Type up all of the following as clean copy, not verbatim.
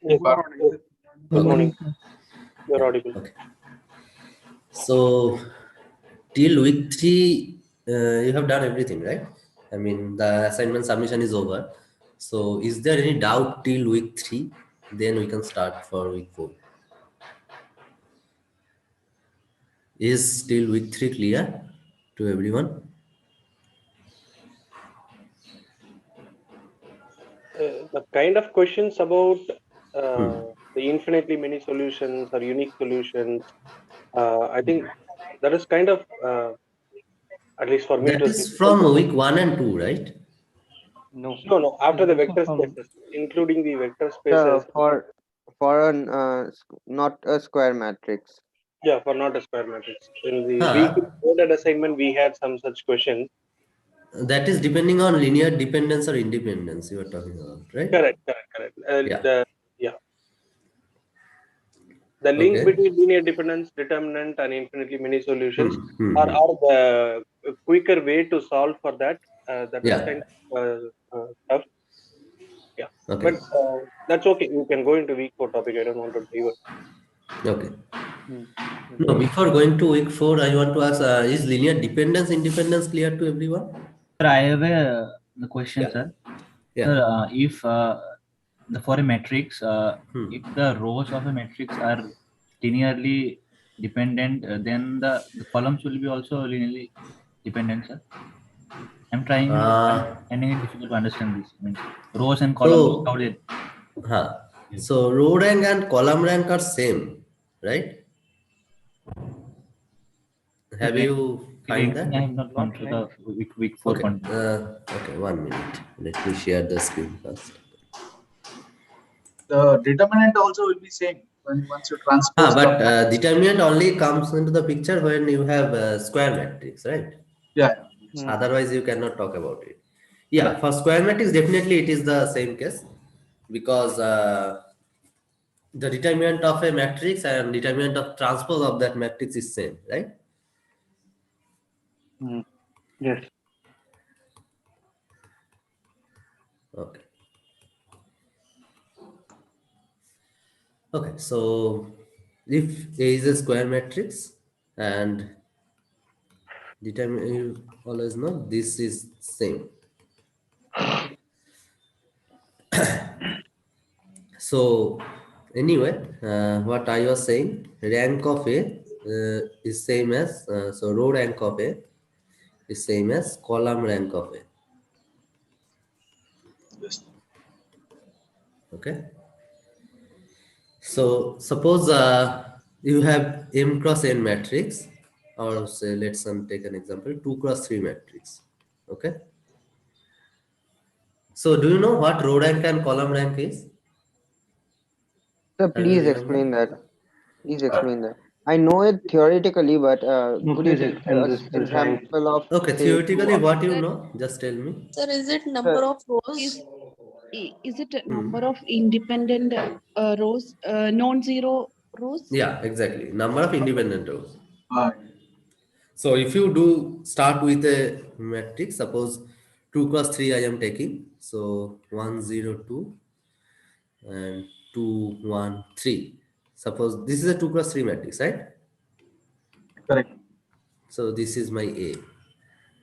Yes, good morning. You're audible. Okay. So till week 3, you have done everything, right? I mean, the assignment submission is over. So is there any doubt till week 3? Then we can start for week 4. Is till week 3 clear to everyone? The kind of questions about the infinitely many solutions or unique solutions, I think that is kind of, at least for me, it That was is difficult. from week 1 and 2, right? No, after the vector spaces, including the vector spaces. For an not a square matrix. Yeah, for not a square matrix. In the week coded assignment, we had some such questions. That is depending on linear dependence or independence you are talking about, right? Correct. Yeah. The link Okay. between linear dependence, determinant, and infinitely many solutions are the quicker way to solve for that. That is kind of tough. Yeah. Okay. But that's okay. You can go into week 4 topic. I don't want to divert. Okay. No, before going to week 4, I want to ask, is linear dependence, independence clear to everyone? Sir, I have the question, sir. Yeah. Sir, if for a matrix, if the rows of a matrix are linearly dependent, then the columns will be also linearly dependent, sir. I'm finding it difficult to understand this. I mean, rows and columns. How did? So row rank and column rank are same, right? Have you find that? I have not gone through the week 4 content. Okay, 1 minute. Let me share the screen first. The determinant also will be same once you transpose. But determinant only comes into the picture when you have a square matrix, right? Yeah. Otherwise, you cannot talk about it. Yeah, for square matrix, definitely it is the same case because the determinant of a matrix and determinant of transpose of that matrix is same, right? Yes. Okay. Okay, so if A is a square matrix and determinant, you always know this is same. So anyway, what I was saying, rank of A is same as, so row rank of A is same as column rank of A. Yes. Okay. So suppose you have M cross N matrix, or say let's take an example, 2 cross 3 matrix. Okay. So do you know what row rank and column rank is? So please explain that. Please explain that. I know it theoretically, but could you take an example of? Okay, theoretically, what you know? Just tell me. Sir, is it number of rows? Is it number of independent rows, non-zero rows? Yeah, exactly. Number of independent rows. So if you do start with a matrix, suppose 2 cross 3 I am taking. So 1, 0, 2 and 2, 1, 3. Suppose this is a 2 cross 3 matrix, right? Correct. So this is my A.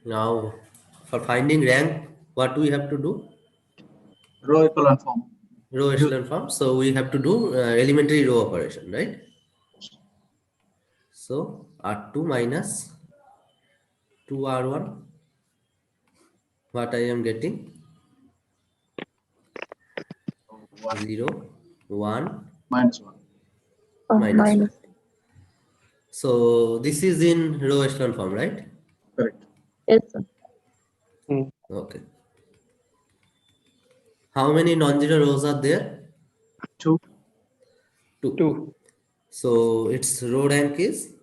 Now for finding rank, what do we have to do? Row echelon form. Row echelon form. So we have to do elementary row operation, right? So R2 minus 2R1. What I am getting? 0, 1, minus 1. minus 1. So this is in row echelon form, right? Correct. Yes, sir. Okay. How many non-zero rows are there? 2. 2. So its row rank is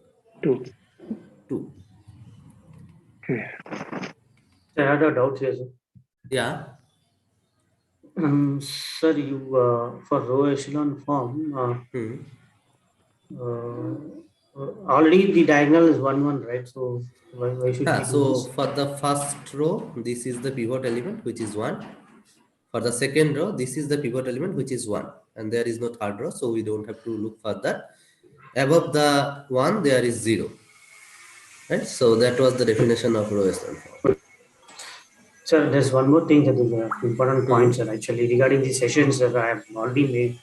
2. 2. I had a doubt here, sir. Yeah. Sir, you for row echelon form, already the diagonal is 1, 1, right? So why should we do So this? for the first row, this is the pivot element, which is 1. For the second row, this is the pivot element, which is 1. And there is no third row, so we don't have to look further. Above the 1, there is 0. Right? So that was the definition of row echelon form. Sir, there's one more thing that is an important point, sir, actually, regarding the sessions that I have already made.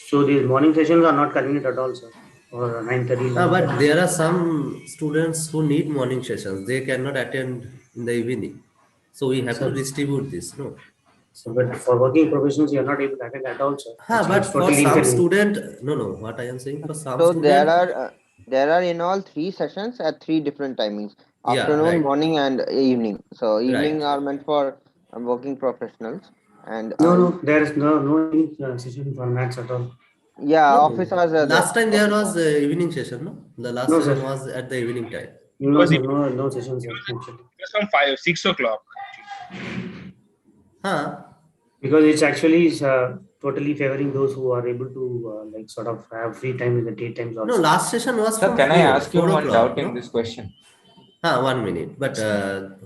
So these morning sessions are not convenient at all, sir. Or 9:30. But there are some students who need morning sessions. They cannot attend in the evening. So we have to distribute this, no? So, but for working professionals, you are not able to attend at all, sir. But for some student, no, what I am saying, for some So student, there are in all 3 sessions at 3 different timings: afternoon, morning, and evening. So evening are meant for working professionals. And no, there is no session for maths at all. Yeah, office hours. Last time there was a evening session, no? The last session was at the evening time. No, sir, no sessions. It was from 6 o'clock. Because it's actually totally favoring those who are able to like sort of have free time in the daytimes also. No, last session was Sir, from can 4, I ask you one doubt no? in this question? 1 minute. But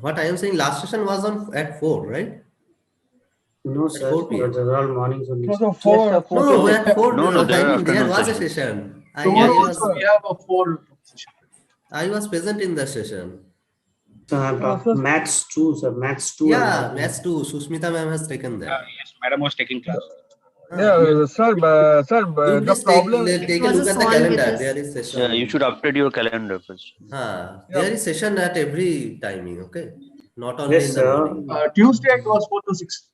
what I am saying, last session was at 4, right? No, sir. 4 p.m. Those are all mornings only. No, 4. No, at 4. No, There was a session. We have a 4 session. I was present in the session. Maths 2, sir. Maths 2. Yeah, Maths 2. Susmita ma'am has taken that. Yes, madam was taking class. Yeah, sir, the problem. Take a look at the calendar. There is session. Yeah, you should update your calendar first. There is session at every timing, okay? Not only in the morning. Tuesday it was 4 to 6.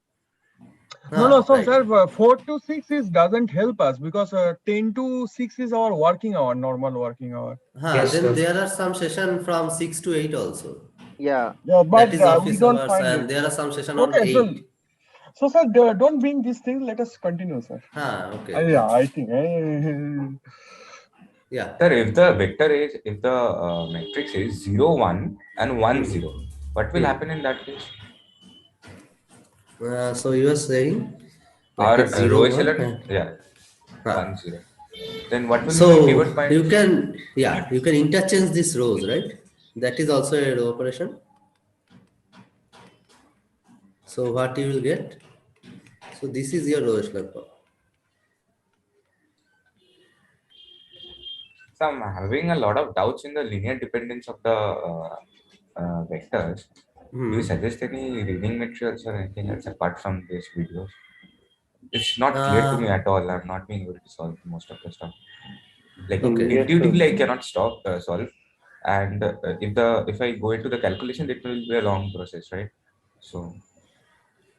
No, sir, 4 to 6 doesn't help us because 10 to 6 is our working hour, normal working hour. Then there are some session from 6 to 8 also. Yeah, but that is office we don't hours, find and it. there are some session on Okay, 8. So, sir, don't bring these things. Let us continue, sir. Okay. Yeah, I think. Yeah. Sir, if the vector is, if the matrix is 0, 1 and 1, 0, what will happen in that case? So you are saying Or row echelon, 1, 0. Then what will be the pivot point? You can interchange these rows, right? That is also a row operation. So what you will get? So this is your row echelon form. So I'm having a lot of doubts in the linear dependence of the vectors. Do you suggest any reading materials or anything else apart from these videos? It's not clear to me at all. I'm not being able to solve most of the stuff. Like intuitively, I cannot solve. And if I go into the calculation, it will be a long process, right? So.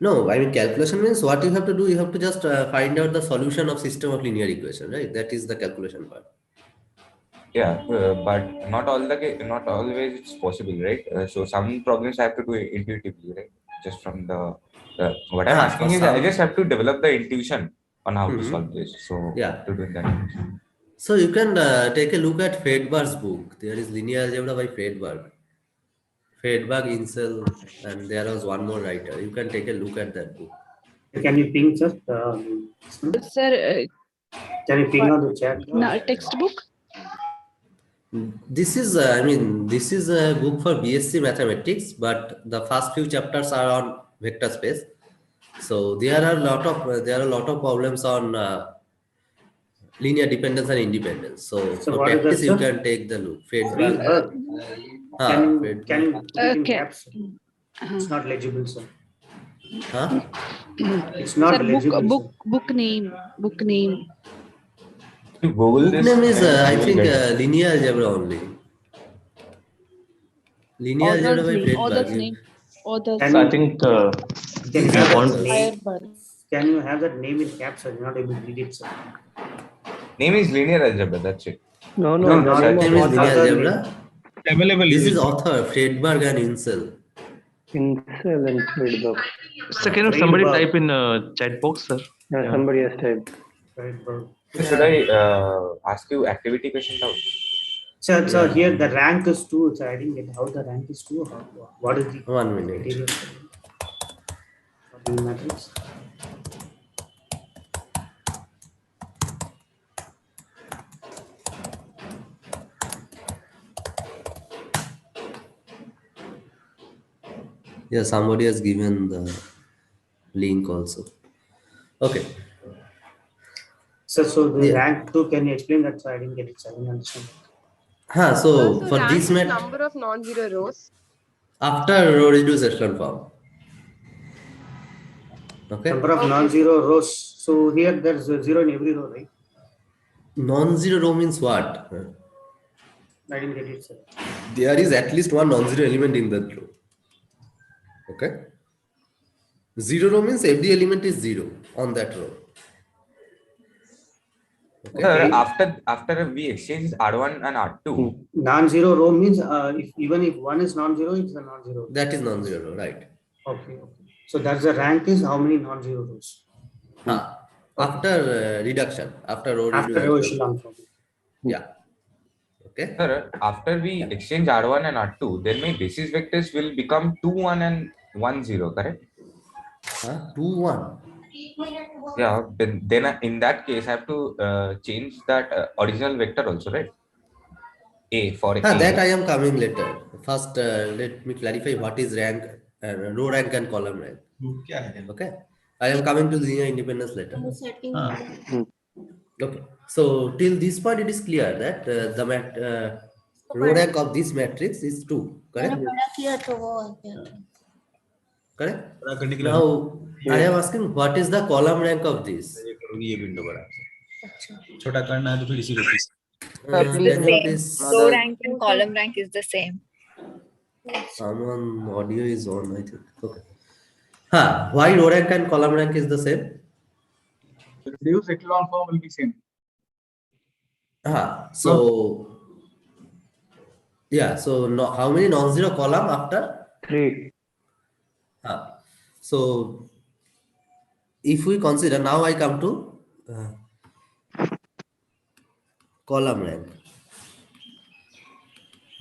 No, I mean calculation means what you have to do. You have to just find out the solution of system of linear equation, right? That is the calculation part. Yeah, but not always it's possible, right? So some problems I have to do intuitively, right? Just from the what I'm asking is I just have to develop the intuition on how to solve this. So to do that. So you can take a look at Friedberg's book. There is Linear Algebra by Friedberg, Insel, and there was one more writer. You can take a look at that book. Can you ping, sir? Sir, can you ping on the chat? No, textbook. This is, this is a book for BSc Mathematics, but the first few chapters are on vector space. So there are a lot of problems on linear dependence and independence. So for practice, you can take the look. Friedberg. Can you put it in caps? It's not legible, sir. It's not sir, legible. Book name. Google book name is I think Linear Algebra only. Linear Algebra by Friedberg. I think can you have that name in caps? I'm not able to read it, sir. Name is Linear Algebra. That's it. No, name is Linear Algebra. This is author Friedberg and Insel. Insel and Friedberg. Sir, can somebody type in chat box, sir? Yeah, somebody has typed. Should I ask you activity question now? So here the rank is 2. So I didn't get how the rank is 2. What is the 1 minute for the matrix? Yeah, somebody has given the link also. Okay. So the rank 2, can you explain that? So I didn't get it. So I didn't understand. So for rank this is number of non-zero rows. after row reduced echelon form. Okay. Number of non-zero rows. So here there's a 0 in every row, right? Non-zero row means what? I didn't get it, sir. There is at least one non-zero element in that row. Okay. Zero row means every element is 0 on that row. Okay. Sir, after we exchange R1 and R2. Non-zero row means even if one is non-zero, it's a non-zero. That is non-zero row, right? Okay. So that's the rank is how many non-zero rows? After reduction, after row echelon form. Yeah. Okay. Sir, after we exchange R1 and R2, then my basis vectors will become 2, 1 and 1, 0, correct? 2, 1. Yeah, then in that case, I have to change that original vector also, right? A for A. That I am coming later. First, let me clarify what is rank, row rank and column rank. Okay. I am coming to linear independence later. Okay. So till this point, it is clear that the row rank of this matrix is 2. Correct? Correct? Now, I am asking what is the column rank of this? Row rank and column rank is the same. Someone audio is on, I think. Okay. Why row rank and column rank is the same? The reduced echelon form will be same. So yeah, so how many non-zero column after? 3. So if we consider, now I come to column rank.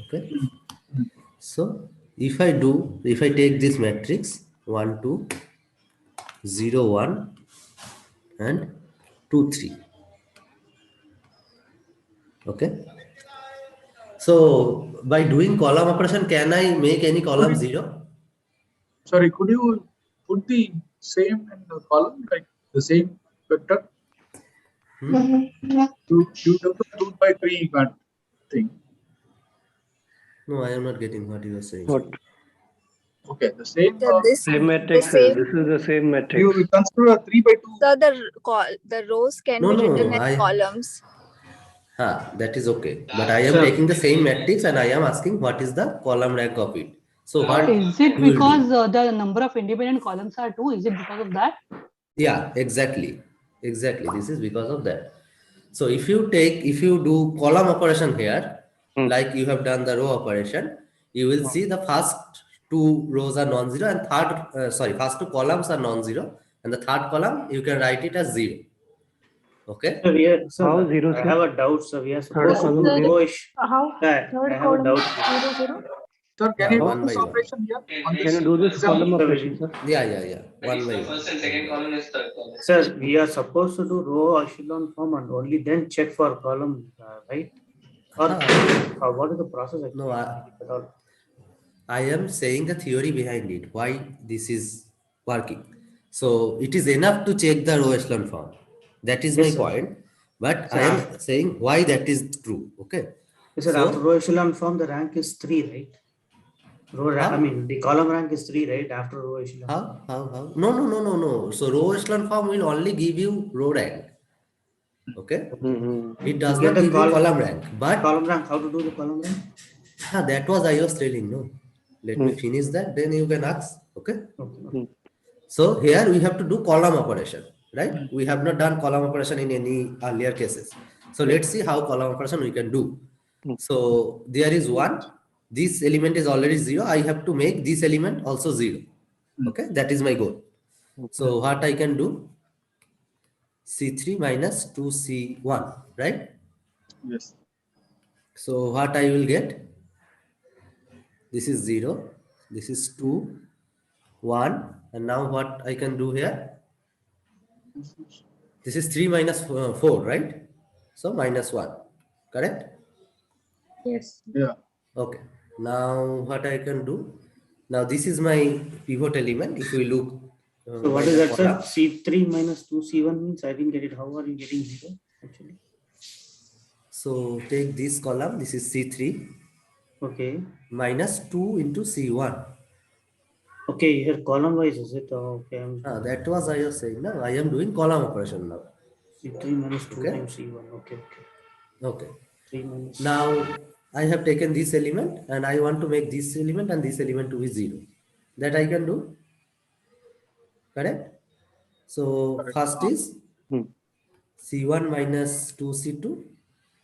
Okay. So if I take this matrix 1, 2, 0, 1 and 2, 3. Okay. So by doing column operation, can I make any column 0? Sorry, could you put the same in the column, like the same vector? You do the 2 by 3 kind of thing. No, I am not getting what you are saying. What? Okay, the same. Same matrix. This is the same matrix. You consider a 3 by 2. So the rows can be written as columns. That is okay. But I am taking the same matrix and I am asking what is the column rank of it. So what is it because the number of independent columns are 2? Is it because of that? Yeah, exactly. This is because of that. So if you do column operation here, like you have done the row operation, you will see the first 2 rows are non-zero and first 2 columns are non-zero, and the third column you can write it as 0. Okay. So I have a doubt. So we are supposed to do rowish. I have a doubt. Sir, can you do this operation here? Can you do this column operation, sir? Yeah. One by one. First and second column is third column. Sir, we are supposed to do row echelon form and only then check for column, right? Or what is the process? No, I am saying the theory behind it, why this is working. So it is enough to check the row echelon form. That is my point. But I am saying why that is true. Okay. So after row echelon form, the rank is 3, right? I mean, the column rank is 3, right? After row echelon. How? No. So row echelon form will only give you row rank. Okay. It does not give you column rank. But column rank, how to do the column rank? That was I was telling. No. Let me finish that. Then you can ask. Okay. So here we have to do column operation, right? We have not done column operation in any earlier cases. So let's see how column operation we can do. So there is 1. This element is already 0. I have to make this element also 0. Okay, that is my goal. So what I can do? C3 minus 2C1, right? Yes. So what I will get? This is 0. This is 2, 1. And now what I can do here? This is 3 minus 4, right? So minus 1, correct? Yes. Yeah. Okay. Now what I can do? Now this is my pivot element. If we look So what is that, sir? C3 minus 2C1 means? I didn't get it. How are you getting 0 actually? So take this column, this is C3. Okay. Minus 2 into C1. Okay, here column wise is it? Okay. That was I was saying. No, I am doing column operation now. C3 minus 2 times C1. Okay, okay. Okay. 3 minus. Now I have taken this element and I want to make this element and this element to be 0. That I can do. Correct? So first is C1 minus 2C2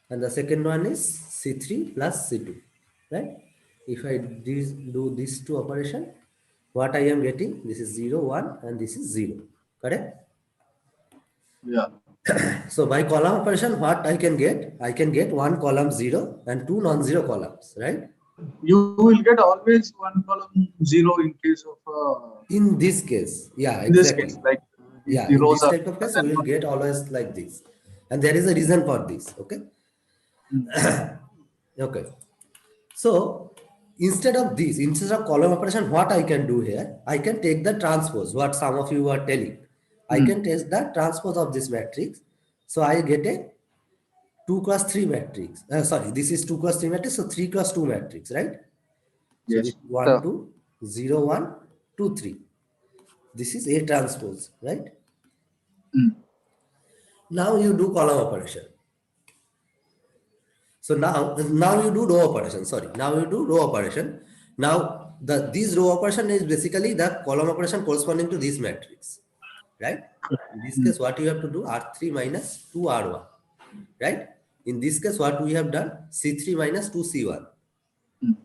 and the second one is C3 plus C2. Right? If I do these two operation, what I am getting, this is 0, 1 and this is 0. Correct? Yeah. So by column operation, what I can get? I can get one column 0 and two non-zero columns, right? You will get always one column 0 in case of. In this case, yeah, in exactly. This case, like yeah, in this type of case, we will get always like this, and there is a reason for this. Okay. Okay. So instead of this, instead of column operation, what I can do here? I can take the transpose. What some of you were telling. I can take the transpose of this matrix. So I get a 2 cross 3 matrix. Sorry, this is 2 cross 3 matrix. So 3 cross 2 matrix, right? So yes. 1, 2, 0, 1, 2, 3. This is A transpose, right? Now you do column operation. So now you do row operation. Sorry, now you do row operation. Now this row operation is basically the column operation corresponding to this matrix, right? In this case, what you have to do? R3 minus 2R1, right? In this case, what we have done? C3 minus 2C1,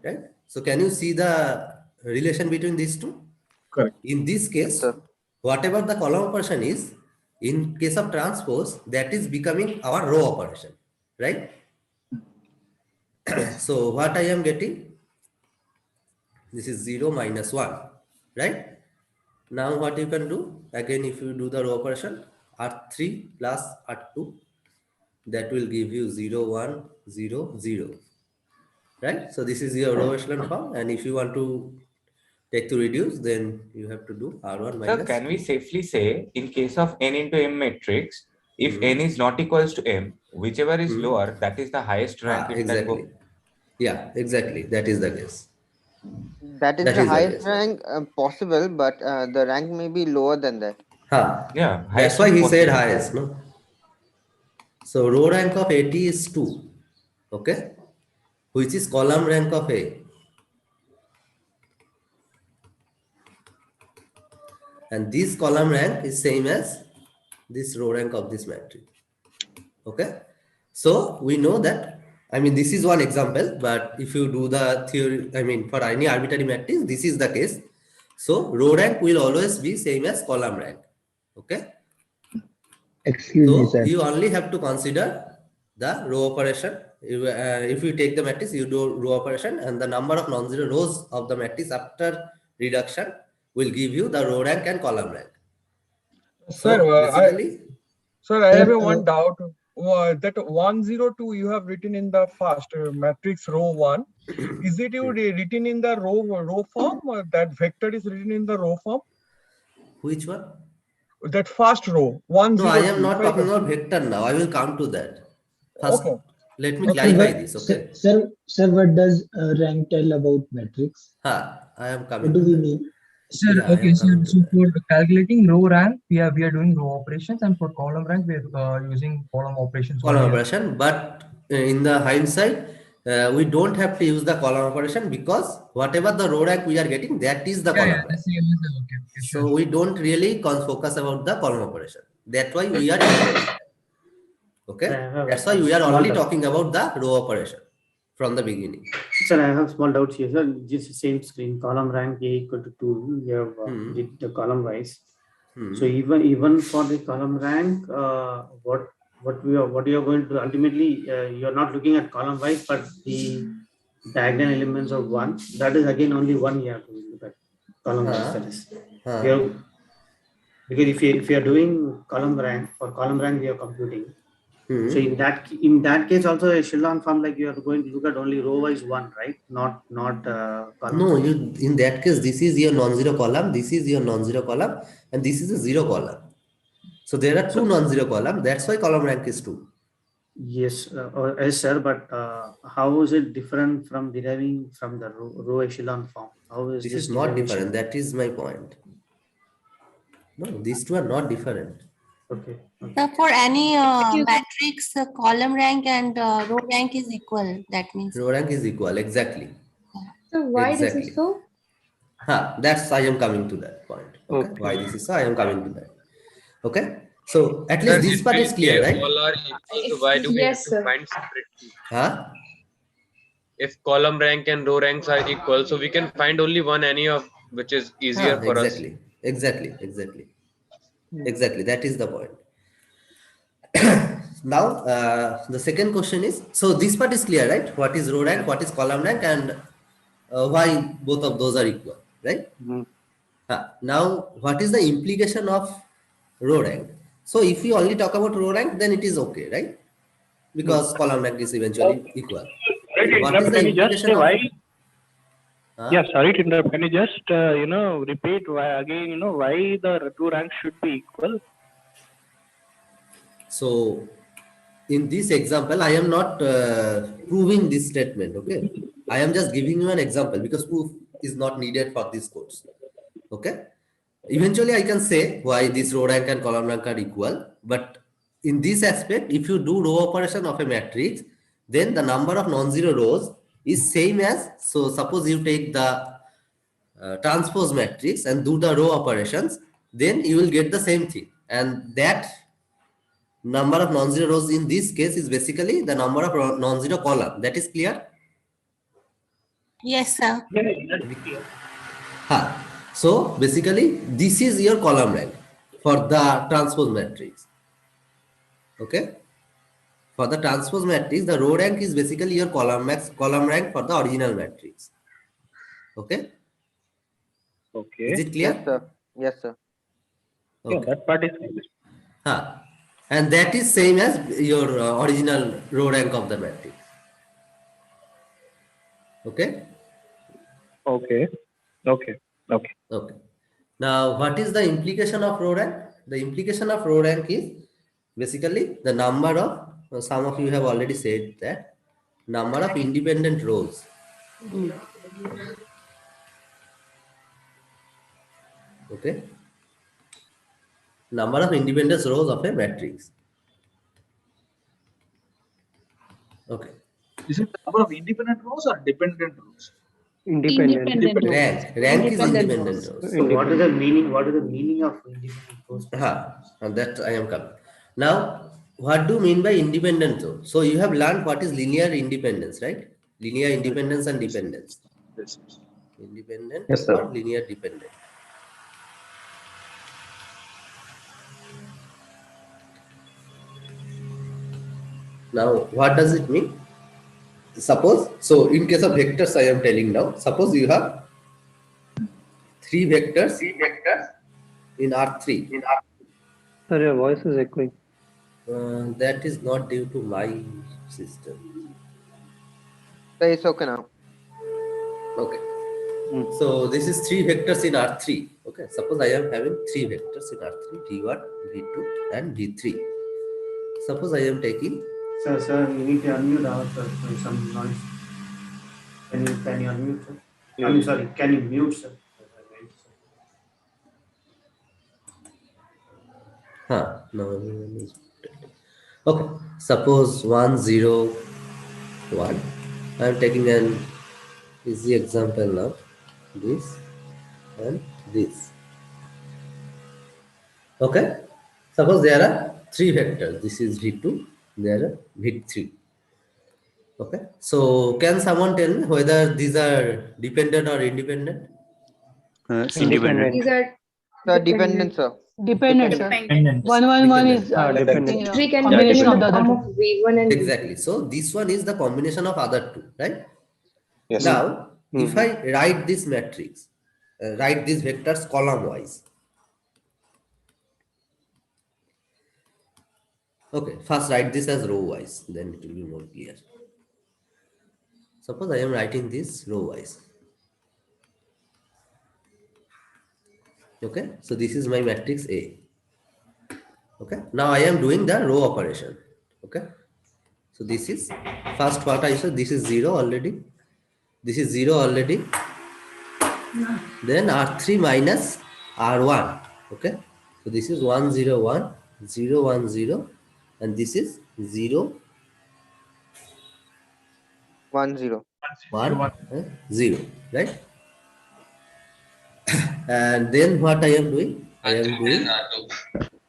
right? So can you see the relation between these two? Correct. In this case, whatever the column operation is, in case of transpose, that is becoming our row operation, right? So what I am getting? This is 0 minus 1, right? Now what you can do? Again, if you do the row operation, R3 plus R2, that will give you 0, 1, 0, 0, right? So this is your row echelon form. And if you want to take to reduce, then you have to do R1 minus. So can we safely say, in case of n into m matrix, if n is not equals to m, whichever is lower, that is the highest rank in that book? Yeah, exactly. That is the case. That is the highest rank possible, but the rank may be lower than that. Yeah, that's why he said highest, no? So row rank of AT is 2, okay? Which is column rank of A. And this column rank is same as this row rank of this matrix. Okay. So we know that, I mean, this is one example, but if you do the theory, I mean, for any arbitrary matrix, this is the case. So row rank will always be same as column rank. Okay. Excuse me, sir. You only have to consider the row operation. If you take the matrix, you do row operation, and the number of non-zero rows of the matrix after reduction will give you the row rank and column rank. Sir, so I have one doubt. That 102 you have written in the first matrix row 1. Is it you written in the row form, or that vector is written in the row form? Which one? That first row 102. No, I am not talking about vector now. I will come to that. First, let me Okay, clarify this. Okay. Sir, what does rank tell about matrix? I am coming. What do we mean? Sir, okay, so for calculating row rank, we are doing row operations, and for column rank, we are using column operations. Column operation, but in the hindsight, we don't have to use the column operation because whatever the row rank we are getting, that is the column rank. So we don't really focus about the column operation. That's why we are okay. That's why we are already talking about the row operation from the beginning. Sir, I have small doubts here, sir. Just the same screen, column rank A equal to 2. You have did the column wise. So even for the column rank, what you are going to ultimately, you are not looking at column wise, but the diagonal elements of 1. That is again only 1 you have to look at column wise. That is. Because if you are doing column rank, for column rank we are computing. So in that case also echelon form, like you are going to look at only row wise one, right? Not column. No, in that case, this is your non-zero column, this is your non-zero column, and this is a zero column. So there are two non-zero columns. That's why column rank is 2. Yes, yes, sir. But how is it different from deriving from the row echelon form? How is This this is not derivation? different. That is my point. No, these two are not different. Okay. So for any matrix, column rank and row rank is equal. That means. Row rank is equal. Exactly. So why this Exactly. is so? That's I am coming to that point. Okay. Why this is so? I am coming to that. Okay. So at least this part is clear, right? All are equal, so why do we have to find separately? Huh? If column rank and row ranks are equal, so we can find only one any of which is easier for us. Exactly. Exactly. That is the point. Now, the second question is, so this part is clear, right? What is row rank, what is column rank, and why both of those are equal, right? Now, what is the implication of row rank? So if we only talk about row rank, then it is okay, right? Because column rank is eventually equal. So what is the implication of... Yeah, sorry to interrupt. Can you just repeat why again? Why the two ranks should be equal? So in this example, I am not proving this statement. Okay, I am just giving you an example because proof is not needed for this course. Okay, eventually I can say why this row rank and column rank are equal. But in this aspect, if you do row operation of a matrix, then the number of non-zero rows is same as, so suppose you take the transpose matrix and do the row operations, then you will get the same thing. And that number of non-zero rows in this case is basically the number of non-zero column. That is clear? Yes, sir. So basically, this is your column rank for the transpose matrix. Okay? For the transpose matrix, the row rank is basically your column rank for the original matrix. Okay? Okay. Is it clear? Yes, sir. Yes, sir. Okay. Yeah, that part is clear. And that is same as your original row rank of the matrix. Okay? Okay. Now, what is the implication of row rank? The implication of row rank is basically the number of, some of you have already said that, number of independent rows. Okay? Number of independent rows of a matrix. Okay. Is it the number of independent rows or dependent rows? Independent. Rank is independent rows. So what is the meaning? What is the meaning of independent rows? And that I am coming. Now, what do you mean by independent row? So you have learned what is linear independence, right? Linear independence and dependence. Independent or linear dependent. Now, what does it mean? Suppose, so in case of vectors, I am telling now, suppose you have three vectors in R3. Sir, your voice is echoing. That is not due to my system. It's okay now. Okay. So this is three vectors in R3. Okay. Suppose I am having three vectors in R3, V1, V2, and V3. Suppose I am taking. Sir, you need to unmute out some noise. Can you unmute, sir? I'm sorry, can you mute, sir? No. Okay. Suppose 1, 0, 1. I am taking an easy example now. This and this. Okay. Suppose there are three vectors. This is V2. There are V3. Okay. So can someone tell me whether these are dependent or independent? Independent. These are Dependent, sir. Dependent, sir. 111 is Dependent. Three can combination be of the other form two. of V1 and Exactly. So this one is the combination of other two, right? Yes. Now, if I write this matrix, write these vectors column wise. Okay, first write this as row wise, then it will be more clear. Suppose I am writing this row wise. Okay, so this is my matrix A. Okay, now I am doing the row operation. Okay, so this is first part I said, this is 0 already. This is 0 already. Then R3 minus R1. Okay, so this is 1 0 1 0 1 0, and this is 0 1 0. 1 0, right? And then what I am doing? I am doing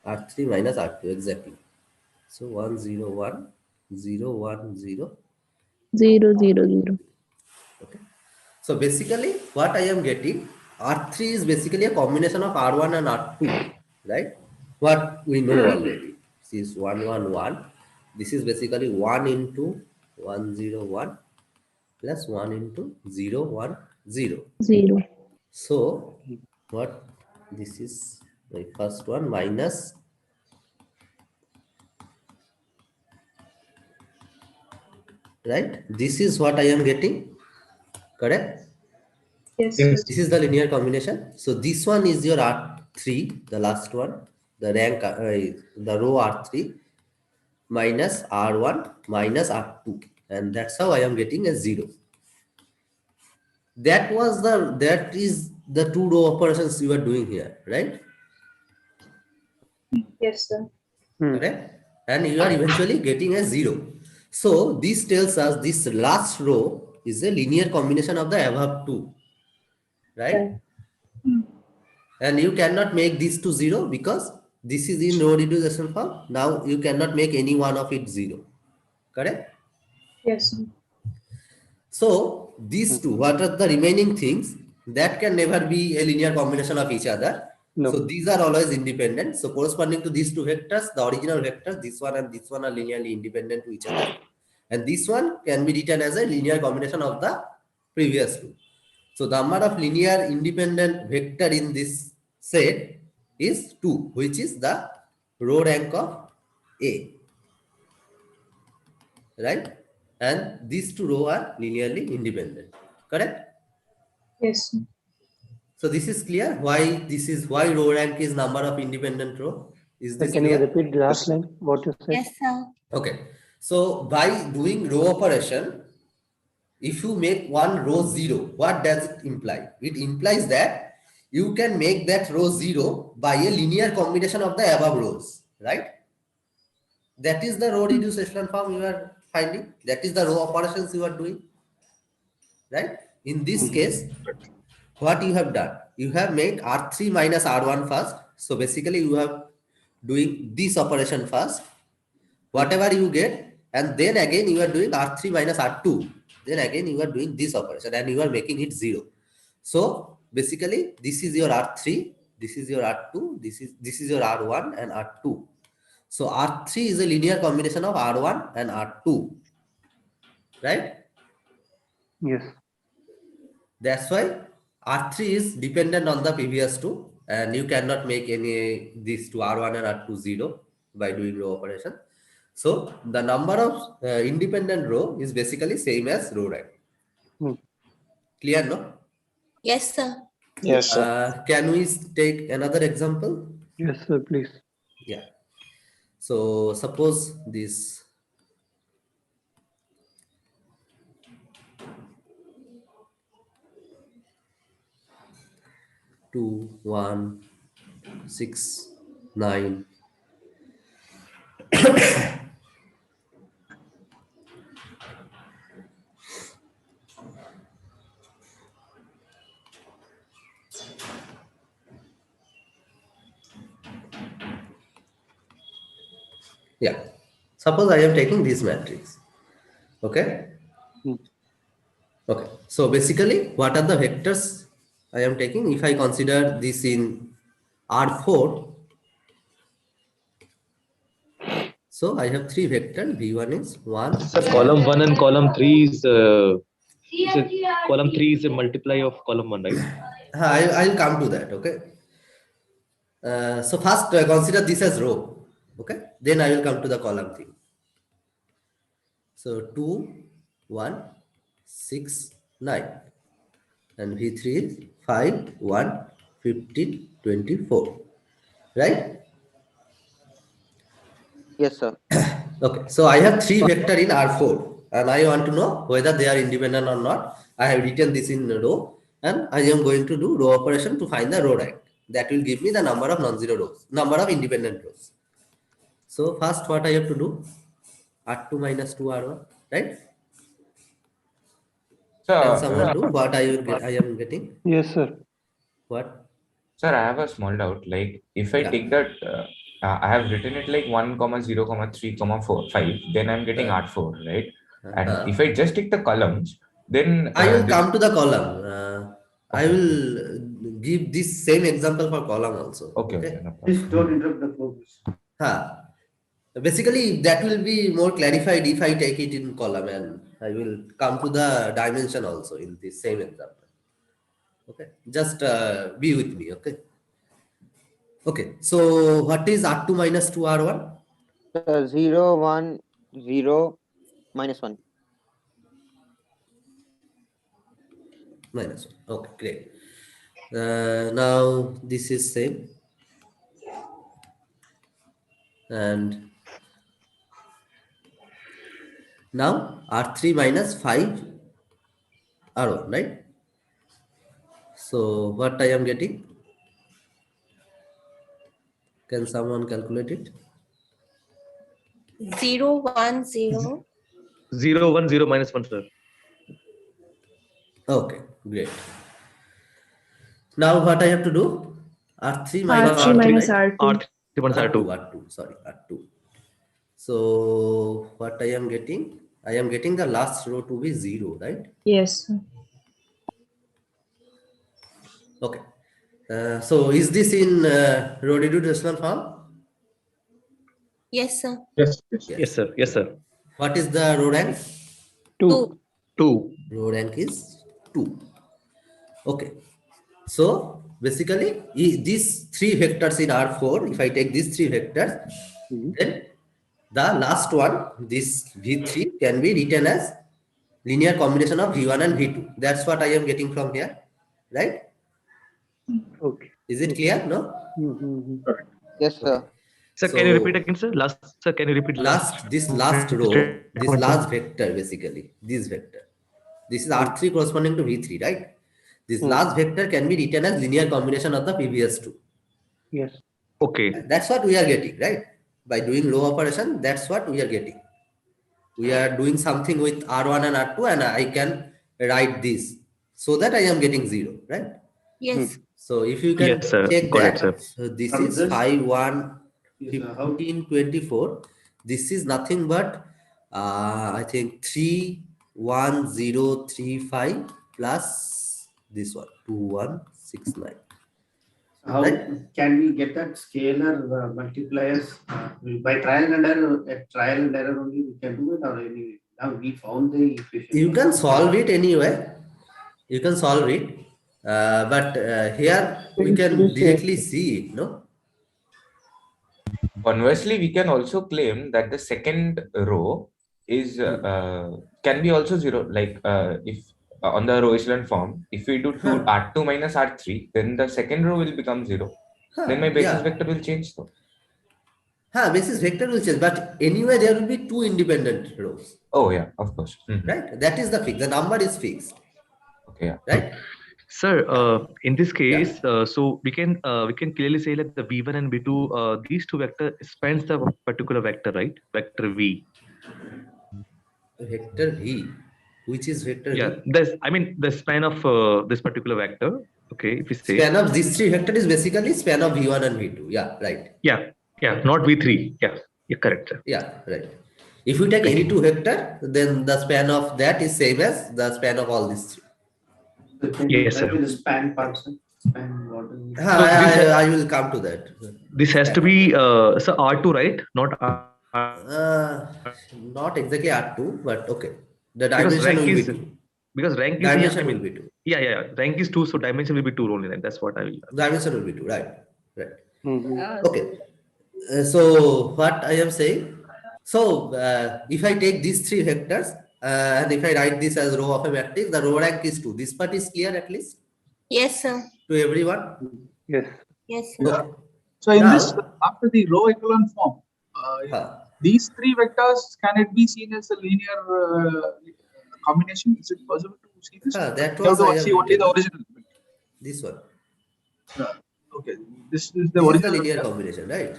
R3 minus R2, exactly. So 1 0 1 0 1 0 0 0 0. Okay. So basically, what I am getting, R3 is basically a combination of R1 and R2, right? What we know already. This is 1 1 1. This is basically 1 into 1 0 1 plus 1 into 0 1 0. 0. So what this is my first one minus right. This is what I am getting, correct? Yes. This is the linear combination. So this one is your R3, the last one, the rank, the row R3 minus R1 minus R2, and that's how I am getting a 0. That is the two row operations you are doing here, right? Yes, sir. Correct? And you are eventually getting a 0. So this tells us this last row is a linear combination of the above two, right? And you cannot make this to 0 because this is in row reduced echelon form. Now you cannot make any one of it 0, correct? Yes, sir. So these two, what are the remaining things that can never be a linear combination of each other? No. So these are always independent. So corresponding to these two vectors, the original vectors, this one and this one are linearly independent to each other. And this one can be written as a linear combination of the previous two. So the number of linear independent vector in this set is 2, which is the row rank of A, right? And these two rows are linearly independent, correct? Yes, sir. So this is clear why row rank is number of independent row. Is this Can clear? you repeat the last line? What you said? Yes, sir. Okay. So by doing row operation, if you make one row 0, what does it imply? It implies that you can make that row 0 by a linear combination of the above rows, right? That is the row reduced echelon form you are finding. That is the row operations you are doing, right? In this case, what you have done? You have made R3 minus R1 first. So basically you have doing this operation first. Whatever you get, and then again you are doing R3 minus R2. Then again you are doing this operation and you are making it 0. So basically this is your R3, this is your R2, this is your R1 and R2. So R3 is a linear combination of R1 and R2, right? Yes. That's why R3 is dependent on the previous two, and you cannot make any these two R1 and R2 0 by doing row operation. So the number of independent row is basically same as row rank. Clear, no? Yes, sir. Yes, sir. Can we take another example? Yes, sir, please. Yeah. So suppose this two, 1, 6, 9. Yeah. Suppose I am taking this matrix. Okay. Okay. So basically, what are the vectors I am taking? If I consider this in R4, so I have three vectors. V1 is 1. So column 1 and column 3 is column 3 is a multiply of column 1, right? I'll come to that. Okay. So first consider this as row. Okay, then I will come to the column thing. So 2, 1, 6, 9. And V3 is 5, 1, 15, 24. Right? Yes, sir. Okay, so I have 3 vector in R4 and I want to know whether they are independent or not. I have written this in row and I am going to do row operation to find the row rank. That will give me the number of non-zero rows, number of independent rows. So first what I have to do, R2 minus 2 R1, right? Can someone do what I am getting? Yes, sir. What? Sir, I have a small doubt. Like, if I take that, I have written it like 1, 0, 3, 4, 5, then I'm getting R4, right? And if I just take the columns, then I will come to the column. I will give this same example for column also. Okay. Please don't interrupt the flow. Basically, that will be more clarified if I take it in column, and I will come to the dimension also in the same example. Okay, just be with me. Okay. Okay, so what is R2 minus 2 R1? 0, 1, 0, minus 1. Minus 1. Okay, great. Now this is same. And now R3 minus 5 R1, right? So what I am getting? Can someone calculate it? 0, 1, 0. 0, 1, 0, minus 1, sir. Okay, great. Now what I have to do? R3 minus R3 minus R2. R2. R2, sorry, R2. So what I am getting? I am getting the last row to be 0, right? Yes. Okay. So is this in row reduced echelon form? Yes, sir. Yes, sir. Yes, sir. What is the row rank? 2. 2. Row rank is 2. Okay. So basically, these 3 vectors in R4, if I take these 3 vectors, then the last one, this V3, can be written as linear combination of V1 and V2. That's what I am getting from here, right? Okay. Is it clear? No? Yes, sir. Sir, can you repeat again, sir? Can you repeat this last row, this last vector, basically, this vector. This is R3 corresponding to V3, right? This last vector can be written as linear combination of the previous 2. Yes. Okay. That's what we are getting, right? By doing row operation, that's what we are getting. We are doing something with R1 and R2, and I can write this so that I am getting 0, right? Yes. So if you can check Correct, that, sir. so this is 5, 1, 15, 24. This is nothing but, I think 3, 1, 0, 3, 5 plus this one, 2, 1, 6, 9. How can we get that scalar multipliers by trial and error? At trial and error only we can do it, or anyway. Now we found the equation. You can solve it anyway. You can solve it, but here we can directly see it, no? Conversely, we can also claim that the second row is can be also 0. Like if on the row echelon form, if we do R2 minus R3, then the second row will become 0. Then my basis vector will change though. Basis vector will change, but anyway there will be 2 independent rows. Oh yeah, of course. Right? That is the fix. The number is fixed. Okay. Yeah. Right? Sir, in this case, so we can clearly say that the V1 and V2, these 2 vector spans the particular vector, right? Vector V. Vector V, which is vector V? I mean the span of this particular vector. Okay, if we say span of these 3 vector is basically span of V1 and V2. Yeah, right. Yeah, not V3. Yeah, you're correct, sir. Yeah, right. If you take any 2 vector, then the span of that is same as the span of all these 3. Yes, sir. The span part, sir. Span what is it? I will come to that. This has to be so R2, right? Not not exactly R2, but okay. The dimension will be 2. Because rank is dimension will be 2. Yeah. Rank is 2, so dimension will be 2 only. Then that's what I will. Dimension will be 2, right? Okay. So what I am saying, so if I take these three vectors and if I write this as row of a matrix, the row rank is 2. This part is clear at least Yes, sir. to everyone? Yes. Yes, Yeah. sir. So in this, Now, after the row echelon form, these three vectors, can it be seen as a linear combination? Is it possible to see this? that You have was I to have see only the written. original bit. This one. Okay, this is the This original is the linear vector. combination, right?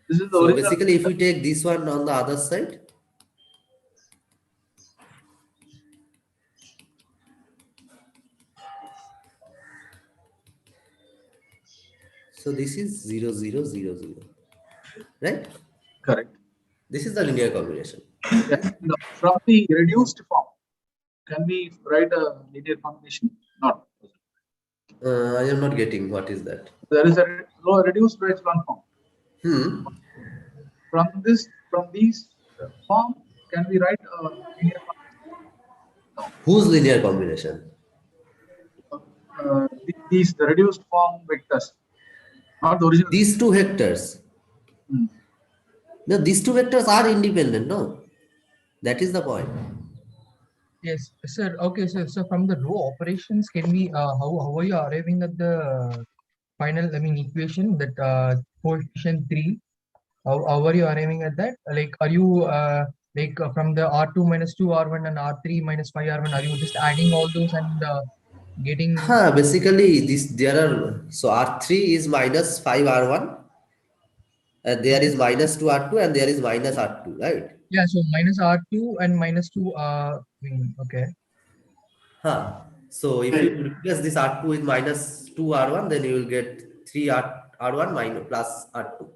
This is the So original basically, if vector. we take this one on the other side, so this is 0, 0, 0, 0, right? Correct. This is the linear combination. Yeah. No, from the reduced form, can we write a linear combination? Not. I am not getting what is that. There is a reduced echelon form. From these form, can we write a linear combination? No. Whose linear combination? The reduced form vectors, not the original. These two vectors. No, these two vectors are independent. No, that is the point. Yes, sir. Okay, sir. So from the row operations, can we how are you arriving at the final, I mean, equation that coefficient 3? How are you arriving at that? Like, are you from the R2 minus 2 R1 and R3 minus 5 R1, are you just adding all those and getting? Basically, there are, so R3 is minus 5 R1, and there is minus 2 R2, and there is minus R2, right? Yeah, so minus R2 and minus 2 okay. So if you replace this R2 with minus 2 R1, then you will get 3 R1 minus plus R2.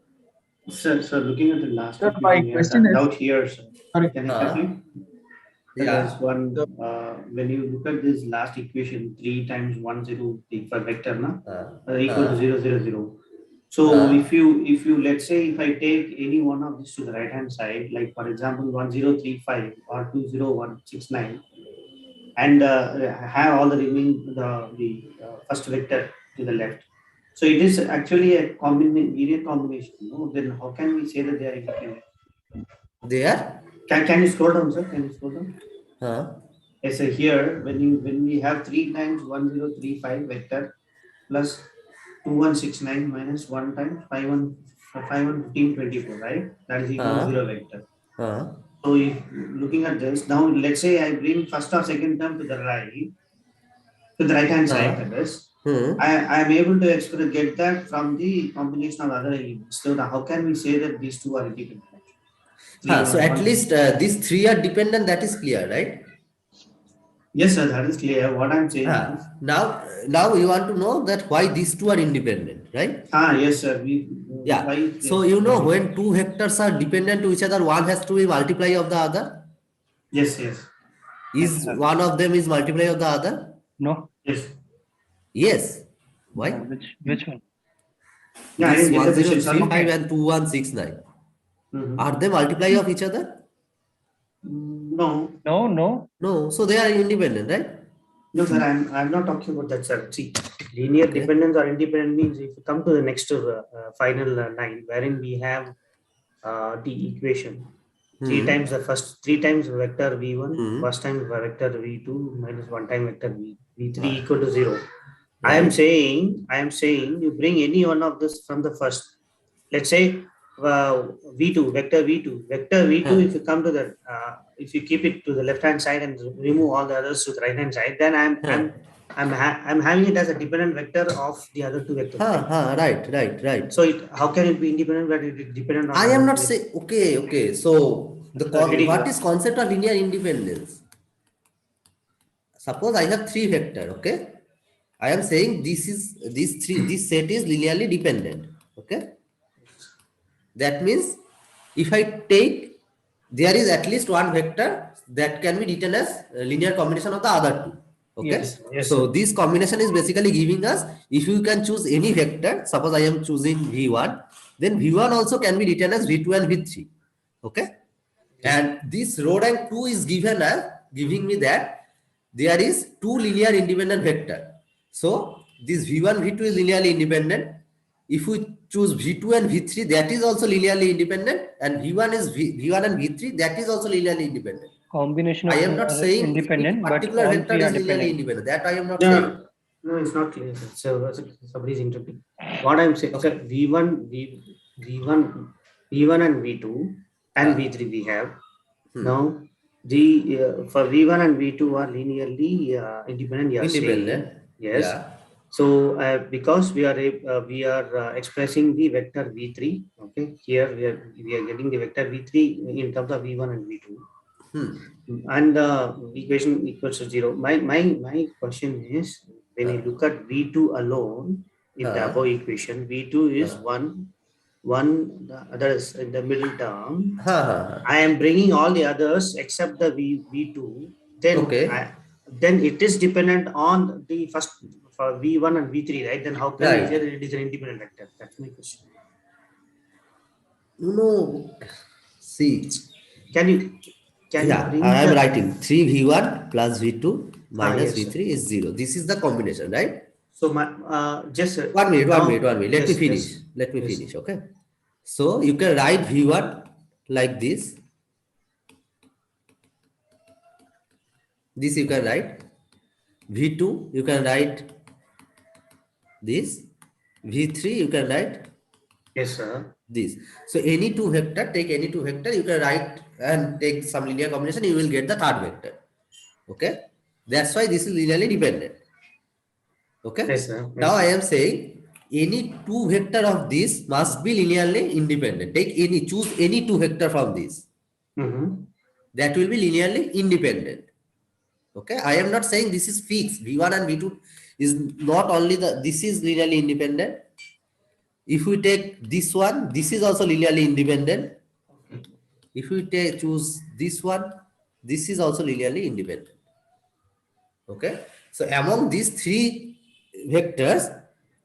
Sir, looking at the last Sir, my question is out here, sir. Sorry. Can I continue? Yeah. There's one, when you look at this last equation, 3 times 1, 0, for vector, equal to 0, 0, 0. So if you let's say if I take any one of these to the right hand side, like for example 1035 or 20169, and have all the remaining the first vector to the left. So it is actually a linear combination. No? Then how can we say that they are independent? They are? Can you scroll down, sir? Can you scroll down? Yes, so here when we have 3 times 1035 vector plus 2169 minus 1 times 1524, right? That is equal to 0 vector. So if looking at this, now let's say I bring first or second term to the right hand side, that is, I am able to get that from the combination of other elements. So how can we say that these two are independent? So at least these three are dependent, that is clear, right? Yes, sir, that is clear. What I'm saying is, now you want to know that why these two are independent, right? Yes, sir. So you know when two vectors are dependent to each other, one has to be multiply of the other. Yes, yes. Is one of them is multiply of the other? No. Yes. Yes. Why? Which one? Yeah, this 1035 and 2169. Are they multiply of each other? No. No. So they are independent, right? No, sir. I'm not talking about that, sir. See, linear dependence or independent means if you come to the next final line, wherein we have the equation 3 times the first 3 times vector v1, first time vector v2 minus 1 time vector v3 equal to 0. I am saying you bring any one of this from the first. Let's say v2 vector v2 if you come to the if you keep it to the left hand side and remove all the others to the right hand side, then I'm having it as a dependent vector of the other two vectors. Right. So how can it be independent when it is dependent on? I am not saying okay. So what is concept of linear independence? Suppose I have 3 vector, okay? I am saying this set is linearly dependent, okay? That means if I take, there is at least one vector that can be written as a linear combination of the other two. Okay. Yes, so this combination is basically giving us, if you can choose any vector, suppose I am choosing v1, then v1 also can be written as v2 and v3. Okay. And this row rank 2 is given as giving me that there is 2 linear independent vector. So this v1 v2 is linearly independent, If we choose V2 and V3, that is also linearly independent, and V1 is V1 and V3, that is also linearly independent. Combination of I am not saying independent, but particular all vector three are is linearly dependent. independent. That I am not saying. No, it's not clear. So somebody is interrupting. What I'm saying, okay. V1, V1 and V2 and V3 we have. Now, for V1 and V2 are linearly independent. You are Independent. saying, yes. Yeah. So because we are expressing the vector V3, okay. Here we are getting the vector V3 in terms of V1 and V2. And equation equals to 0. My question is, when you look at V2 alone in the above equation, V2 is 1, the other is in the middle term. I am bringing all the others except the V2. Then then it is dependent on the first for V1 and V3, right? Then how can it is an independent vector? That's my question. No, see. Can you bring I am writing 3V1 plus V2 minus yes, V3 is 0. This is the combination, right? So my just one minute. Let me finish. Let me finish. Okay. So you can write V1 like this. This you can write. V2 you can write this. V3 you can write. Yes, sir. This. So any two vector, take any two vector, you can write and take some linear combination, you will get the third vector. Okay. That's why this is linearly dependent. Okay. Yes, sir. Yes, now sir. I am saying any two vector of this must be linearly independent. Choose any two vector from this. That will be linearly independent. Okay. I am not saying this is fixed. V1 and V2 is not only this is linearly independent. If we take this one, this is also linearly independent. If we choose this one, this is also linearly independent. Okay. So among these three vectors,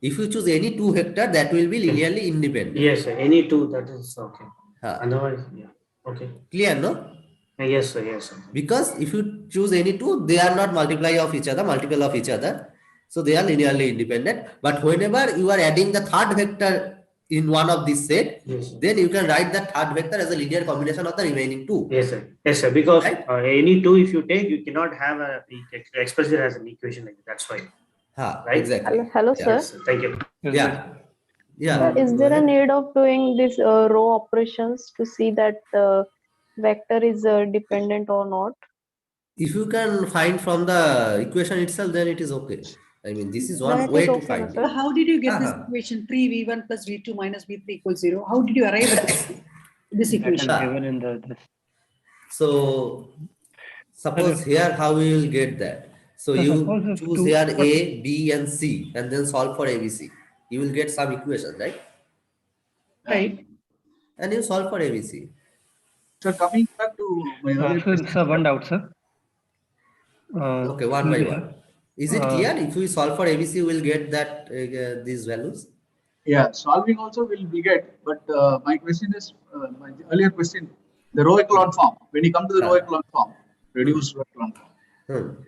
if you choose any two vector, that will be linearly independent. Yes, sir. Any two, that is okay. Otherwise, yeah. Okay. Clear, no? Yes, sir. Yes, sir. Because if you choose any two, they are not multiply of each other, multiple of each other. So they are linearly independent. But whenever you are adding the third vector in one of this set, then you can write the third vector as a linear combination of the remaining two. Yes, sir. Yes, sir. Because any two, if you take, you cannot have express it as an equation like that. That's why. Right? Exactly. Hello, sir. Yes, thank you. Yeah. Is there a need of doing this row operations to see that the vector is dependent or not? If you can find from the equation itself, then it is okay. I mean, this is one way to find it. So how did you get this equation 3v1 plus v2 minus v3 equals 0? How did you arrive at this equation? Given in this. So suppose here how we will get that. So you choose here A, B, and C, and then solve for ABC. You will get some equation, right? Right. And you solve for ABC. So coming back to my earlier question. Sir, one doubt, sir. Okay, one by one. Is it clear? If we solve for ABC, we will get that these values. Yeah, solving also will be get, but my question is my earlier question: the row echelon form. When you come to the row echelon form, reduced row echelon form.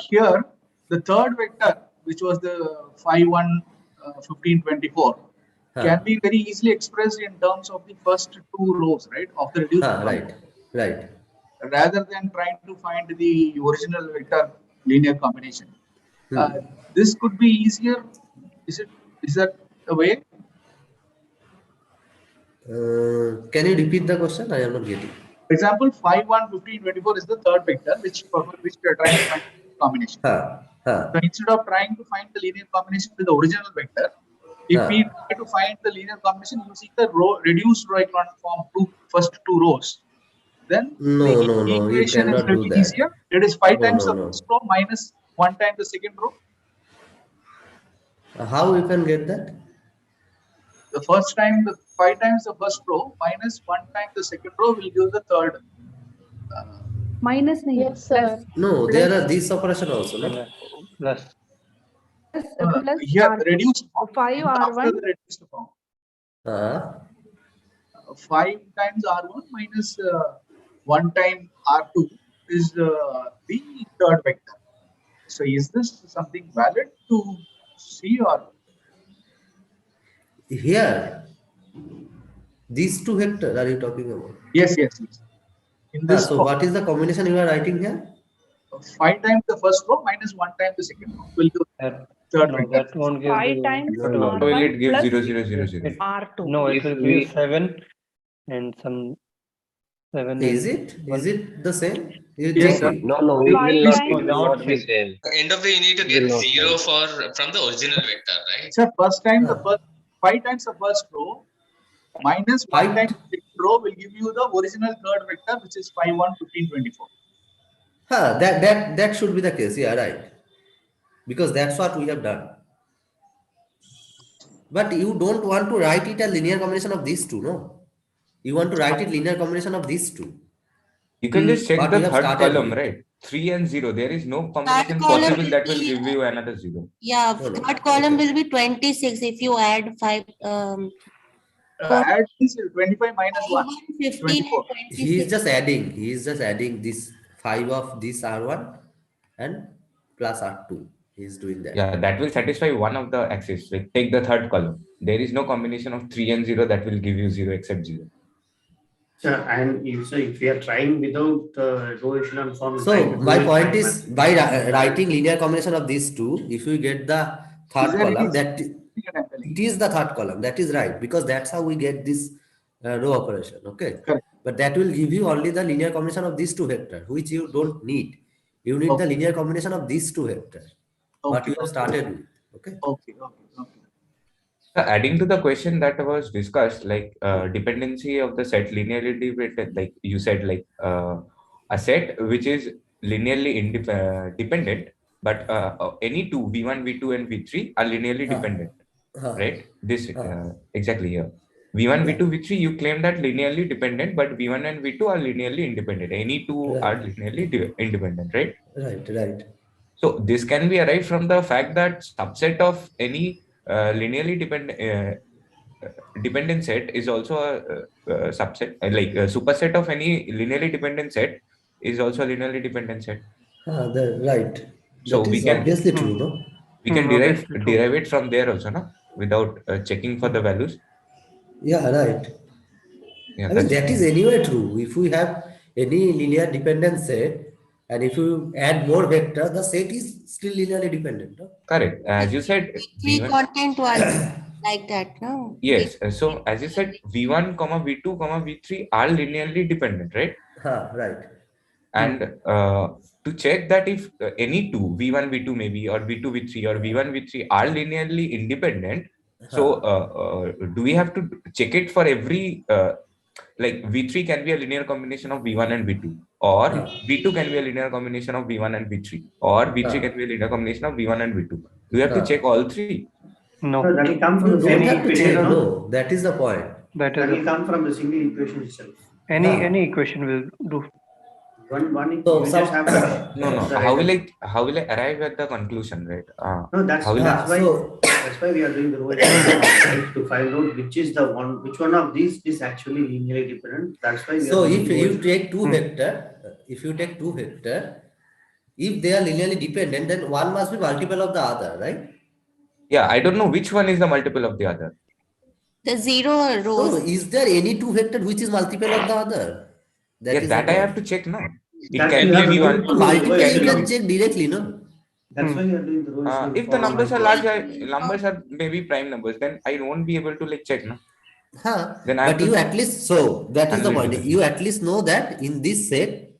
Here, the third vector, which was the 5, 1, 15, 24, can be very easily expressed in terms of the first two rows, right, of the reduced. Right. Rather than trying to find the original vector linear combination. This could be easier. Is that the way? Can you repeat the question? I am not getting. For example, 5, 1, 15, 24 is the third vector, which we are trying to find the combination. So instead of trying to find the linear combination with the original vector, if we try to find the linear combination using the reduced row echelon form first two rows, then No, you equation is cannot do little that. easier. It is 5 times the first row minus 1 time the second row. How you can get that? The first time, 5 times the first row minus 1 time the second row will give the third. Minus yes, sir. No, there are these operation also, no? Plus. Here, reduced form. 5 after R1. the reduced form. 5 times R1 minus 1 time R2 is the third vector. So is this something valid to see or? Here, these two vectors are you talking about? Yes. In this so what is the combination you are writing here? 5 times the first row minus 1 time the second row will give third vector. That won't give 5 times So will it R1 give plus 0, 0, 0, 0? R2. No, it will give 7 and some 7 Is and it? Is it the same? You Yes, check sir. it. No, it will not, times- it will not be same. End of the day, you need to It get will not 0 same. from the original vector, right? Sir, first time the first 5 times the first row minus 1 times the second row will give you the original third vector, which is 5, 1, 15, 24. That should be the case. Yeah, right. Because that's what we have done. But you don't want to write it a linear combination of these two, no? You want to write it linear combination of these two. You can just check what the we have third started column, with. right? 3 and 0. There is no combination column possible will that will be- give you another 0. Yeah, third column will be 26 if you add 5. Add this 25 minus 1. 15 24. He is just adding. He is just adding this 5 of this R1 and plus R2. He is doing that. Yeah, that will satisfy one of the axes. Like take the third column. There is no combination of 3 and 0 that will give you 0 except 0. And if we are trying without row echelon form, so my point is by writing linear combination of these two, if you get the third column, that it is the third column. That is right, because that's how we get this row operation. Okay, but that will give you only the linear combination of these two vectors, which you don't need. You need the linear combination of these two vectors. What you have started with. Okay. So adding to the question that was discussed, like dependency of the set linearly dependent, like you said, like a set which is linearly dependent, but any two V1, V2, and V3 are linearly dependent, right? This exactly here. V1, V2, V3, you claim that linearly dependent, but V1 and V2 are linearly independent. Any two are linearly independent, right? Right. So this can be arrived from the fact that subset of any linearly dependent set is also a subset, like a superset of any linearly dependent set is also a linearly dependent set. Right. So that we is can obviously true, no? We can derive it from there also, no? Without checking for the values. Yeah, right. Yeah, I mean, that is anyway true. If we have any linear dependent set, and if you add more vector, the set is still linearly dependent. No? Correct. As you said, V1 content was like that, no? Yes. So as you said, V1, V2, V3 are linearly dependent, right? Right. And to check that if any two, V1, V2 maybe, or V2, V3, or V1, V3 are linearly independent, so do we have to check it for every, like V3 can be a linear combination of V1 and V2, or V2 can be a linear combination of V1 and V3, or V3 can be a linear combination of V1 and V2. Do we have to check all three? No. That will come from the You same don't have to check, equation. no, that is the point. That will come from the single equation itself. Any equation will do. One so you just have to no. How will I arrive at the conclusion, right? No, that's why we are doing the row echelon to find out which one of these is actually linearly dependent. That's why. So if you take two vector, if they are linearly dependent, then one must be multiple of the other, right? Yeah, I don't know which one is the multiple of the other. The 0 rows. So is there any two vector which is multiple of the other? That I have to check now. It can be V1. Multiple you can check directly, no? That's why you are doing the row echelon. If the numbers are large, numbers are maybe prime numbers, then I won't be able to like check, no? Then but you at least, so that is the point. You at least know that in this set,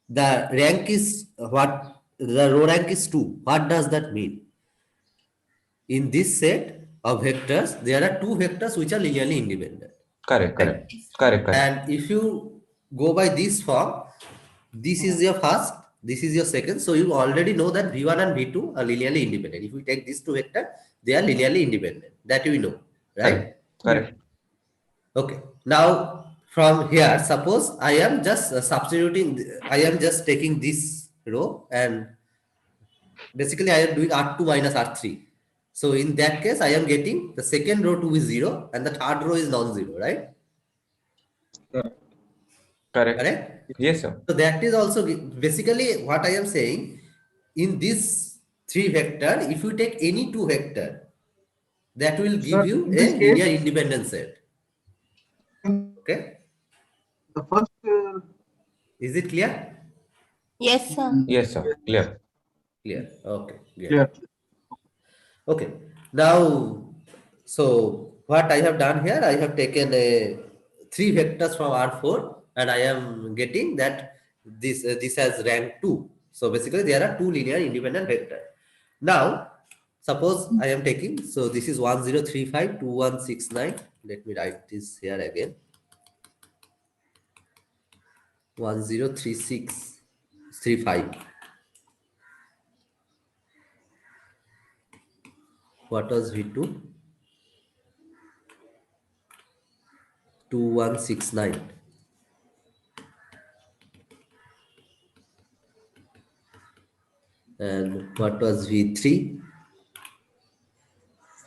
the rank is what? The row rank is 2. What does that mean? In this set of vectors, there are two vectors which are linearly independent. Correct. And if you go by this form, this is your first, this is your second. So you already know that V1 and V2 are linearly independent. If we take these two vectors, they are linearly independent. That we know, right? Correct. Okay. Now from here, suppose I am just substituting, I am just taking this row and basically I am doing R2 minus R3. So in that case, I am getting the second row to be 0 and the third row is non-zero, right? Correct. Yes, sir. So that is also basically what I am saying. In this 3 vector, if you take any 2 vector, That will give Sir, you in a this linear case, independent set. Okay. the first. Is it clear? Yes, sir. Yes, sir. Clear. Clear. Okay. Good. Clear. Okay. Now, so what I have done here, I have taken a 3 vectors from R4 and I am getting that this has rank 2. So basically there are 2 linear independent vectors. Now, suppose I am taking, so this is 1035, 2169. Let me write this here again. 103635. What was V2? 2169. And what was V3?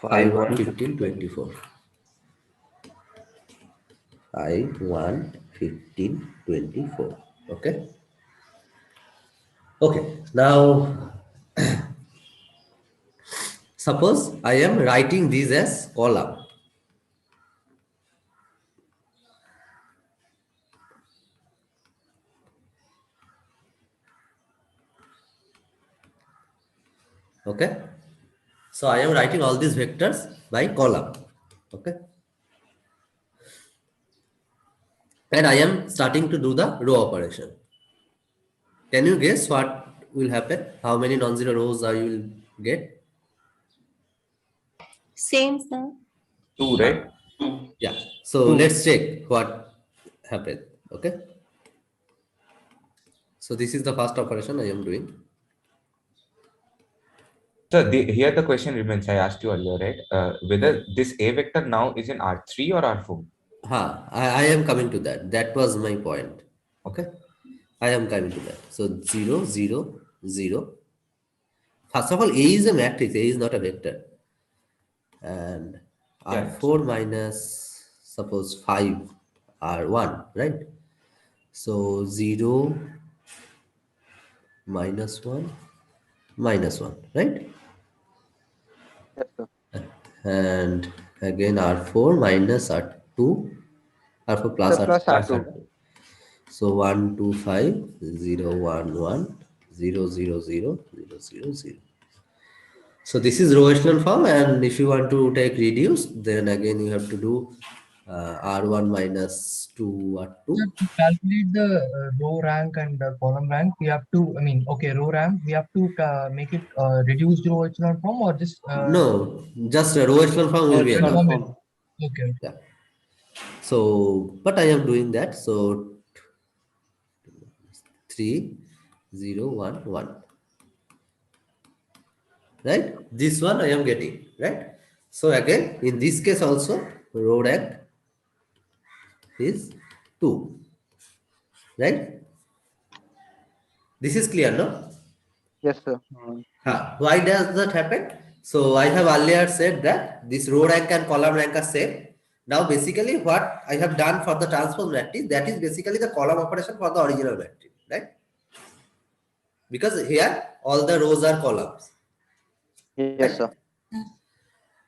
5, 1, 15, 24. 5, 1, 15, 24. Okay. Okay. Now, suppose I am writing these as column. Okay. So I am writing all these vectors by column. Okay. And I am starting to do the row operation. Can you guess what will happen? How many non-zero rows I will get? Same, sir. 2, right? Yeah. So let's check what happened. Okay. So this is the first operation I am doing. So here the question remains, I asked you earlier, right? Whether this A vector now is in R3 or R4? I am coming to that. That was my point. Okay. I am coming to that. So 0, 0, 0. First of all, A is a matrix. A is not a vector. And R4 minus, suppose 5, R1, right? So 0, minus 1, minus 1, right? Yes, sir. And again R4 minus R2, R4 plus Sir, plus R2. R2. So 1, 2, 5, 0, 1, 1, 0, 0, 0, 0, 0, 0. So this is row echelon form, and if you want to take reduce, then again you have to do R1 minus 2 R2. To calculate the row rank and column rank, we have to, row rank, we have to make it reduced row echelon form or just. No, just a row echelon form will be enough. Okay. Yeah. So, but I am doing that. So 3, 0, 1, 1. Right? This one I am getting, right? So again, in this case also, row rank is 2. Right? This is clear, no? Yes, sir. Why does that happen? So I have earlier said that this row rank and column rank are same. Now basically what I have done for the transpose matrix, that is basically the column operation for the original matrix, right? Because here all the rows are columns. Yes, sir.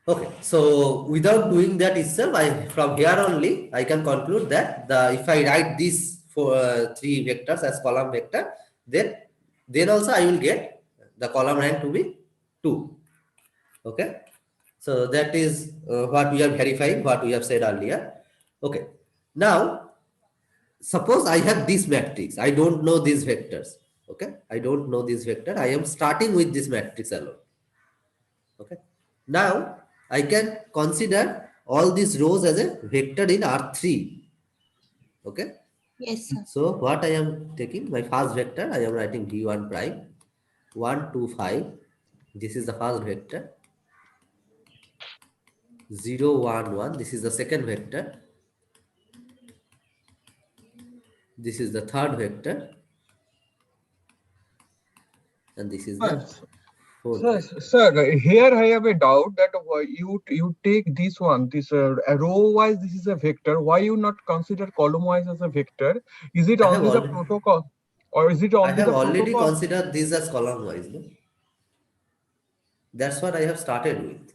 Okay, so without doing that itself, from here only I can conclude that if I write these 3 vectors as column vector, then also I will get the column rank to be 2. Okay, so that is what we are verifying, what we have said earlier. Okay, now suppose I have this matrix, I don't know these vectors. Okay, I don't know this vector, I am starting with this matrix alone. Okay, now I can consider all these rows as a vector in R3. Okay. Yes, sir. So what I am taking, my first vector, I am writing V1 prime, 1, 2, 5. This is the first vector. 0, 1, 1. This is the second vector. This is the third vector. And this is the fourth vector. Sir, here I have a doubt that you take this one, this row wise, this is a vector. Why you not consider column wise as a vector? Is it only the protocol, or is it only the protocol? I have already considered this as column wise. No? That's what I have started with.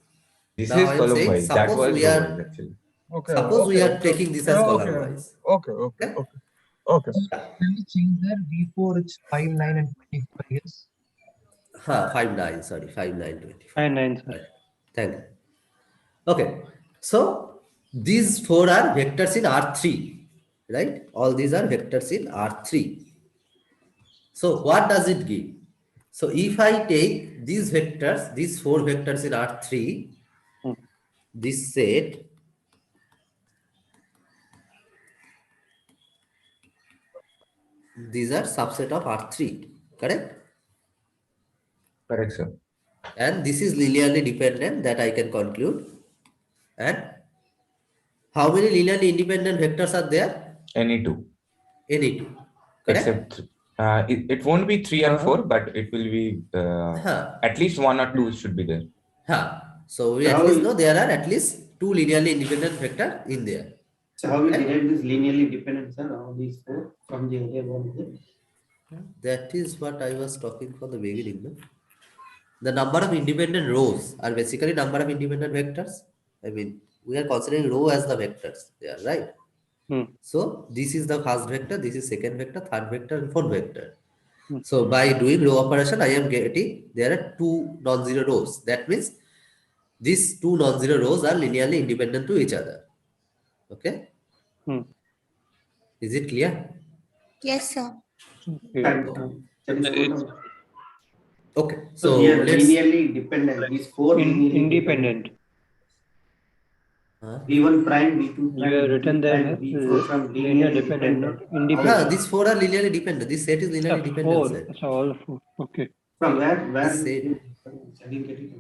This Now is I am column saying, wise. That suppose was we row are wise actually. suppose we are taking this as column wise. Okay. Can we change that V4? It's 5, 9, and 25. Yes. 5, 9. Sorry, 5, 9, 25. 5, 9, sir. Right. Thank you. Okay. So these 4 are vectors in R3, right? All these are vectors in R3. So what does it give? So if I take these vectors, these 4 vectors in R3, this set, these are subset of R3, correct? Correct, sir. And this is linearly dependent, that I can conclude. And how many linearly independent vectors are there? Any two. Any two, correct? Except it won't be 3 and 4, but it will be at least 1 or 2 should be there. So we at least know there are at least 2 linearly independent vectors in there. So how we derive this linearly dependent, sir? All these 4 from the earlier one? That is what I was talking from the beginning. No? The number of independent rows are basically number of independent vectors. I mean, we are considering row as the vectors. Yeah, right. So this is the first vector, this is second vector, third vector, and fourth vector. So by doing row operation, I am getting there are 2 non-zero rows. That means these 2 non-zero rows are linearly independent to each other. Okay. Is it clear? Yes, sir. Okay. So So here let's linearly dependent. These 4 linearly independent. V1 prime, V2 You prime, have written there V4 from linear dependent, not independent. these 4 are linearly dependent. This set is linearly dependent set. So all 4. Okay. From where This set. I didn't get it.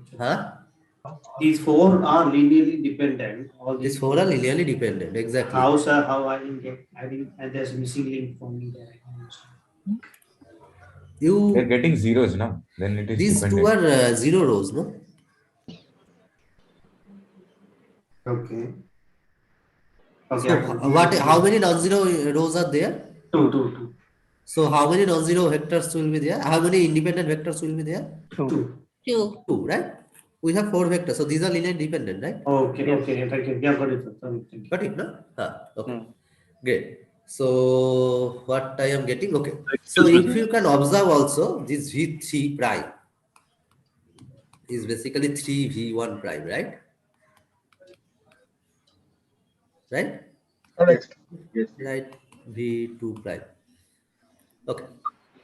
These 4 are linearly dependent. All These 4 are linearly dependent. Exactly. How, sir? How I didn't get? And there's missing link for me there. They're getting zeros now. Then it is these dependent. 2 are 0 rows, no? Okay. So how many non-zero rows are there? 2. So how many non-zero vectors will be there? How many independent vectors will be there? 2. 2, right? We have 4 vectors. So these are linearly dependent, right? Okay. Thank you. Yeah, got it. Sorry. Got it, no? Okay. Great. So what I am getting, okay. So if you can observe also, this V3 prime is basically 3V1 prime, right? Right? Correct. Yes. Right. V2 prime. Okay.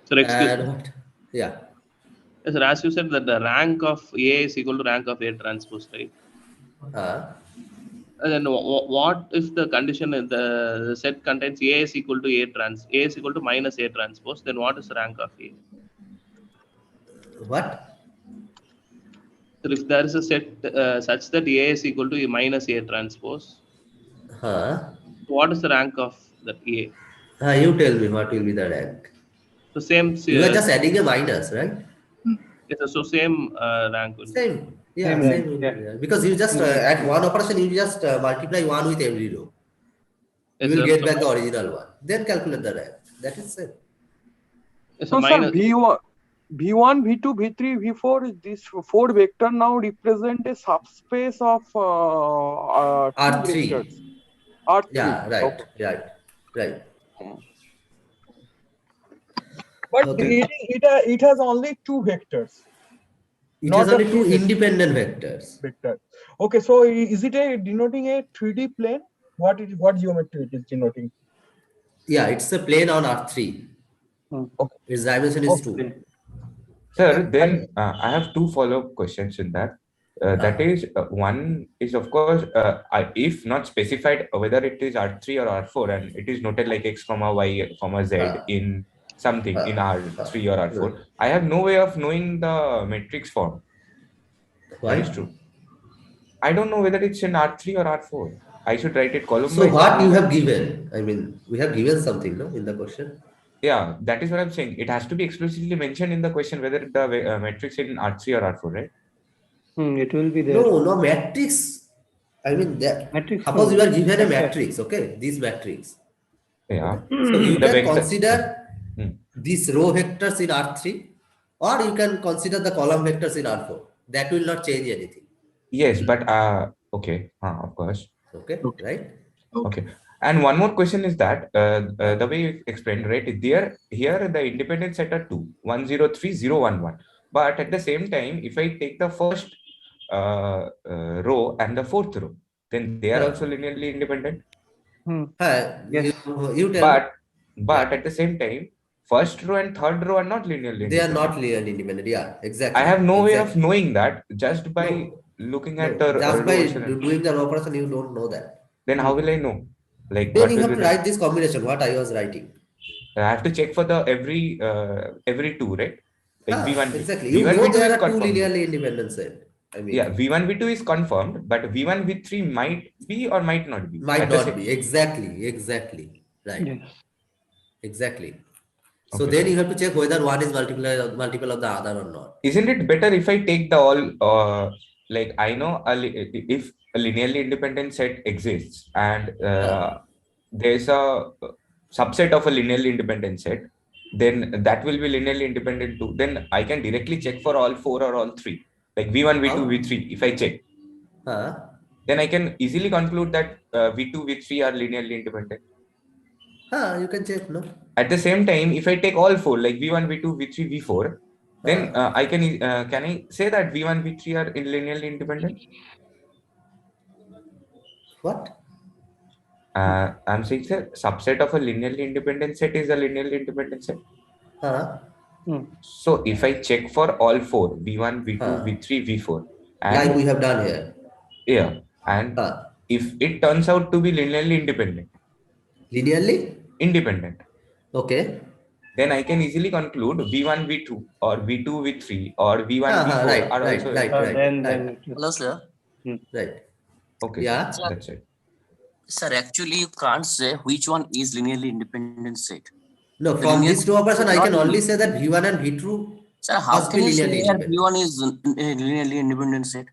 So excuse and what? Yeah. Yes, sir, as you said that the rank of A is equal to rank of A transpose, right? And then what if the condition in the set contains A is equal to A is equal to minus A transpose, then what is the rank of A? What? So if there is a set such that A is equal to minus A transpose, what is the rank of that A? You tell me what will be the rank. So same. You are just adding a minus, right? Yes, so same rank. Same. Yeah, same. Yeah. Because you just at one operation you just multiply 1 with every row. You will get back the original one. Then calculate the rank. That is same. So sir, V1, V2, V3, V4, these 4 vector now represent a subspace of R3. Vectors. R3. Yeah, right, okay. right. But it has only 2 vectors. It has only 2 independent vectors. Okay, so is it denoting a 3D plane? What geometry it is denoting? Yeah, it's a plane on R3. Okay. Its dimension is 2. Sir, then I have 2 follow-up questions in that. That is, one is of course, if not specified whether it is R3 or R4, and it is noted like X, Y, Z in something in R3 or R4, I have no way of knowing the matrix form. Why? That is true. I don't know whether it's in R3 or R4. I should write it column. So what you have given? I mean, we have given something, no, in the question. Yeah, that is what I'm saying. It has to be explicitly mentioned in the question whether the matrix is in R3 or R4, right? It will be there. No matrix. I mean, suppose you are given a matrix, okay? This matrix. Yeah. So you can consider these row vectors in R3, or you can consider the column vectors in R4. That will not change anything. Yes, but okay, of course. Okay, right? Okay. And one more question is that the way you explained, right? Here the independent set are 2, 1, 0, 3, 0, 1, 1. But at the same time, if I take the first row and the fourth row, then they are also linearly independent. Yes. You tell But at the same time, first row and third row are not linearly they independent. are not linearly independent. Yeah, exactly. I have no way of knowing that just by looking at the just by row doing the row operation, you don't know that. Then how will I know? Like, then what you will have be to write this combination. What I was writing. I have to check for the every two, right? Like V1, exactly. V1, You know V2 there is are two confirmed. linearly independent set. I mean, yeah, V1, V2 is confirmed, but V1, V3 might be or might not be. Might not be. Exactly. Right. Yes. Exactly. So then you have to check whether one is multiple of the other or not. Isn't it better if I take the all, like I know if a linearly independent set exists and there's a subset of a linearly independent set, then that will be linearly independent too. Then I can directly check for all 4 or all 3, like V1, V2, V3. If I check, then I can easily conclude that V2, V3 are linearly independent. You can check, no? At the same time, if I take all 4, like V1, V2, V3, V4, then I can I say that V1, V3 are linearly independent? What? I'm saying, sir, subset of a linearly independent set is a linearly independent set. So if I check for all 4, V1, V2, V3, V4, and like we have done here. Yeah, and if it turns out to be linearly independent. Linearly? Independent. Okay. Then I can easily conclude V1, V2 or V2, V3 or V1, V4 are also right. Hello, sir. Right. Okay. Yeah. Sir, that's it. Sir, actually, you can't say which one is linearly independent set. No, from this two operation, I can only say that V1 and V2. Sir, how can you say that V1 is linearly independent set?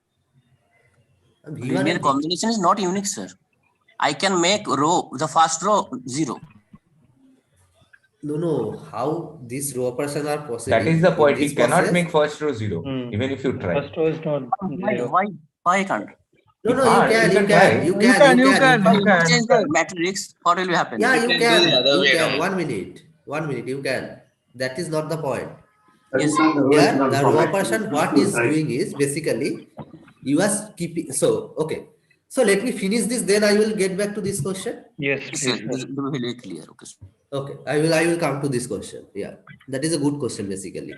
Linear combination is not unique, sir. I can make the first row 0. No. How these row operations are possible? That is the point. You cannot make first row 0, even if you try. First row is not. Why can't? No, you can. You can. Change the matrix. What will happen? Yeah, you can. 1 minute. 1 minute. You can. That is not the point. Yes. Here, the row operation, what is doing is basically you are keeping. So, okay. So let me finish this. Then I will get back to this question. Yes. This will be very clear. Okay. Okay. I will come to this question. Yeah, that is a good question basically.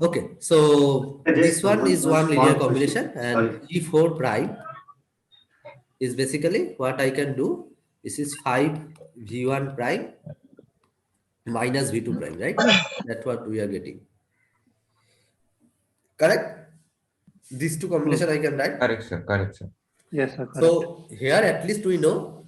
Okay, so this one is one linear combination, and G4 prime is basically what I can do. This is 5 V1 prime minus V2 prime, right? That's what we are getting. Correct? These two combination I can write. Correct, sir. Yes, sir. Correct. So here at least we know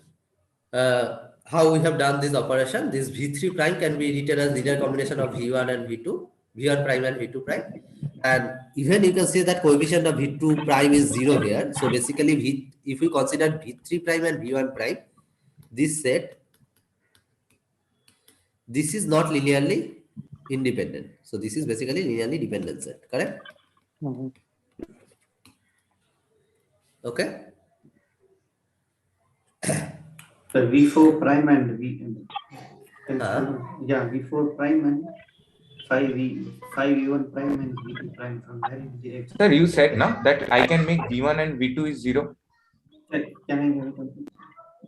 how we have done this operation. This V3 prime can be written as linear combination of V1 and V2. V1 prime and V2 prime, and even you can say that coefficient of V2 prime is 0 here. So basically, if we consider V3 prime and V1 prime, this set, this is not linearly independent. So this is basically linearly dependent set, correct? Okay. The V4 prime and V4 prime and 5V1 prime and V2 prime from there. Sir, you said now that I can make V1 and V2 is 0. Can I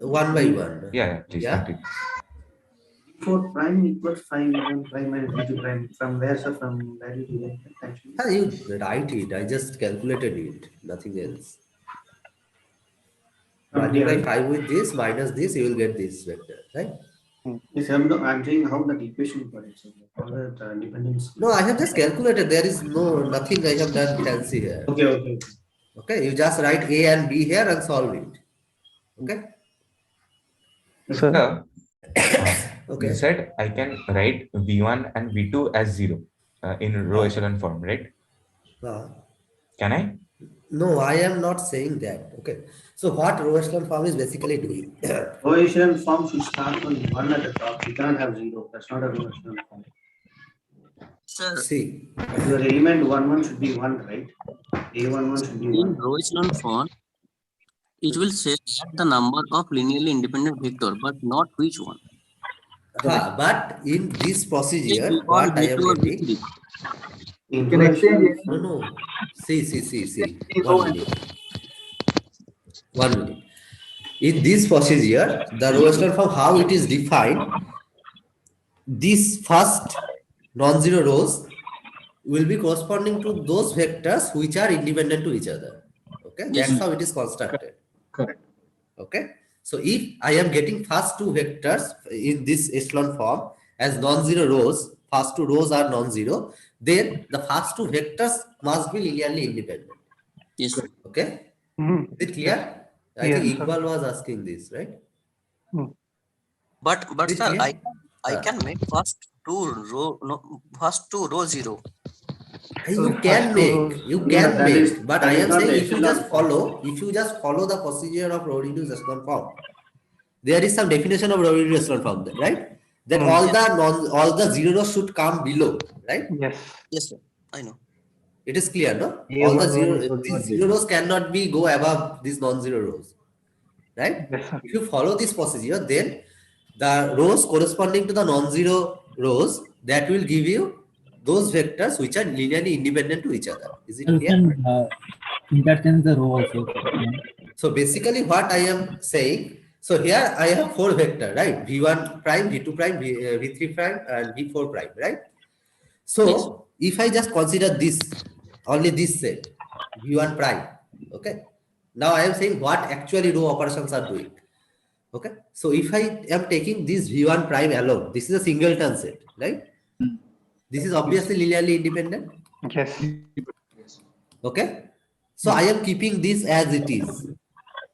1 by 1? Yeah, please. V4 prime equals 5V1 prime and V2 prime. From where, sir? From where you get that actually? You write it. I just calculated it. Nothing else. Multiply 5 with this minus this, you will get this vector, right? Yes, I'm saying how that equation for it. Dependency. No, I have just calculated. There is nothing I have done fancy here. Okay, you just write A and B here and solve it. Okay. Sir, okay. You said I can write V1 and V2 as 0 in row echelon form, right? Can I? No, I am not saying that. Okay. So what row echelon form is basically doing? Row echelon form should start from 1 at the top. You cannot have 0. That's not a row echelon form. Sir, see, your element 1 should be 1, right? A11 should be In 1. row echelon form, it will say the number of linearly independent vector, but not which one. But in this procedure, V1, what I am V2 or getting? V3. You can exchange any. No. See. Any row and 1 minute. In this procedure, the row echelon form, how it is defined, these first non-zero rows will be corresponding to those vectors which are independent to each other. Okay, Yes, that's how it is constructed. Correct. Okay, so if I am getting first two vectors in this echelon form as non-zero rows, first two rows are non-zero, then the first two vectors must be linearly independent. Yes. Okay, Mm-hmm. is it clear? I think Iqbal was asking this, right? But sir, clear? I can make first two row 0. You can make, but I am saying if you just follow the procedure of row reduced echelon form, there is some definition of row reduced echelon form there, right? That all the zero rows should come below, right? Yes, sir. I know. It is clear, no? All the zero rows cannot be go above these non-zero rows, right? If you follow this procedure, then the rows corresponding to the non-zero rows, that will give you those vectors which are linearly independent to each other. Is it clear? Interchange the row also. So basically what I am saying, so here I have four vectors, right? V1 prime, V2 prime, V3 prime, and V4 prime, right? So if I just consider this, only this set, V1 prime, okay? Now I am saying what actually row operations are doing. Okay, so if I am taking this V1 prime alone, this is a singleton set, right? This is obviously linearly independent. Yes. Okay, so I am keeping this as it is.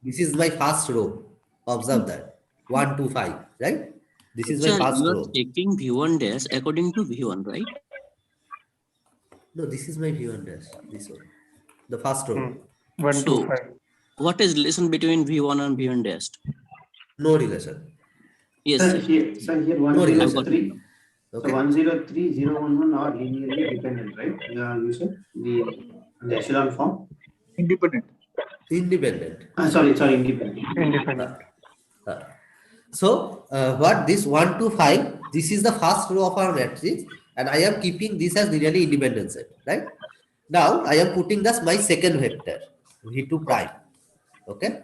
This is my first row. Observe that 1, 2, 5, right? This is my first you row. are taking V1 dash according to V1, right? No, this is my V1 dash. This one, the first row. 1, 2, 5. What is relation between V1 and V1 dash? No relation. Yes. Sir, here 103. Okay. So 103, 011 are linearly dependent, right? You said the echelon form. Independent. Sorry, independent. So what this 1 to 5, this is the first row of our matrix, and I am keeping this as linearly independent set, right? Now I am putting this my second vector, V2 prime. Okay.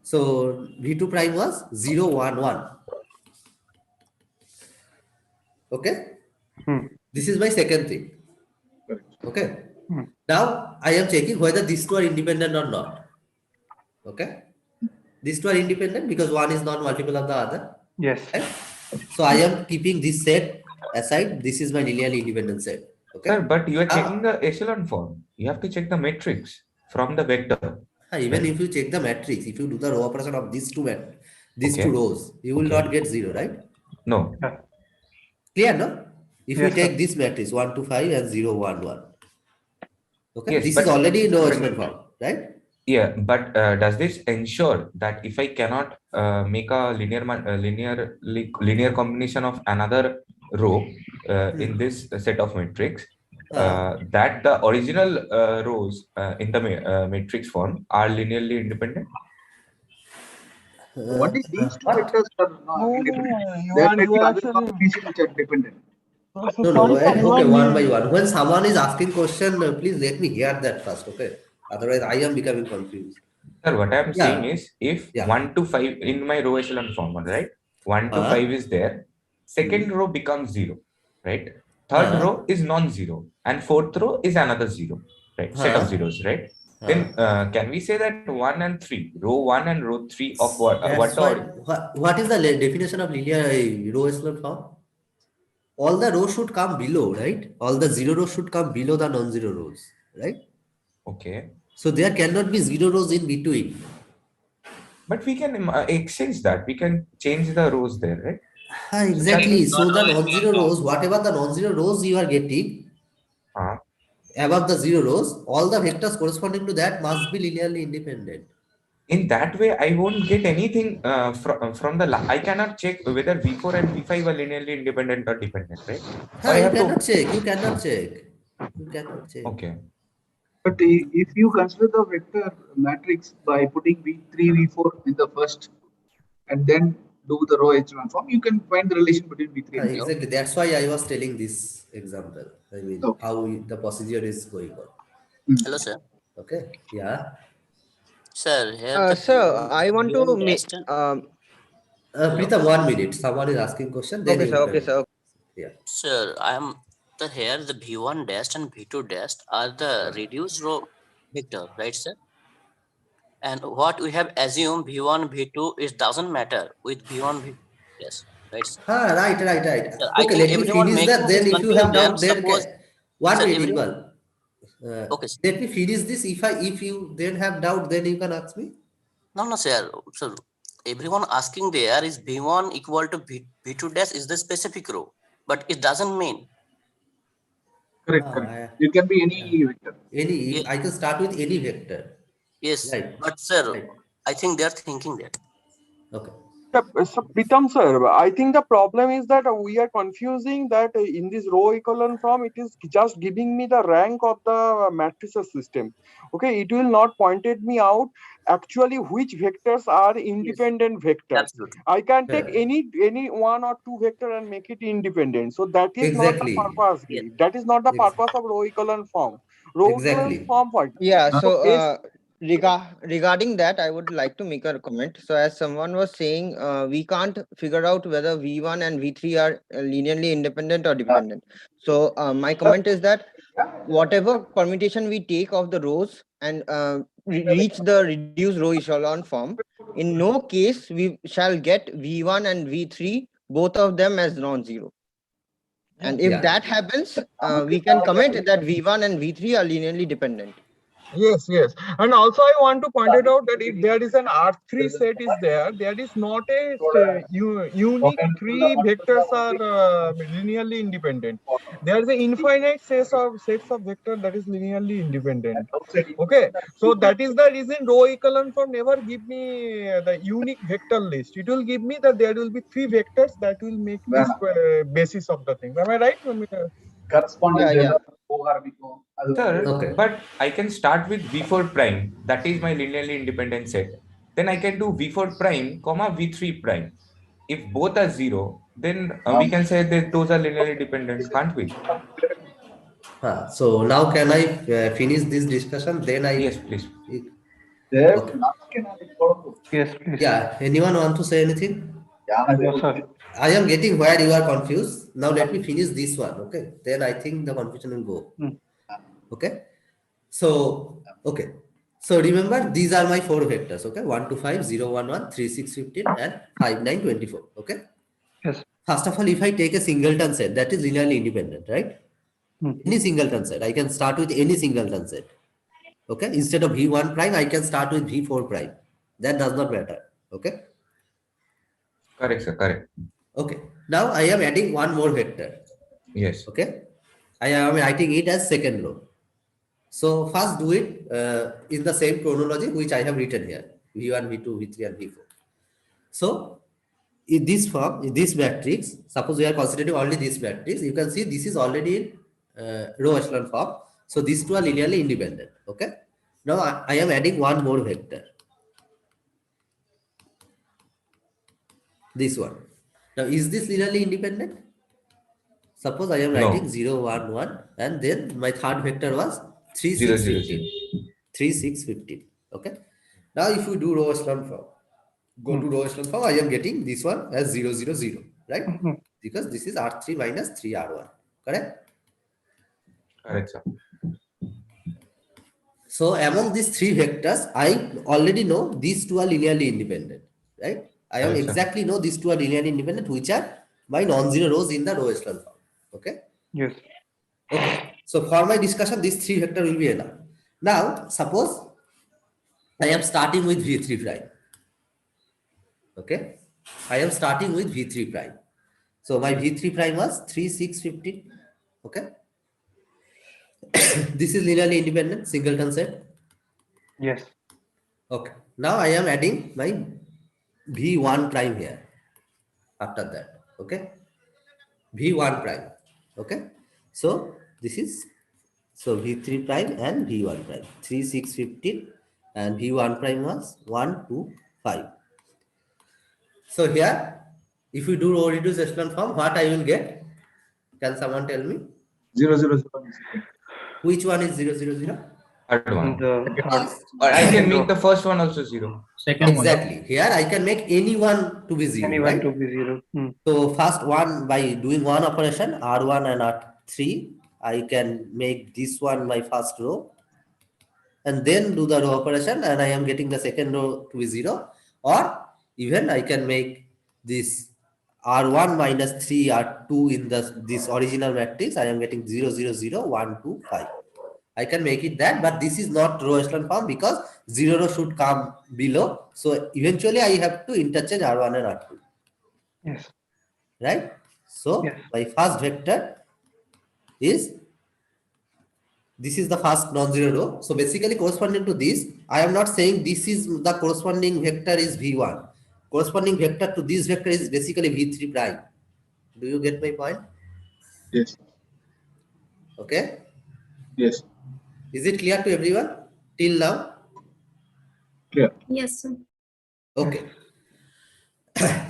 So V2 prime was 0, 1, 1. Okay. This is my second thing. Okay. Now I am checking whether these two are independent or not. Okay. These two are independent because one is not multiple of the other. Yes. Right? So I am keeping this set aside. This is my linearly independent set. Okay. Sir, but you are checking the echelon form. You have to check the matrix from the vector. Even if you check the matrix, if you do the row operation of these two rows, you will not get 0, right? No. Clear, no? If you take this matrix 1 to 5 and 0, 1, 1. Okay. Yes, this is already in row echelon form, right? Yeah, but does this ensure that if I cannot make a linear combination of another row in this set of matrix, that the original rows in the matrix form are linearly independent? Only these two vectors are independent. There may be other combinations which are dependent. No. Okay, one by one. When someone is asking question, please let me hear that first. Okay. Otherwise, I am becoming confused. Sir, what I am saying is, if 1 to 5 in my row echelon form, right? 1 to 5 is there. Second row becomes 0, right? Third row is non-zero, and fourth row is another 0, right? Set of zeros, right? Then can we say that 1 and 3, row 1 and row 3 of what? What is the definition of linear row echelon form? All the rows should come below, right? All the 0 rows should come below the non-zero rows, right? Okay. So there cannot be 0 rows in between. But we can exchange that. We can change the rows there, right? Exactly. So the non-zero rows, whatever the non-zero rows you are getting, above the 0 rows, all the vectors corresponding to that must be linearly independent. In that way, I won't get anything from the. I cannot check whether V4 and V5 are linearly independent or dependent, right? You cannot check. You cannot check. Okay. But if you consider the vector matrix by putting V3, V4 in the first and then do the row echelon form, you can find the relation between V3 and V4. Exactly. That's why I was telling this example. I mean, how the procedure is going on. Hello, sir. Okay. Yeah. Sir, here the Sir, I want to make. Prita, 1 minute. Someone is asking question. Then Okay, you sir. can. Okay, sir. Yeah. Sir, here the V1 dash and V2 dash are the reduced row vector, right, sir? And what we have assumed V1, V2, it doesn't matter with V1, V2. Yes, right, sir. Right. Sir, I Okay, think let me everyone finish that. making this Then, if you have confusion, doubt, then suppose, 1 sir, minute, everyone, Iqbal. okay, sir. Let me finish this. If you then have doubt, then you can ask me. No, sir. Sir, everyone asking there is V1 equal to V2 dash is the specific row, but it doesn't mean. Correct. It can be any vector. Any, I can start with any vector. Yes, right. But sir, Right. I think they are thinking that. Okay. So, Pritam sir, I think the problem is that we are confusing that in this row echelon form, it is just giving me the rank of the matrices system. Okay, it will not pointed me out actually which vectors are independent vectors. Absolutely. I can take any one or two vector and make it independent. So that is Exactly. not the purpose. Yes. That is not the purpose of row echelon form. Row echelon form what? Yeah. So regarding that, I would like to make a comment. So as someone was saying, we can't figure out whether V1 and V3 are linearly independent or dependent. So my comment is that whatever permutation we take of the rows and reach the reduced row echelon form, in no case we shall get V1 and V3, both of them as non-zero. And if that happens, we can comment that V1 and V3 are linearly dependent. Yes. And also I want to point it out that if there is an R3 set is there is not a unique 3 vectors are linearly independent. There is an infinite sets of vectors that is linearly independent. Okay, so that is the reason row echelon form never give me the unique vector list. It will give me that there will be 3 vectors that will make this basis of the thing. Am I right? Sir, but I can start with V4 prime. That is my linearly independent set. Then I can do V4 prime, comma V3 prime. If both are 0, then we can say that those are linearly dependent, can't we? So now can I finish this discussion? Then I. Yes, please. Okay. Yes, please. Yeah. Anyone want to say anything? No, sir. I am getting where you are confused. Now let me finish this one. Okay. Then I think the confusion will go. Okay. So okay. So remember, these are my 4 vectors. Okay. 1, 2, 5, 0, 1, 1, 3, 6, 15, and 5, 9, 24. Okay. Yes. First of all, if I take a singleton set, that is linearly independent, right? Any singleton set, I can start with any singleton set. Okay. Instead of V1 prime, I can start with V4 prime. That does not matter. Okay. Correct, sir. Correct. Okay. Now I am adding one more vector. Yes. Okay. I am writing it as second row. So first do it in the same chronology which I have written here. V1, V2, V3, and V4. So in this form, in this matrix, suppose we are considering only this matrix, you can see this is already in row echelon form. So these two are linearly independent. Okay. Now I am adding one more vector. This one. Now is this linearly independent? Suppose I am writing 0, 1, 1, and then my third vector was 3, 6, 15. 3, 6, 15. Okay. Now if you do row echelon form, go to row echelon form, I am getting this one as 0, 0, 0, right? Because this is R3 minus 3 R1. Correct? Correct, sir. So among these 3 vectors, I already know these two are linearly independent, right? I am exactly know these two are linearly independent, which are my non-zero rows in the row echelon form. Okay. Yes. Okay. So for my discussion, these 3 vector will be enough. Now, suppose I am starting with V3 prime. Okay. I am starting with V3 prime. So my V3 prime was 3, 6, 15. Okay. This is linearly independent singleton set. Yes. Okay. Now I am adding my V1 prime here. After that. Okay. V1 prime. Okay. So this is So V3 prime and V1 prime. 3, 6, 15 and V1 prime was 1, 2, 5. So here, if you do row reduced echelon form, what I will get? Can someone tell me? 0, 0, 0. Which one is 0, 0, 0? Third one. The third. Or I can make the first one also 0. Second Exactly. Here I can make anyone to be 0. Anyone right? to be 0. So first one, by doing one operation, R1 and R3, I can make this one my first row. And then do the row operation and I am getting the second row to be 0. Or even I can make this R1 minus 3 R2 in this original matrix. I am getting 0, 0, 0, 1, 2, 5. I can make it that, but this is not row echelon form because 0 row should come below. So eventually I have to interchange R1 and R2. Yes. Right? So my first vector is, this is the first non-zero row. So basically corresponding to this, I am not saying this is the corresponding vector is V1. Corresponding vector to this vector is basically V3 prime. Do you get my point? Yes. Okay. Yes. Is it clear to everyone till now? Clear. Yes, sir. Okay.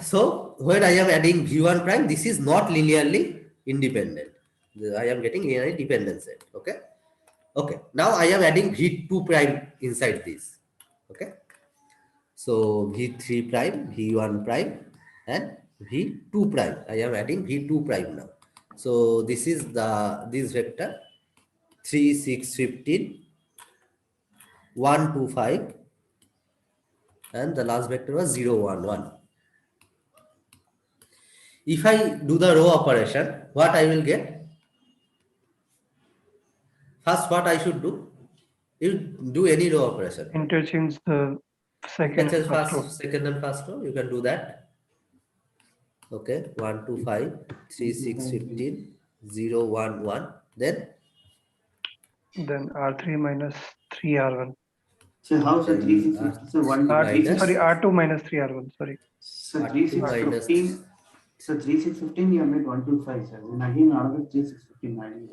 So when I am adding V1 prime, this is not linearly independent. I am getting linearly dependent set. Okay. Okay. Now I am adding V2 prime inside this. Okay. So V3 prime, V1 prime, and V2 prime. I am adding V2 prime now. So this is this vector 3, 6, 15, 1, 2, 5, and the last vector was 0, 1, 1. If I do the row operation, what I will get? First, what I should do? You do any row operation. Interchange the second Interchange first row. first, second and first row. You can do that. Okay, 1, 2, 5, 3, 6, 15, 0, 1, 1. Then R3 minus 3 R1. So how is 3, 6, so 1 minus, sorry, R2 minus 3 R1. Sorry. So 3, 6, 15. So 3, 6, 15, you have made 1, 2, 5, 7. And again, another 3, 6, 15, 9.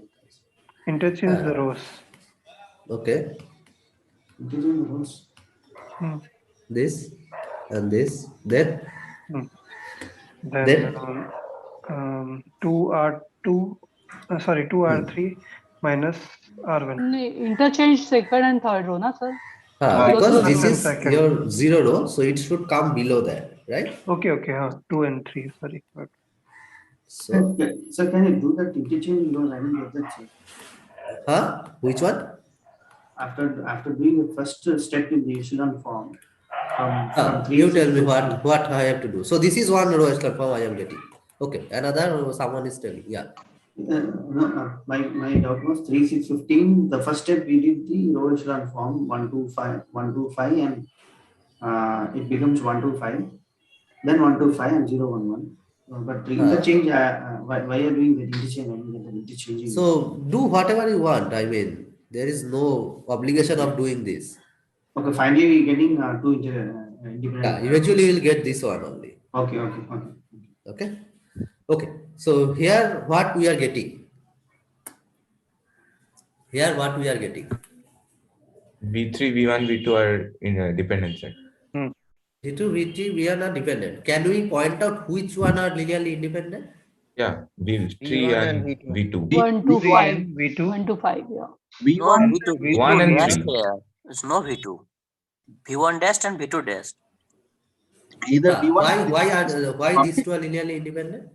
Interchange the rows. okay, Interchange the rows. this and this. Then Then 2R2, sorry, 2R3 minus R1. Interchange second and third row, na sir? Because this is your 0 row, so it should come below that, right? Okay, okay. 2 and 3, sorry. Okay. So, so can you do that interchange rows? I didn't get that check. Which one? After doing the first step in the echelon form, from 3, you tell me what I have to do. So this is one row echelon form I am getting. Okay, another someone is telling. Yeah. No, my doubt was 3, 6, 15. The first step we did the row echelon form 1, 2, 5, 1, 2, 5, and it becomes 1, 2, 5. Then 1, 2, 5 and 0, 1, 1. But the interchange, why are you doing the interchange? I mean, the interchanging. So do whatever you want. I mean, there is no obligation of doing this. Okay, finally we're getting 2 independent. Yeah, eventually you will get this one only. Okay. Okay. Okay. So here what we are getting. Here what we are getting. V3, V1, V2 are in a dependent set. V2, V3, V1 are dependent. Can we point out which one are linearly independent? Yeah, V3 and V2. 1 to 5. V2. 1 to 5, yeah. V1, V2, 1 and 3. There's no V2. V1 dash and V2 dash. Either V1. Why these two are linearly independent?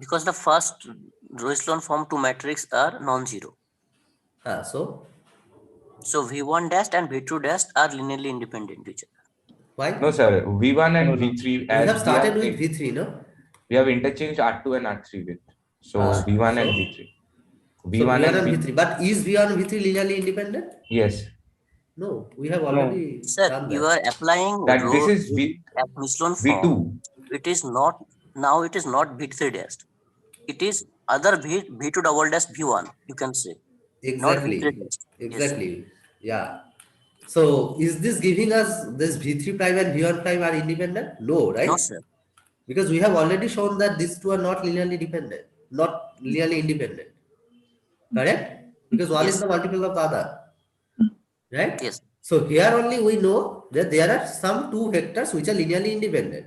Because the first row echelon form two matrix are non-zero. So V1 dash and V2 dash are linearly independent to each other. Why? No, sir. V1 and V3. We have started with V3, no? We have interchanged R2 and R3 with. So V1 and V3. V1 and V3. But is V1 and V3 linearly independent? Yes. No, we have already done that. You are applying that this is echelon form. It is not, now it is not V3 dash. It is other V2 double dash V1, you can say. Exactly. Not V3 dash. Exactly. Yes. Yeah. So is this giving us this V3 prime and V1 prime are independent? No, right? No, sir. Because we have already shown that these two are not linearly dependent, not linearly independent. Correct? because one is the multiple of the other, right? Yes. So here only we know that there are some two vectors which are linearly independent.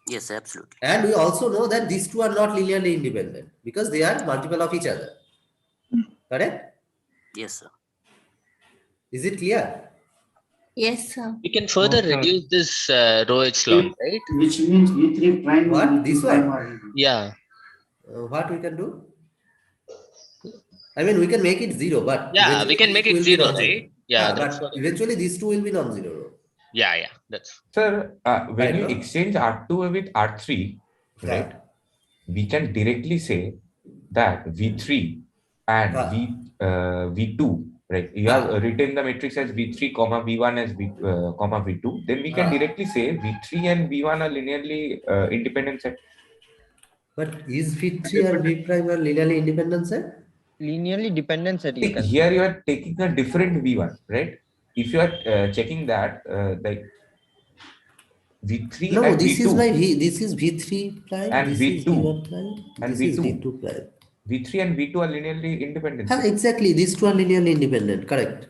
Yes, absolutely. And we also know that these two are not linearly independent because they are multiple of each other. Correct? Yes, sir. Is it clear? Yes, sir. We can further reduce this row echelon, right? Which means V3 prime. What? This one? Yeah. What we can do? I mean, we can make it 0, but yeah, we can make it 0, right? Yeah, that's but what eventually these two will be non-zero. yeah, that's. Sir, when you exchange R2 with R3, right, we can directly say that V3 and V2, right? You have written the matrix as V3, comma V1 as comma V2. Then we can directly say V3 and V1 are linearly independent set. But is V3 and V prime are linearly independent set? Linearly dependent set. Here you are taking a different V1, right? If you are checking that, like V3 no, and this V2. Is my V. This is V3 prime. And this V2 is V1 prime. and This V2. is V2 prime. V3 and V2 are linearly independent. Exactly. These two are linearly independent. Correct.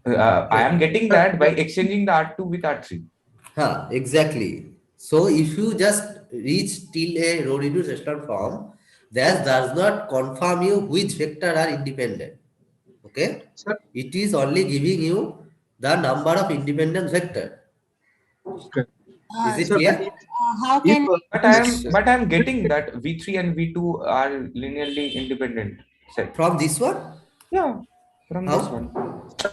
I am getting that by exchanging the R2 with R3. Exactly. So if you just reach till a row reduced echelon form, that does not confirm you which vector are independent. Okay? It is only giving you the number of independent vector. Is it clear? How can But I am getting that V3 and V2 are linearly independent set. From this one? Yeah, from How? this one.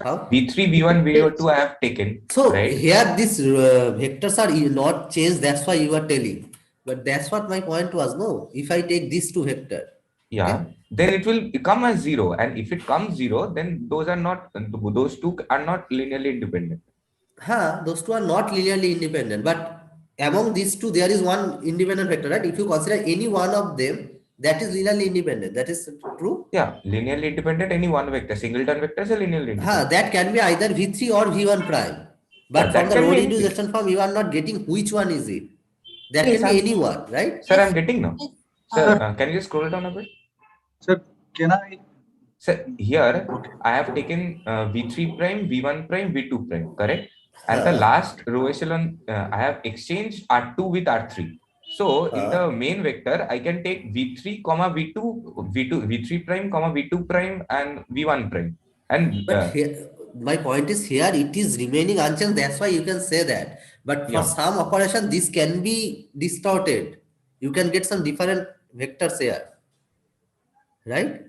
How? V3, V1, V2 I have taken. So right? here these vectors are not changed. That's why you are telling. But that's what my point was. No, if I take these two vectors. Yeah, then it will come as 0, and if it comes 0, then those two are not linearly independent. Those two are not linearly independent, but among these two there is one independent vector, right? If you consider any one of them, that is linearly independent. That is true? Yeah, linearly independent, any one vector, singleton vector is a linearly independent. That can be either V3 or V1 prime. But from the row reduced echelon form, you are not getting which one is it. That can be any one, right? Sir, I'm getting now. Sir, can you scroll down a bit? Sir, can I? Sir, here I have taken V3 prime, V1 prime, V2 prime, correct? And the last row echelon, I have exchanged R2 with R3. So in the main vector, I can take V3, V3 prime, V2 prime, and V1 prime. And but here, my point is here it is remaining unchanged. That's why you can say that. But for some operation, this can be distorted. You can get some different vectors here, right?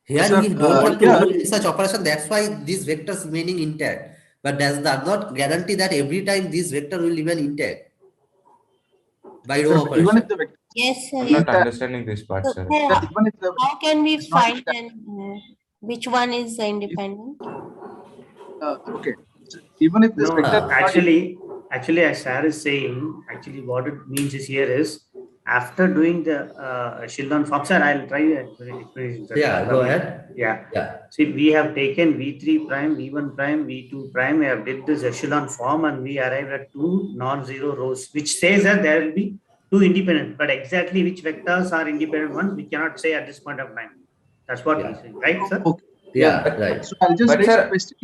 Here we don't have to do such operation. That's why these vectors remaining intact. But does not guarantee that every time this vector will remain intact by row operation. Yes, sir. I'm not understanding this part, sir. How can we find which one is independent? Okay. Even if this vector actually, as Sarah is saying, actually what it means is here is after doing the echelon form, sir, I'll try explanation. Yeah, go ahead. Yeah. See, we have taken V3 prime, V1 prime, V2 prime. We have did this echelon form and we arrived at two non-zero rows, which says that there will be two independent. But exactly which vectors are independent ones, we cannot say at this point of time. That's what we're saying, right, sir? Okay. Yeah, right. So I'll just raise a question.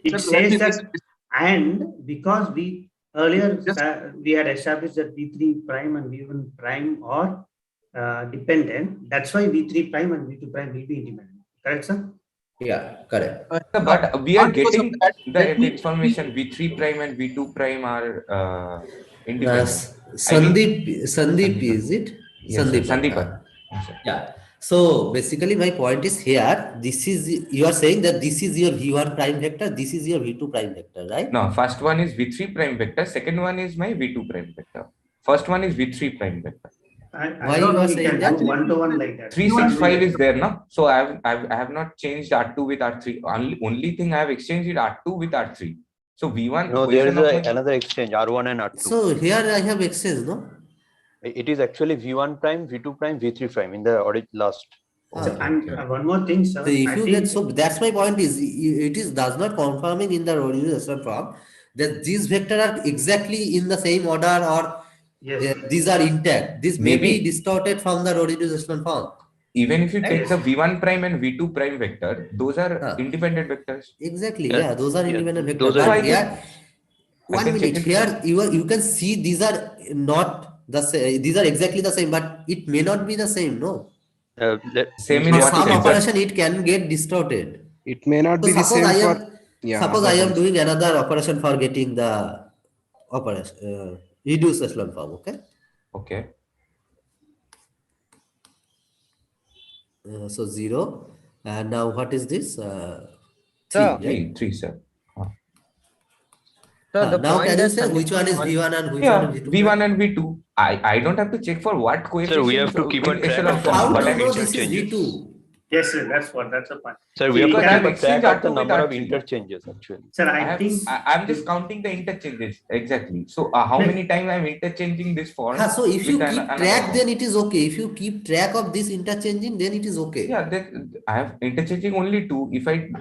It says that, and because we earlier we had established that V3 prime and V1 prime are dependent. That's why V3 prime and V2 prime will be independent. Correct, sir? Yeah, correct. But we are getting the information V3 prime and V2 prime are independent. Sandeep, is it? Yes, Sandeep. Yeah. So basically my point is here, you are saying that this is your V1 prime vector, this is your V2 prime vector, right? No, first one is V3 prime vector, second one is my V2 prime vector. First one is V3 prime vector. Why you are saying that? One to one like that. 365 is there now. So I have not changed R2 with R3. Only thing I have exchanged is R2 with R3. So V1. No, there is another exchange, R1 and R2. So here I have exchange, no? It is actually V1 prime, V2 prime, V3 prime in the last. And one more thing, sir. So if you get, so that's my point is it is does not confirming in the original form that these vectors are exactly in the same order or these are intact. This may be distorted from the reduced echelon form. Even if you take the v1 prime and v2 prime vector, those are independent vectors. Exactly. Yeah, those are independent vectors. Those are But yeah, one minute. it. Here you can see these are not the same. These are exactly the same, but it may not be the same. No. Same For in some operation, it can get distorted. It may not So be the suppose same I for am suppose I am doing another operation for getting the operation reduced echelon form. Okay. Okay. So 0, and now what is this? 3, Sir. right? 3, sir. So the now point can you that say which one is Sandeep V1 and which one is V2? V1 and V2. I don't have to check for what coefficient. Sir, we have to keep a track of How the do number you of know this is interchanges. V2? Yes, sir, that's the point. Sir, we have to Because keep a track of the R2 with number of R3. interchanges actually. Sir, I think I'm just counting the interchanges exactly. So how many times I'm interchanging this form? So if you with keep another track, form? then it is okay. If you keep track of this interchanging, then it is okay. Yeah, I have interchanging only 2. If in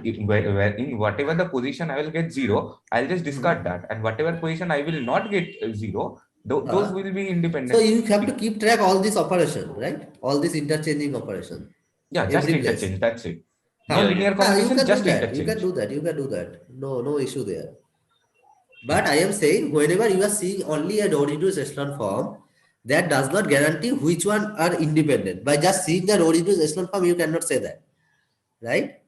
whatever the position I will get 0, I'll just discard that, and whatever position I will not get 0, those will be independent. So you have to keep track all this operation, right? All this interchanging operation. Yeah, just interchange. That's it. No Yeah, linear combination, you can just do that. interchange. You can do that. You can do that. No issue there. But I am saying whenever you are seeing only a row-reduced echelon form, that does not guarantee which one are independent. By just seeing the row-reduced echelon form, you cannot say that, right?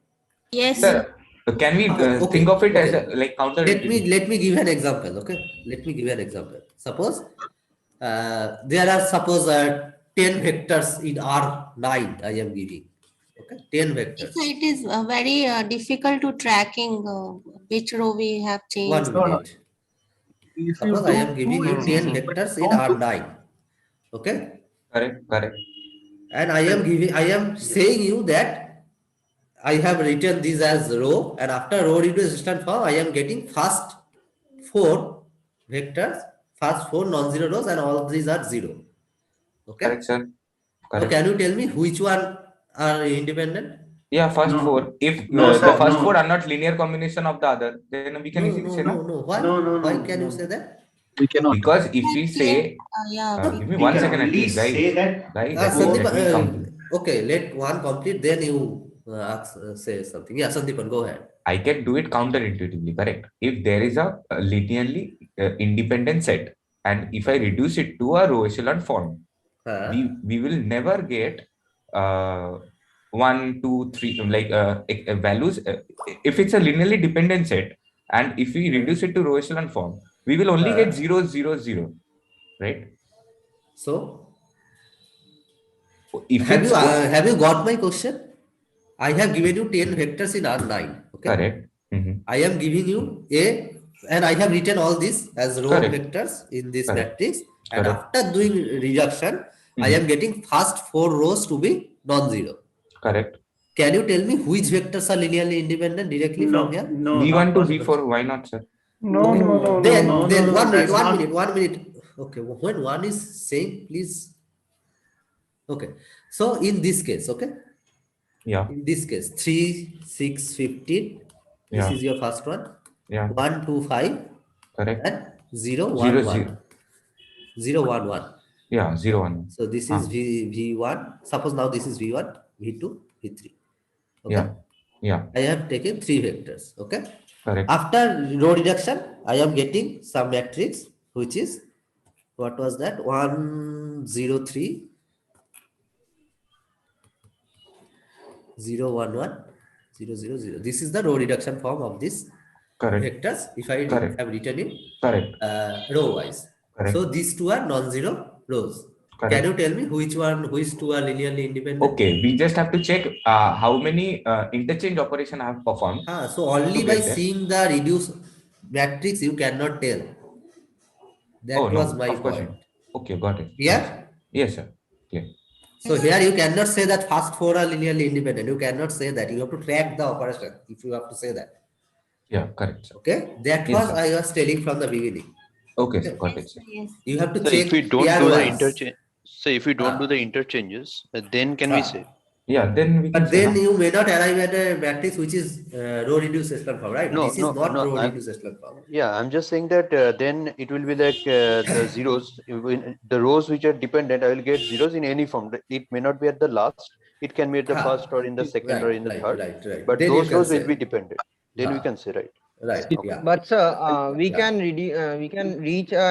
Yes. Sir, can we think of it as a, like counter? Let me give an example. Okay, let me give an example. Suppose there are 10 vectors in R9. I am giving. Okay, 10 vectors. So it is very difficult to tracking which row we have changed. 1 minute. Suppose I am giving you 10 vectors in R9. Okay. Correct. And I am saying you that I have written these as row, and after row reduced echelon form, I am getting first 4 vectors, first 4 non-zero rows, and all these are 0. Okay. Correct, sir. Now, can you tell me which one are independent? Yeah, first 4. If the first 4 are not linear combination of the other, then we can easily say no. Why? Why can you say that? We cannot. Because if we say, give me 1 second at least, guys. Sandeep, okay, let one complete, then you say something. Yeah, Sandeepan, go ahead. I can do it counterintuitively, correct? If there is a linearly independent set, and if I reduce it to a row echelon form, we will never get 1, 2, 3 like values. If it's a linearly dependent set, and if we reduce it to row echelon form, we will only get 0, 0, 0, right? So, if have you got my question? I have given you 10 vectors in R9. Okay. Correct. I am giving you and I have written all this as row vectors in this matrix. And after doing reduction, I am getting first 4 rows to be non-zero. Correct. Can you tell me which vectors are linearly independent directly from here? V1 to V4, why not, sir? Then 1 minute. Okay, when one is saying, please. Okay, so in this case, okay. Yeah. In this case, 3, 6, 15. This is your first one. Yeah. 1, 2, 5. Correct. And 0, 1, 1. 0, 1, 1. Yeah, 0, 1. So this is V1. Suppose now this is V1, V2, V3. Okay. Yeah. I have taken 3 vectors. Okay. Correct. After row reduction, I am getting some matrix, which is, what was that? 1, 0, 3. 0, 1, 1, 0, 0, 0. This is the row reduction form of this vectors. If I have written it row wise. So these 2 are non-zero rows. Can you tell me which 2 are linearly independent? Okay, we just have to check how many interchange operation I have performed. So only by seeing the reduced matrix you cannot tell. That was my point. Okay, got it. Yeah? Yes, sir. Yeah. So here you cannot say that first 4 are linearly independent. You cannot say that. You have to track the operation if you have to say that. Yeah, correct, sir. Okay? That was I was telling from the beginning. Okay, sir. Got it, sir. You have to check. If we don't do the interchange, so if we don't do the interchanges, then can we say? Yeah, then we can. But then you may not arrive at a matrix which is row reduced echelon form, right? This is not row reduced echelon form. Yeah, I'm just saying that then it will be like the zeros. The rows which are dependent, I will get zeros in any form. It may not be at the last. It can be at the first or in the second or in the third. Right. But Then those you can rows will say. be dependent. Then we can say, right? Right. Okay. Yeah. But sir, we can reach a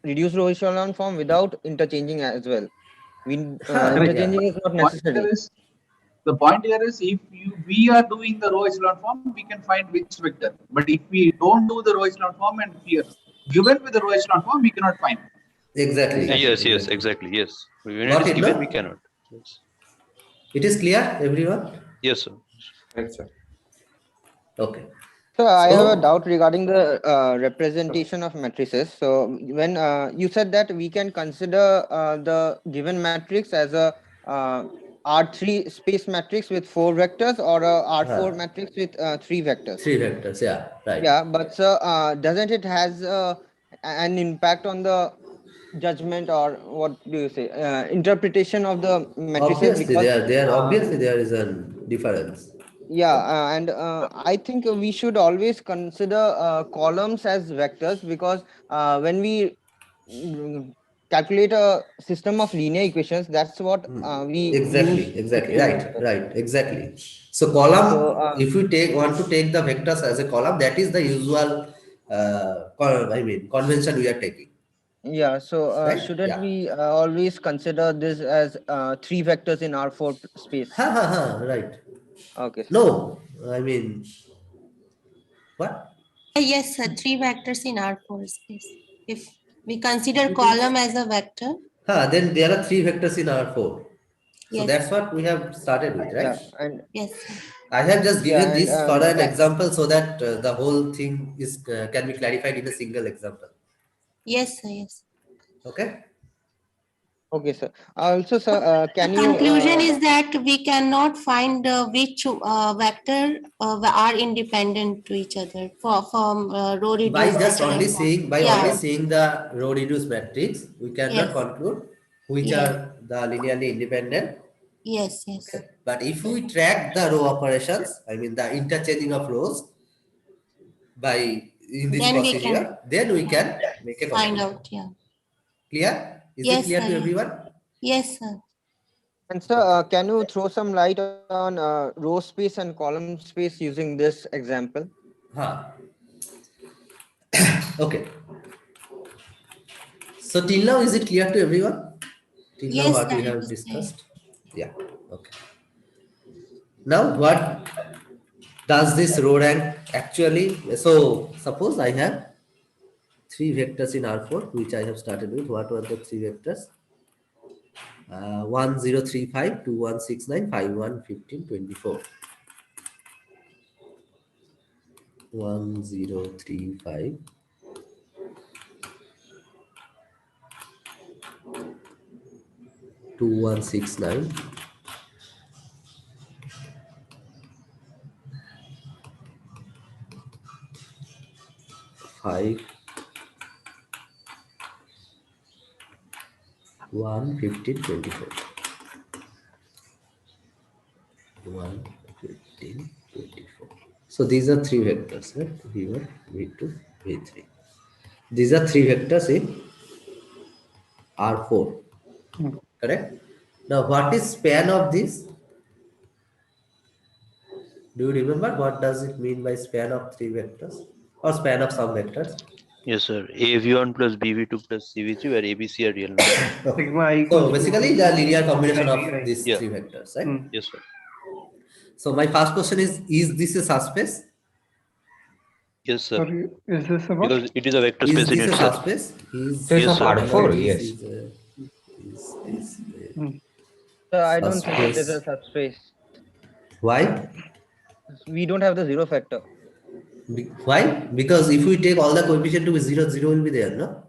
reduced row echelon form without interchanging as well. Interchanging is not necessary. The point here is we are doing the row echelon form, we can find which vector. But if we don't do the row echelon form and we are given with the row echelon form, we cannot find. Exactly. Yes, exactly. Yes. When Got it is it, given, no? we cannot. Yes. It is clear, everyone? Yes, sir. Right, sir. Okay. So I have a doubt regarding the representation of matrices. So when you said that we can consider the given matrix as a R3 space matrix with 4 vectors or a R4 matrix with 3 vectors. 3 vectors, yeah, right. Yeah, but doesn't it has an impact on the judgment, or what do you say, interpretation of the matrices? Obviously, obviously there is a difference. Yeah, and I think we should always consider columns as vectors, because when we calculate a system of linear equations, that's what we Exactly, use to choose vectors. right, exactly. So column, So, if you want to take the vectors as a column, that is the usual, convention we are taking. Yeah, so Right? shouldn't we always consider this as 3 vectors in R4 space? Right. Okay. No, I mean, what? Yes, sir. 3 vectors in R4 space. If we consider column as a vector. Then there are 3 vectors in R4. So Yes. that's what we have started with, right? Yeah, and yes. I have just given this for an that, example so that the whole thing is can be clarified in a single example. Yes, sir. Yes. Okay. Okay, sir. Also, sir, can you? Conclusion is that we cannot find which vector are independent to each other from row reduced. By just only seeing, yeah. the row reduced matrix, we cannot conclude which are the linearly independent. Yes, yes. Okay. But if we track the row operations, I mean the interchanging of rows in this procedure, then we can make a find conclusion. out. Yeah. Clear? Is Yes, it clear sir. to everyone? Yes, sir. And sir, can you throw some light on row space and column space using this example? Okay. So till now, is it clear to everyone? Till now, what we have discussed? Yeah. Okay. Now, what does this row rank actually? So suppose I have 3 vectors in R4, which I have started with. What were the 3 vectors? 1, 0, 3, 5, 2, 1, 6, 9, 5, 1, 15, 24. 1, 0, 3, 5. 2, 1, 6, 9. 5, 1, 15, 24. 1, 15, 24. So these are 3 vectors, right? V1, V2, V3. These are 3 vectors in R4. Correct? Now, what is span of this? Do you remember what does it mean by span of 3 vectors or span of some vectors? Yes, sir. AV1 plus BV2 plus CV3, where ABC are real numbers. Okay. So basically, the linear combination of these 3 vectors, right? Yes, sir. So my first question is this a subspace? Yes, sir. Sorry, is this a what? Because it is a vector Is space in this a itself. subspace? Yes, sir. R4, yes. So I don't think it is a subspace. Why? We don't have the 0 factor. Why? Because if we take all the coefficient to be 0, 0 will be there, no?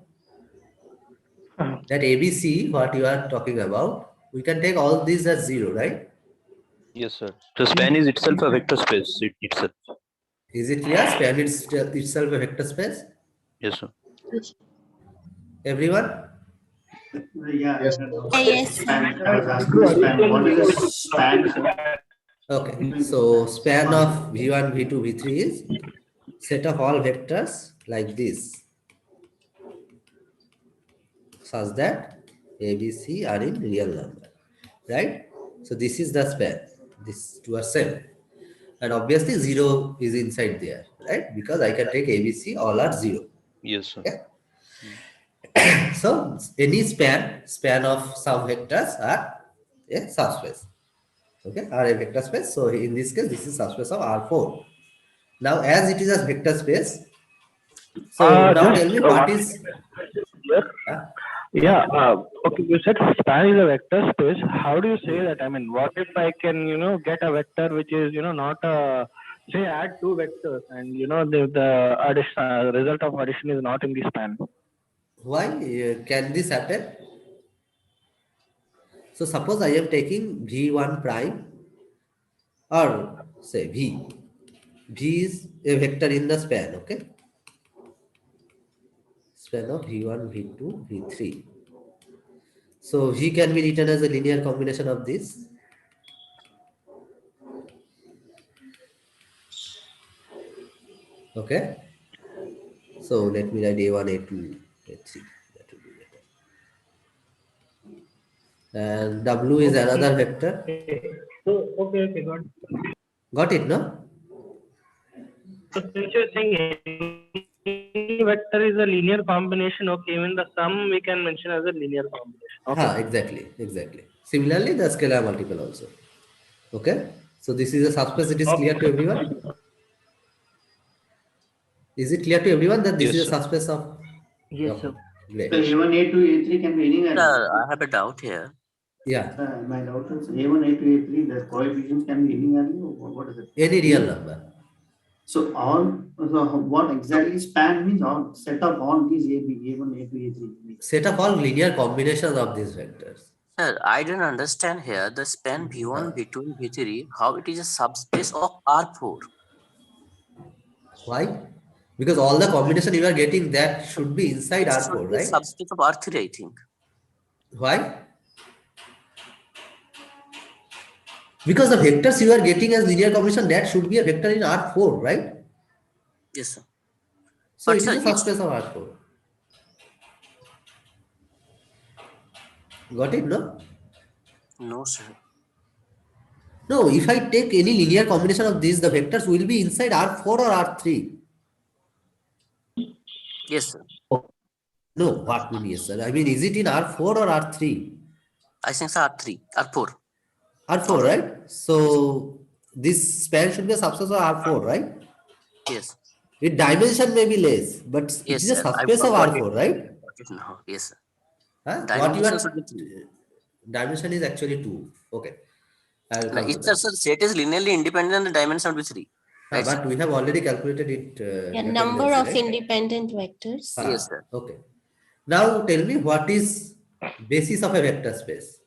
That ABC, what you are talking about, we can take all these as 0, right? Yes, sir. So span is itself a vector space itself. Is it clear? Span is itself a vector space? Yes, sir. Yes. Everyone? Yes, Span. What is a span? Okay, so span of V1, V2, V3 is set of all vectors like this, such that A, B, C are in real number, right? So this is the span. These two are same. And obviously 0 is inside there, right? Because I can take ABC, all are 0. Yes, sir. Okay? So any span of some vectors are a subspace. Okay, are a vector space. So in this case, this is subspace of R4. Now, as it is a vector space, so now tell me what is here. Yeah. Okay. You said span is a vector space. How do you say that? I mean, what if I can, get a vector which is, not a, say, add two vectors, and the addition result of addition is not in the span. Why can this happen? So suppose I am taking V1 prime, or say V. V is a vector in the span. Okay. Span of V1, V2, V3. So V can be written as a linear combination of this. Okay. So let me write A1, A2, A3. That will be better. And W is another vector. So okay, got it. Got it, no? So since you're saying any vector is a linear combination, okay, even the sum we can mention as a linear combination. Okay. Exactly. Similarly, the scalar multiple also. Okay. So this is a subspace. It is clear to everyone? Is it clear to everyone that this is a subspace of? Yes, sir. Great. So A1, A2, A3 can be anywhere. I have a doubt here. Yeah. My doubt is A1, A2, A3, the coefficients can be any value. What is it? Any real number. So what exactly span means? All set of all these A1, A2, A3. Set of all linear combinations of these vectors. Sir, I didn't understand here the span V1, V2, and V3, how it is a subspace of R4. Why? Because all the combination you are getting, that should be inside It R4, should be right? subspace of R3, I think. Why? Because the vectors you are getting as linear combination, that should be a vector in R4, right? Yes, sir. So But it is sir, a subspace of R4. Got it, no? No, sir. No, if I take any linear combination of these, the vectors will be inside R4 or R3. Yes, sir. No, what mean yes, sir? I mean, is it in R4 or R3? I think it's R3, R4. R4, right? So this span should be a subspace of R4, right? Yes. Its dimension may be less, but it Yes, is a sir. subspace of R4, right? No, yes, sir. Huh? Dimension should be 3. Dimension is actually 2. Okay. I will No, come to it's that. a set is linearly independent, the dimension will be 3. Right, but we have already calculated it. Number of right? independent vectors. Yes, sir. Okay. Now tell me, what is basis of a vector space?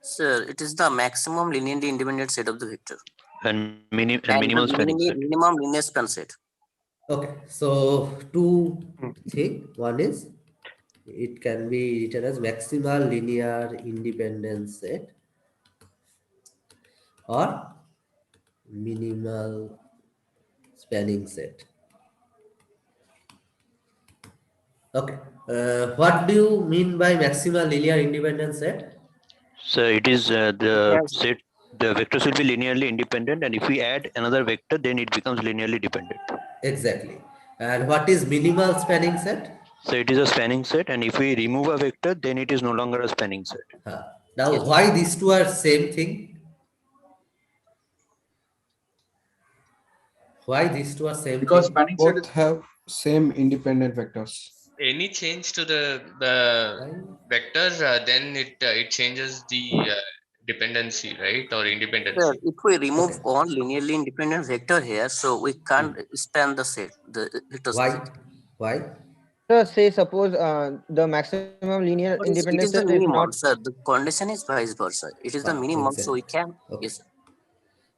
Sir, it is the maximum linearly independent set of the vector. And minimal spanning set. Minimum linear span set. Okay. So two things. One is it can be written as maximal linear independent set or minimal spanning set. Okay. What do you mean by maximal linear independent set? So it is the set. The vectors will be linearly independent, and if we add another vector, then it becomes linearly dependent. Exactly. And what is minimal spanning set? So it is a spanning set, and if we remove a vector, then it is no longer a spanning set. Now, why these two are same thing? Why these two are same because thing? spanning set Both have same independent vectors. Any change to the vectors, then it changes the dependency, right, or independency. Sir, if we remove all linearly independent vector here, so we can't span the set, the vector space. Why? So say suppose the maximum linear But independent it is the set is minimum, not. sir. The condition is vice versa. It is the minimum, so we can. Okay. Yes.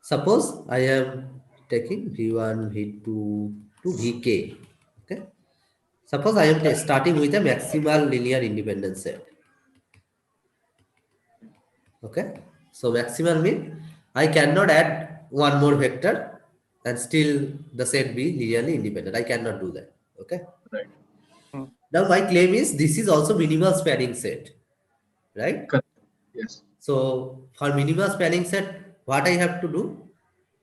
Suppose I am taking V1, V2 to Vk. Okay. Suppose I am starting with a maximal linear independent set. Okay. So maximal means I cannot add one more vector and still the set be linearly independent. I cannot do that. Okay. Right. Now my claim is this is also minimal spanning set. Right? Yes. So for minimal spanning set, what I have to do?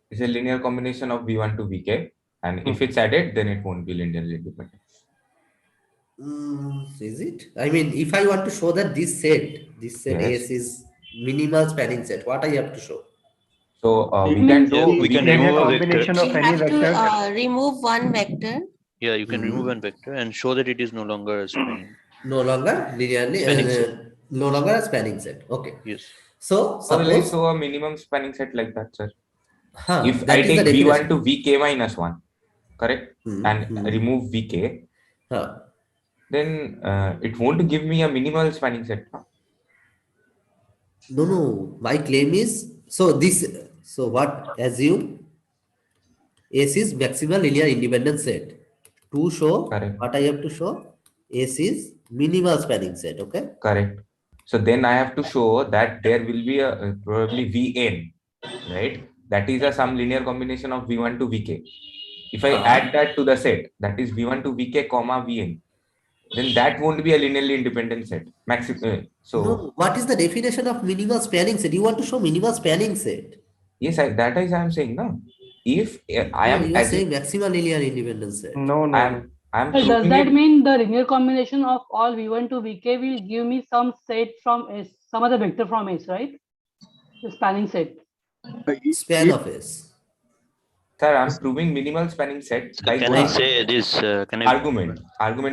It's a linear combination of V1 to Vk, and if it's added, then it won't be linearly independent. Is it? I mean, if I want to show that this set Yes. S is minimal spanning set, what I have to show? So we can do. We can remove a vector. You have to remove one vector. Yeah, you can remove one vector and show that it is no longer a spanning. No longer linearly, no longer a spanning set. Okay. Yes. So How will I suppose show a minimum spanning set like that, sir? If that I is take the V1 definition. to Vk minus 1, correct, and remove Vk, then it won't give me a minimal spanning set. No. My claim is so what? Assume S is maximal linear independent set. To show what I have to show, S is minimal spanning set. Okay. Correct. So then I have to show that there will be a probably Vn, right? That is a some linear combination of V1 to Vk. If I add that to the set, that is V1 to Vk comma Vn, then that won't be a linearly independent set. No, what is the definition of minimal spanning set? You want to show minimal spanning set? Yes, that is I am saying no. If I am you are saying maximal linear independent set. No. Does that mean the linear combination of all V1 to Vk will give me some set from S, some other vector from S, right? The spanning set. Span of S. Sir, I'm proving minimal spanning set by Can I say this? Argument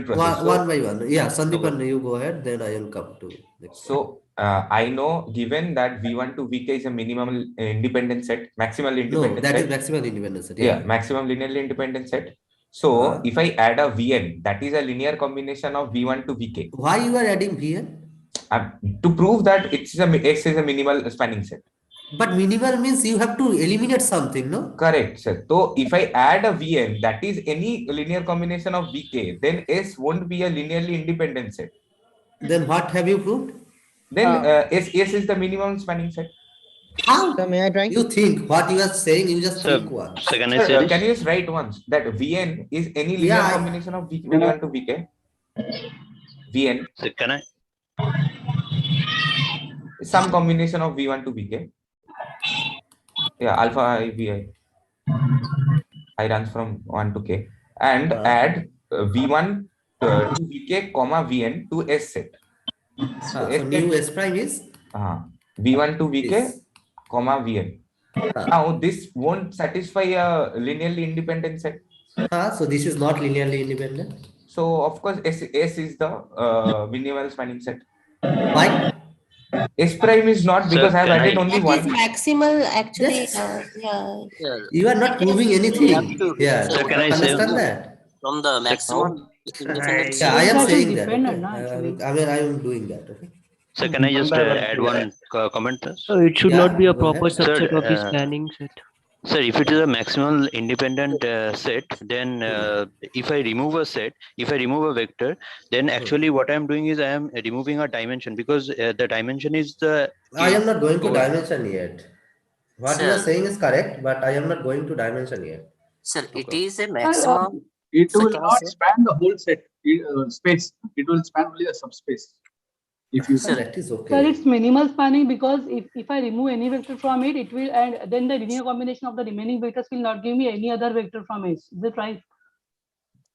process. One by one. Yeah, Sandeepan, you go ahead, then I will come to next. So I know given that V1 to Vk is a minimum independent set, maximal independent set. No, that set. is maximal independent set. Yeah, maximum linearly independent set. So if I add a Vn, that is a linear combination of V1 to Vk. Why you are adding Vn? To prove that S is a minimal spanning set. But minimal means you have to eliminate something, no? Correct, sir. So if I add a Vn, that is any linear combination of Vk, then S won't be a linearly independent set. Then what have you proved? Then S is the minimum spanning set. How? So may I try? You think what you are saying, you just think once. So can I say can you just write once that Vn is any linear combination of V1 to Vk? Vn. So can I? Some combination of V1 to Vk. Yeah, alpha I Vi. I runs from 1 to k and add V1 to Vk comma Vn to S set. So new S prime is V1 to Vk comma Vn. Now this won't satisfy a linearly independent set. So this is not linearly independent. So of course S is the minimal spanning set. Why? S prime is not because I have added only one. It is maximal actually. You are not proving anything. So can I say that? From the maximum independent set. I am saying that. I am doing that. Okay. So can I just add one comment? So it should not be a proper subset of the spanning set. Sir, if it is a maximal independent set, then if I remove a set, if I remove a vector, then actually what I am doing is I am removing a dimension because the dimension is the... I am not going to dimension yet. What you are saying is correct, but I am not going to dimension yet. Sir, it is a maximum. It will not span the whole set space. It will span only the subspace. If you say that is okay. Sir, it's minimal spanning because if I remove any vector from it, it will, and then the linear combination of the remaining vectors will not give me any other vector from it. Is it right?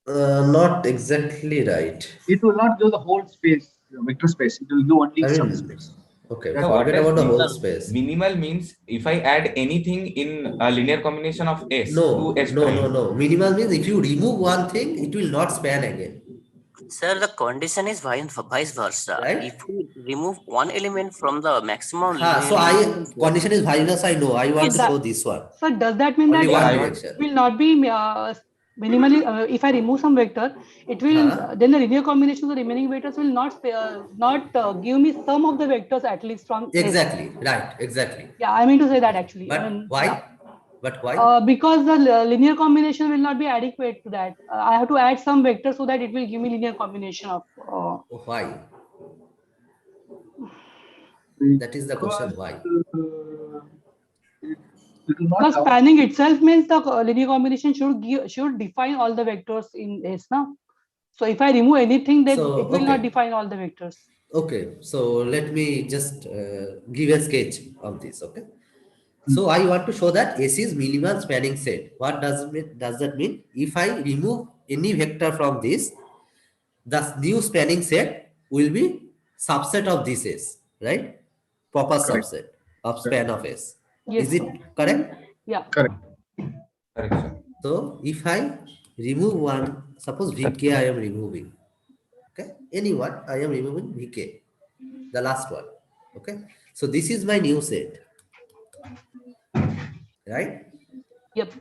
Not exactly right. It will not do the whole space, vector space. It will do only subspace. Okay, forget about the whole space. Minimal means if I add anything in a linear combination of S to S prime. No. Minimal means if you remove one thing, it will not span again. Sir, the condition is vice versa. Right? If we remove one element from the maximum condition is vice versa. I know. I want to show this one. So does that mean only that it will not be minimally? If I remove some vector, it will then the linear combination of the remaining vectors will not give me some of the vectors at least from exactly S. Right. Exactly. Yeah, I mean to say that actually. But why? Yeah. But why? Because the linear combination will not be adequate to that. I have to add some vector so that it will give me linear combination of. Why? That is the question. Why? Because spanning itself means the linear combination should define all the vectors in S now. So if I remove anything, then it will not define all the vectors. Okay, so let me just give a sketch of this. Okay, so I want to show that S is minimal spanning set. What does that mean? If I remove any vector from this, the new spanning set will be subset of this S, right? Proper subset of span of S. Yes. Is it correct? Yeah. Correct. Correct, sir. So if I remove one, suppose VK I am removing. Okay, anyone I am removing VK, the last one. Okay, so this is my new set, right? Yep.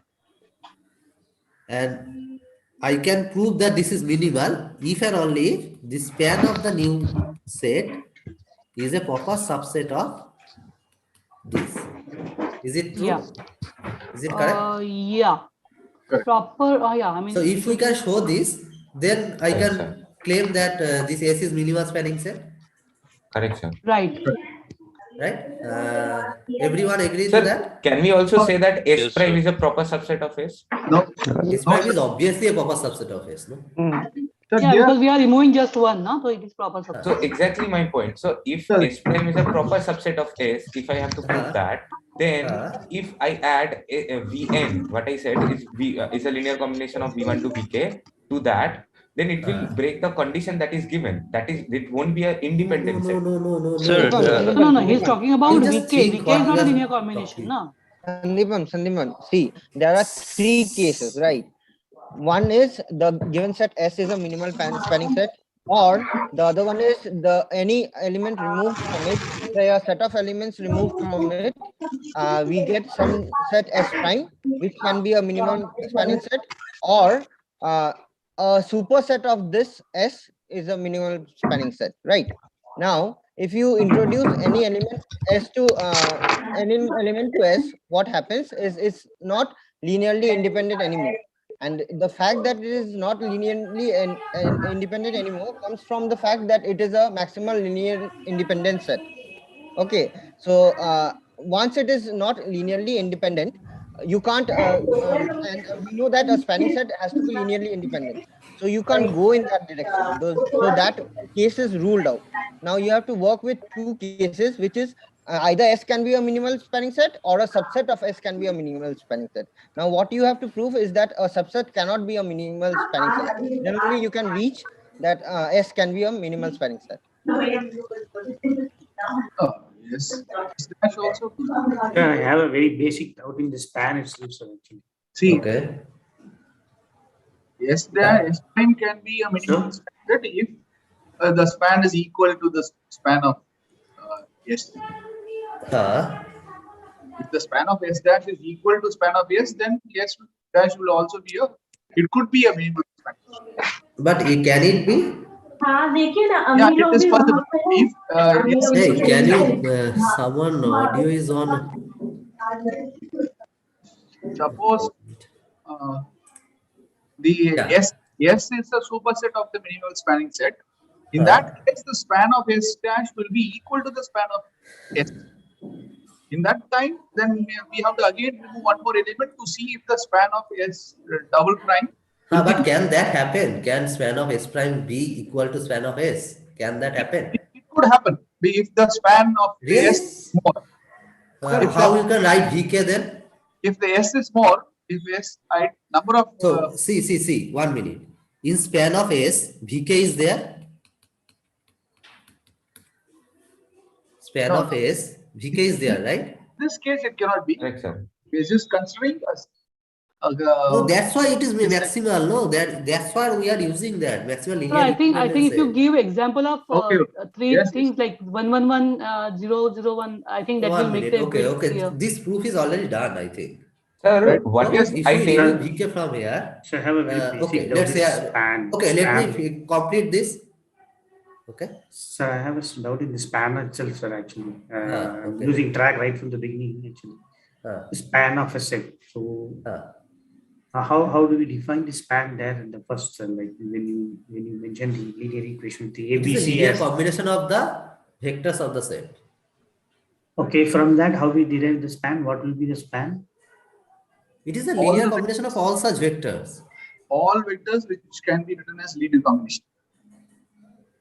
And I can prove that this is minimal if and only if the span of the new set is a proper subset of this. Is it true? Yeah. Is it correct? Yeah. Correct. Proper. Yeah. I mean. So if we can show this, then I can claim that this S is minimal spanning set. Correct, sir. Right. Right? Everyone agree Sir, to that? can we also say that S Yes, prime sir. is a proper subset of S? No. S prime is obviously a proper subset of S, no? So Yeah, here, because we are removing just one, no? So it is proper subset. So exactly my point. So if S prime is a proper subset of S, if I have to prove that, then if I add a Vn, what I said is V is a linear combination of V1 to Vk to that, then it will break the condition that is given. That is, it won't be an independent set. No. Sir, No. He's talking about You just VK. think VK what is not we a are linear combination, no? Sandeepan, see, there are three cases, right? One is the given set S is a minimal spanning set, or the other one is the any element removed from it. If there are a set of elements removed from it, we get some set S prime, which can be a minimum spanning set, or a superset of this S is a minimal spanning set, right? Now, if you introduce any element S to any element to S, what happens is it's not linearly independent anymore. And the fact that it is not linearly independent anymore comes from the fact that it is a maximal linear independent set. Okay, so once it is not linearly independent, you can't, and we know that a spanning set has to be linearly independent. So you can't go in that direction. So that case is ruled out. Now you have to work with two cases, which is either S can be a minimal spanning set or a subset of S can be a minimal spanning set. Now what you have to prove is that a subset cannot be a minimal spanning set. Then only you can reach that S can be a minimal spanning set. Yes. Dash also. Yeah, I have a very basic doubt in the span itself, sir, actually. See, okay. S prime can be a minimal span set if the span is equal to the span of S. If the span of S dash is equal to span of S, then S dash will also be it could be a minimal span. But can it be? Yeah, it is possible. If Hey, can you, someone audio is on. Suppose the S is a superset of the minimal spanning set. In that case, the span of S dash will be equal to the span of S. In that time, then we have to again remove one more element to see if the span of S double prime. But can that happen? Can span of S prime be equal to span of S? Can that happen? It could happen if the span of really? S is more. How you can write VK then? If the S is more, if S number of so see 1 minute. In span of S, VK is there. Span of S, VK is there, right? In this case, it cannot be. Right, sir. We're just considering us. No, that's why it is maximal. No, that's why we are using that maximal linear. So I think if you give example of three things like 1, 1, 1, 0, 0, 1, I think that will make the okay. This proof is already done, I think. Sir, what is if I we remove VK from here? So I have a very basic doubt. Let's say let me complete this. Okay. So I have a doubt in the span itself, sir. Actually, I'm losing track right from the beginning. Actually, the span of a set. So. How do we define the span there in the first cell? Like when you mentioned the linear equation, the ABC is a linear combination of the vectors of the set. Okay, from that, how we derive the span? What will be the span? It is a linear combination of all such vectors. All vectors which can be written as linear combination.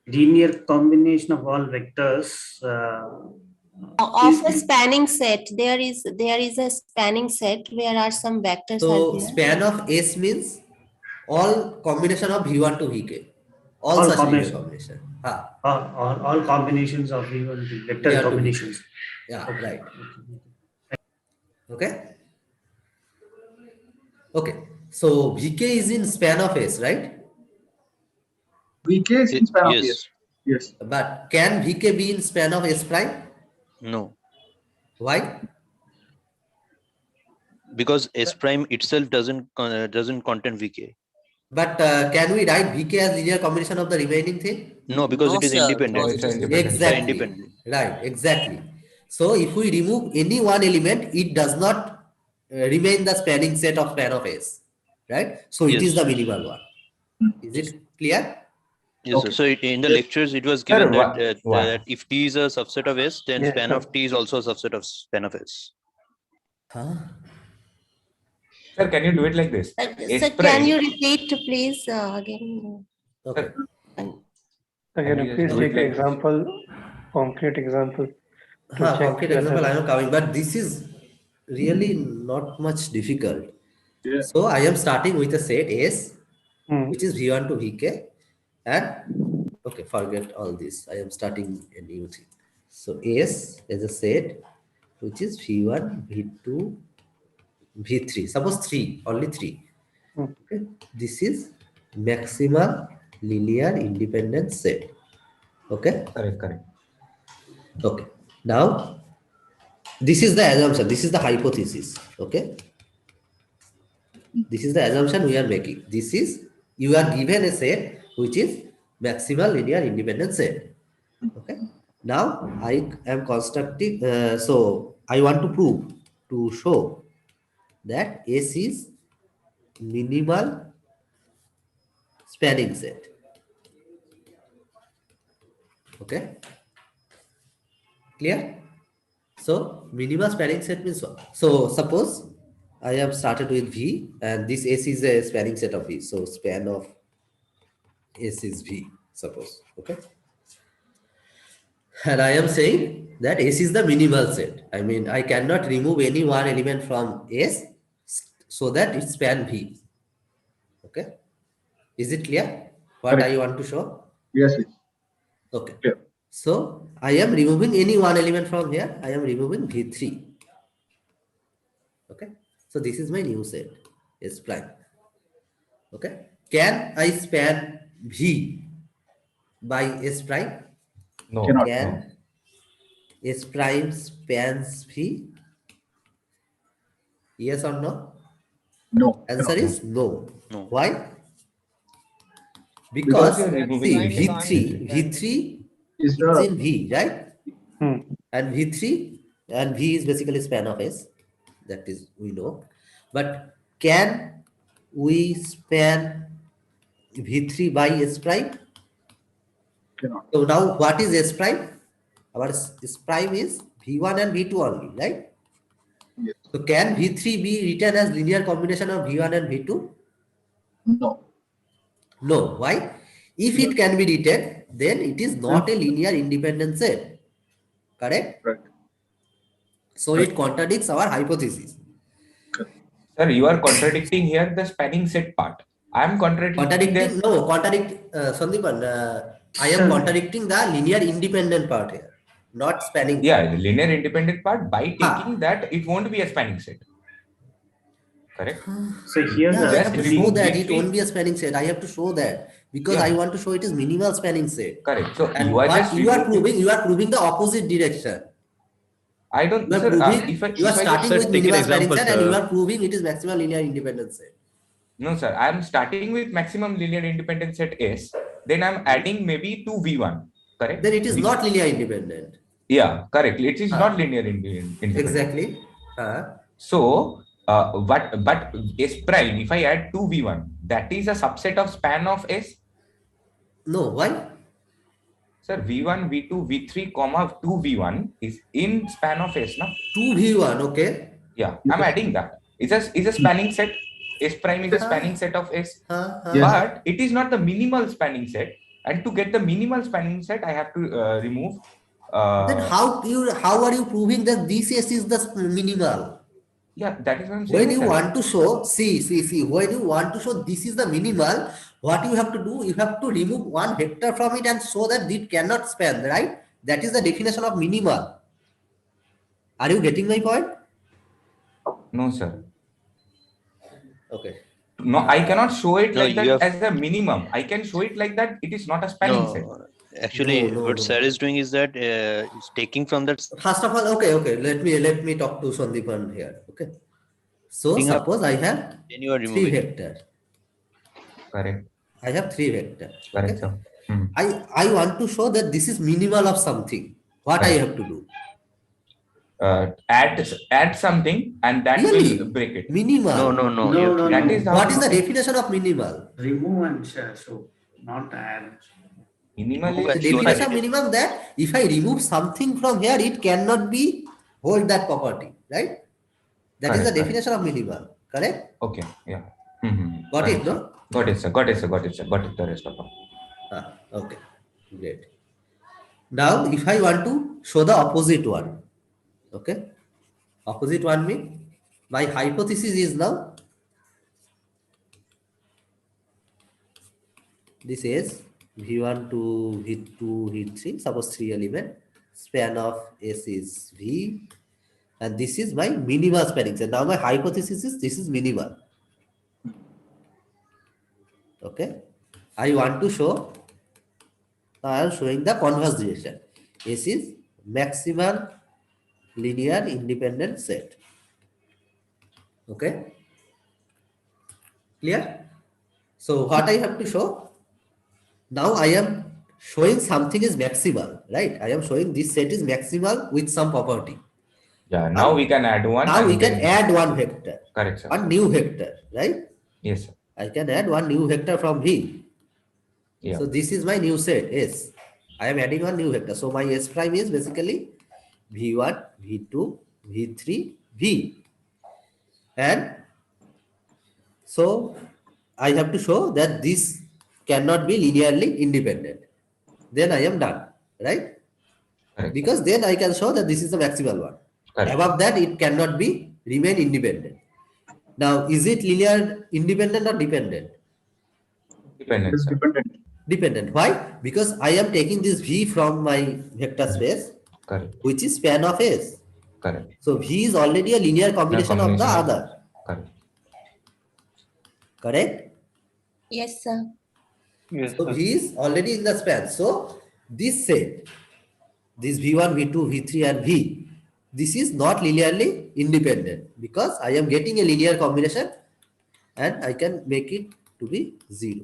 linear combination of all vectors of a spanning set. There is a spanning set where are some vectors So are there. span of S means all combination of V1 to Vk. All such linear combination. All combinations of V1 vector combinations. Yeah, right. Okay. Okay. So Vk is in span of S, right? Vk is in span of S. Yes. But can Vk be in span of S prime? No. Why? Because S prime itself doesn't contain Vk. But can we write Vk as linear combination of the remaining thing? No, because it is independent. Exactly. Right, exactly. So if we remove any one element, it does not remain the spanning set of span of S. Right? So it is the minimal one. Is it clear? Yes, okay. So in the lectures, it was given that if T is a subset of S, then span of T is also a subset of span of S. Huh? Sir, can you do it like this? Sir, can you repeat, please, again? Okay. Can you please take an example, concrete example? Concrete example, I am coming, but this is really not much difficult. Yeah. So I am starting with a set S, which is V1 to Vk, and okay, forget all this. I am starting a new thing. So S is a set which is V1, V2, V3. Suppose 3, only 3. Okay. This is maximal linear independent set. Okay. Correct. Okay. Now, this is the assumption. This is the hypothesis. Okay. This is the assumption we are making. This is, you are given a set which is maximal linear independent set. Okay. Now I am constructing. So I want to show that S is minimal spanning set. Okay. Clear? So minimal spanning set means what? So suppose I have started with V and this S is a spanning set of V. So span of S is V, suppose. Okay. And I am saying that S is the minimal set. I mean, I cannot remove any one element from S so that it span V. Okay. Is it clear what I want to show? Yes. Okay. Yeah. So I am removing any one element from here. I am removing V3. Okay. So this is my new set, S prime. Okay. Can I span V by S prime? No. Can S prime spans V? Yes or no? No. Answer is no. Why? Because see, V3 is in V, right? And V3 and V is basically span of S. That is, we know. But can we span V3 by S prime? So now what is S prime? Our S prime is V1 and V2 only, right? Yes. So can V3 be written as linear combination of V1 and V2? No. No. Why? If it can be written, then it is not a linear independent set. Correct? Right. So it contradicts our hypothesis. Sir, you are contradicting here the spanning set part. I am contradicting this. No, Sandeepan, I am contradicting the linear independent part here, not spanning. Yeah, the linear independent part by taking that it won't be a spanning set. Correct? So here I have to show that it won't be a spanning set. I have to show that because I want to show it is minimal spanning set. Correct. So and what you are proving the opposite direction. I don't. You are proving you are starting with minimal spanning set and you are proving it is maximal linear independent set. No, sir. I am starting with maximum linear independent set S. Then I am adding maybe 2V1. Correct? Then it is not linear independent. Yeah, correct. It is not linear independent. Exactly. So, but S prime, if I add 2V1, that is a subset of span of S? No, why? Sir, V1, V2, V3, comma 2V1 is in span of S, no? 2V1, okay. Yeah, I'm adding that. It's a spanning set. S prime is a spanning set of S. But it is not the minimal spanning set. And to get the minimal spanning set, I have to remove. Then how are you proving that this S is the minimal? Yeah, that is what I'm saying. When you want to show, see, when you want to show this is the minimal, what you have to do, you have to remove one vector from it and show that it cannot span, right? That is the definition of minimal. Are you getting my point? No, sir. Okay. No, I cannot show it like that as a minimum. I can show it like that it is not a spanning set. Actually, what sir is doing is that he's taking from that. First of all, okay. Let me talk to Sandeepan here. Okay. So suppose I have three vector. Correct. I have three vector. Correct, okay? sir. I want to show that this is minimal of something. What I have to do? Add something and that will break it. Minimal. No. That is how. What is the definition of minimal? Remove and show, not add. Minimal The definition of minimum that if I remove something from here, it cannot be hold that property, right? That is the definition of minimal, correct? Okay, yeah. Got it, no? Got it, sir. Got it, the rest of it. Okay, great. Now, if I want to show the opposite one, okay? Opposite one means my hypothesis is now this is V1 to V2, V3, suppose 3 element, span of S is V, and this is my minimal spanning set. Now my hypothesis is this is minimal. Okay. I want to show, now I am showing the converse direction. S is maximal linear independent set. Okay. Clear? So what I have to show? Now I am showing something is maximal, right? I am showing this set is maximal with some property. Yeah, now we can add one. Now we can add one vector. Correct, sir. One new vector, right? Yes, sir. I can add one new vector from V. Yeah. So this is my new set, S. I am adding one new vector. So my S prime is basically V1, V2, V3, V. And so I have to show that this cannot be linearly independent. Then I am done, right? Correct. Because then I can show that this is the maximal one. Correct. Above that, it cannot be remain independent. Now, is it linear independent or dependent? Dependent. It's dependent. Dependent. Why? Because I am taking this V from my vector space, correct, which is span of S. Correct. So V is already a linear combination of the other. Correct. Correct? Yes, sir. Yes, so V is already in the span. So this set, this V1, V2, V3 and V, this is not linearly independent because I am getting a linear combination and I can make it to be 0.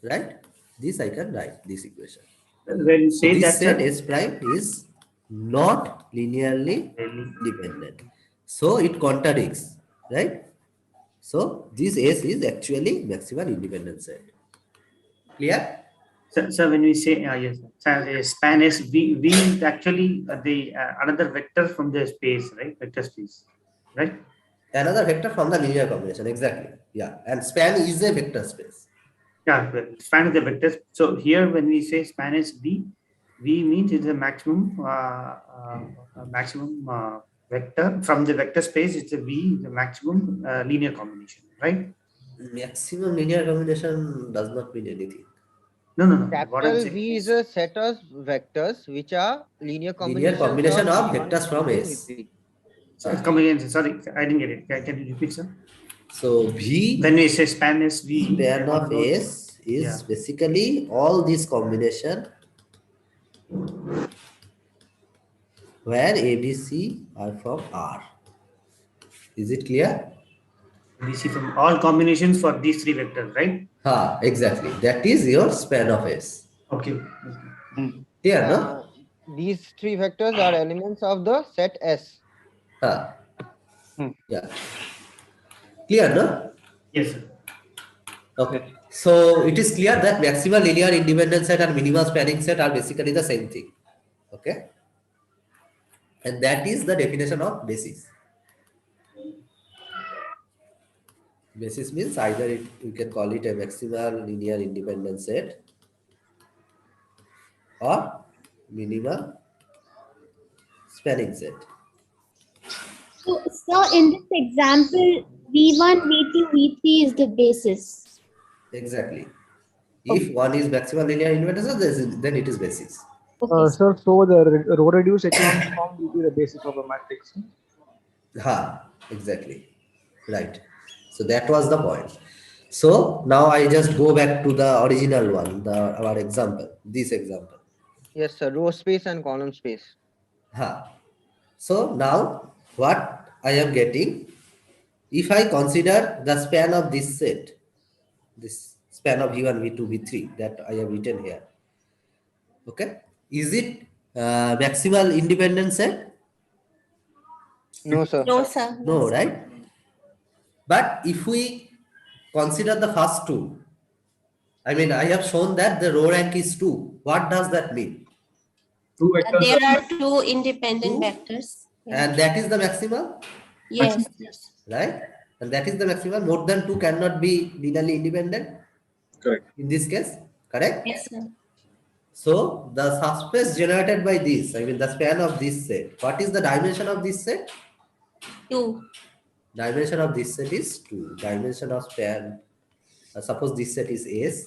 Right? This I can write this equation. When you say this that set S prime is not linearly dependent. So it contradicts, right? So this S is actually maximal independent set. Clear? So when we say yes, span S V is actually the another vector from the space, right? Vector space, right? Another vector from the linear combination, exactly. Yeah, and span is a vector space. Yeah, span is the vector. So here when we say span is V means it's a maximum vector from the vector space. It's a V, the maximum linear combination, right? Maximum linear combination does not mean anything. No. Capital V is a set of vectors which are linear combinations of vectors from S. Come again. Sorry, I didn't get it. Can you repeat, sir? So V, when we say span is V, span of S is basically all this combination where ABC are from R. Is it clear? Exactly. That is your span of S. Okay. Clear, no? These three vectors are elements of the set S. Yeah. Clear, no? Yes, sir. Okay. So it is clear that maximal linear independent set and minimal spanning set are basically the same thing. Okay. And that is the definition of basis. Basis means either you can call it a maximal linear independent set or minimal spanning set. So in this example, V1, V2, V3 is the basis. Exactly. If one is maximal linear independent set, then it is basis. Sir, so the row reduced echelon form will be the basis of a matrix. Exactly. Right. So that was the point. So now I just go back to the original one, our example, this example. Yes, sir. Row space and column space. So now what I am getting, if I consider the span of this set, this span of V1, V2, V3 that I have written here. Okay. Is it maximal independent set? No, sir. No, sir. No, right? But if we consider the first two, I mean, I have shown that the row rank is 2. What does that mean? There are two independent vectors. And that is the maximal? Yes. Right? And that is the maximal. More than 2 cannot be linearly independent. Correct. In this case, correct? Yes, sir. So the subspace generated by this, I mean the span of this set. What is the dimension of this set? 2. Dimension of this set is 2. Dimension of span, suppose this set is S,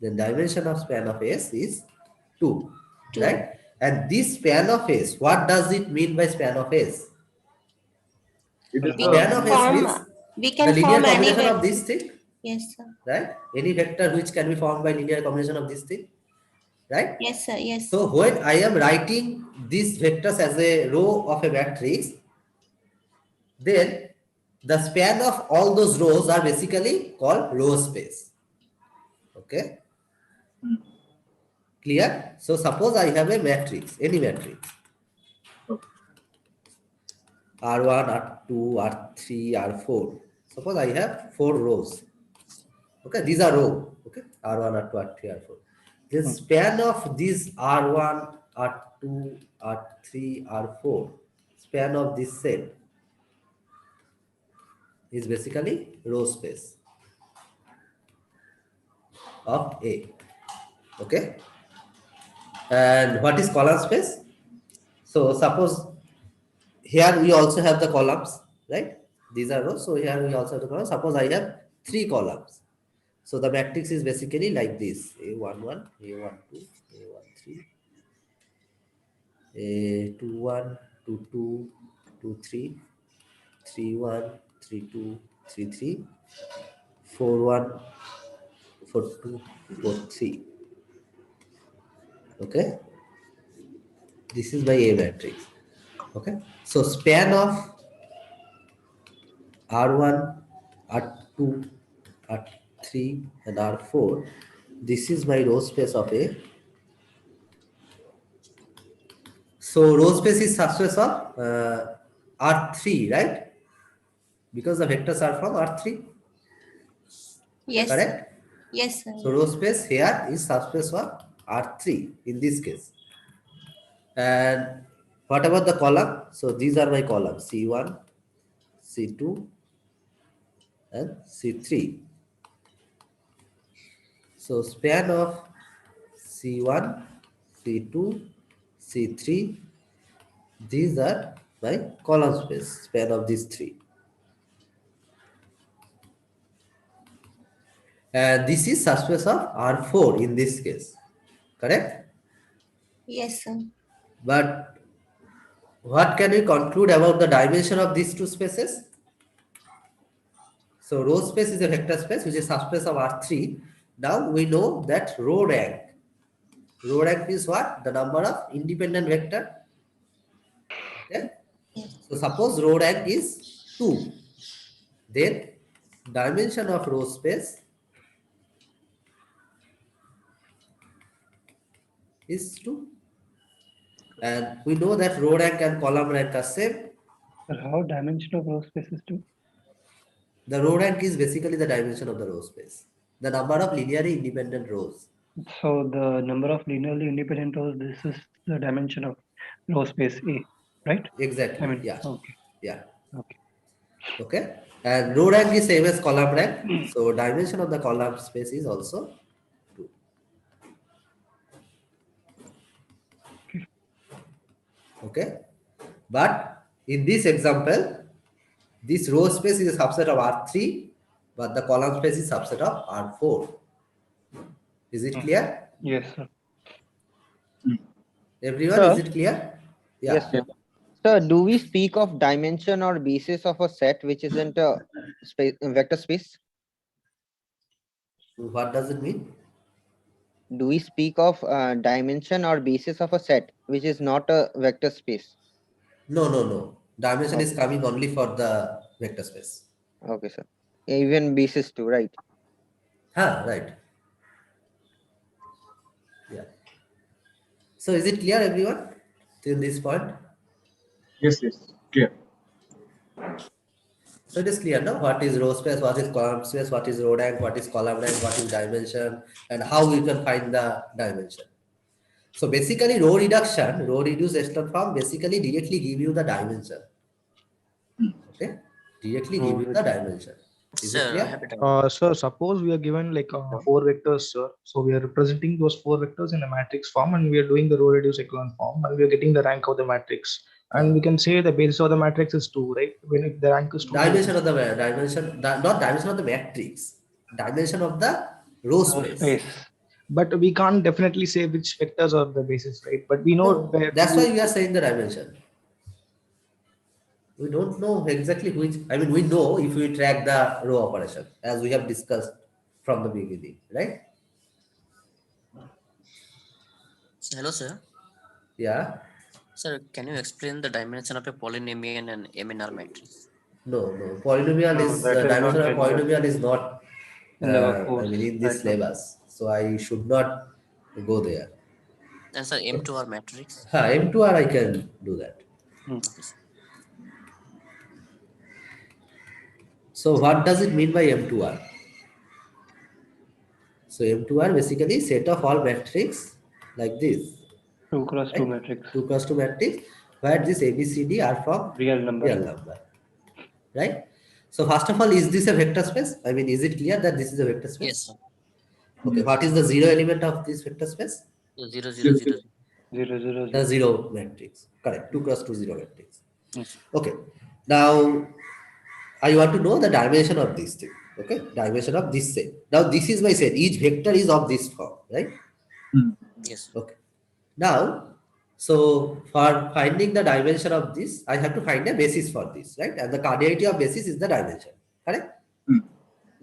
then dimension of span of S is 2. Right? And this span of S, what does it mean by span of S? Span of S means the linear combination of this thing. Yes, sir. Right? Any vector which can be formed by linear combination of this thing. Right? Yes, sir. Yes. So when I am writing these vectors as a row of a matrix, then the span of all those rows are basically called row space. Okay? Clear? So suppose I have a matrix, any matrix. R1, R2, R3, R4. Suppose I have 4 rows. Okay, these are rows. Okay, R1, R2, R3, R4. The span of these R1, R2, R3, R4, span of this set is basically row space of A. Okay. And what is column space? So suppose here we also have the columns, right? These are rows. So here we also have the columns. Suppose I have 3 columns. So the matrix is basically like this: A11, A12, A13, A21, 22, 23, 31, 32, 33, 41, 42, 43. Okay, this is my A matrix. Okay, so span of R1, R2, R3, and R4. This is my row space of A. So row space is subspace of R3, right? Because the vectors are from R3. Yes. Correct? Yes, sir. So row space here is subspace of R3 in this case. And what about the column? So these are my columns: C1, C2, and C3. So span of C1, C2, C3, these are my column space, span of these 3. And this is subspace of R4 in this case. Correct? Yes, sir. But what can we conclude about the dimension of these 2 spaces? So row space is a vector space which is subspace of R3. Now we know that row rank. Row rank is what? The number of independent vector. Okay. So suppose row rank is 2. Then dimension of row space is 2. And we know that row rank and column rank are same. How dimension of row space is 2? The row rank is basically the dimension of the row space. The number of linearly independent rows. So the number of linearly independent rows, this is the dimension of row space A, right? Exactly. I mean, yeah. okay. Yeah. Okay. Okay. And row rank is same as column rank. So dimension of the column space is also 2. Okay. But in this example, this row space is a subset of R3, but the column space is subset of R4. Is it clear? Yes, sir. Everyone, Sir? is it clear? Yeah. Yes, sir. Sir, do we speak of dimension or basis of a set which isn't a vector space? What does it mean? Do we speak of dimension or basis of a set which is not a vector space? No. Dimension is coming only for the vector space. Okay, sir. Even basis too, right? Right. Yeah. So is it clear, everyone, till this point? Yes, clear. So it is clear now what is row space, what is column space, what is row rank, what is column rank, what is dimension, and how we can find the dimension. So basically row reduction, row reduced echelon form basically directly give you the dimension. Okay, directly give you the dimension. Is it clear? Sir, suppose we are given like 4 vectors, sir. So we are representing those 4 vectors in a matrix form, and we are doing the row reduced echelon form, and we are getting the rank of the matrix. And we can say the basis of the matrix is 2, right? When the rank is 2. Dimension of the not dimension of the matrix, dimension of the row space. But we can't definitely say which vectors are the basis, right? But we know that's why we are saying the dimension. We don't know exactly which. I mean, we know if we track the row operation, as we have discussed from the beginning, right? Hello, sir. Yeah. Sir, can you explain the dimension of a polynomial and MNR matrix? No. Polynomial is dimension of polynomial is not. In this syllabus, so I should not go there. And sir, M2R matrix. M2R I can do that. So what does it mean by M2R? So M2R basically set of all matrix like this. 2 cross 2 matrix. 2 cross 2 matrix where this ABCD are from real number. Right? So first of all, is this a vector space? I mean, is it clear that this is a vector space? Yes, sir. Okay, what is the zero element of this vector space? 0, 0, 0. 0, 0, The zero matrix. Correct. 2 cross 2 zero matrix. Yes. Okay. Now, I want to know the dimension of this thing. Okay. Dimension of this set. Now, this is my set. Each vector is of this form, right? Yes. Okay. Now, so for finding the dimension of this, I have to find a basis for this, right? And the cardinality of basis is the dimension. Correct?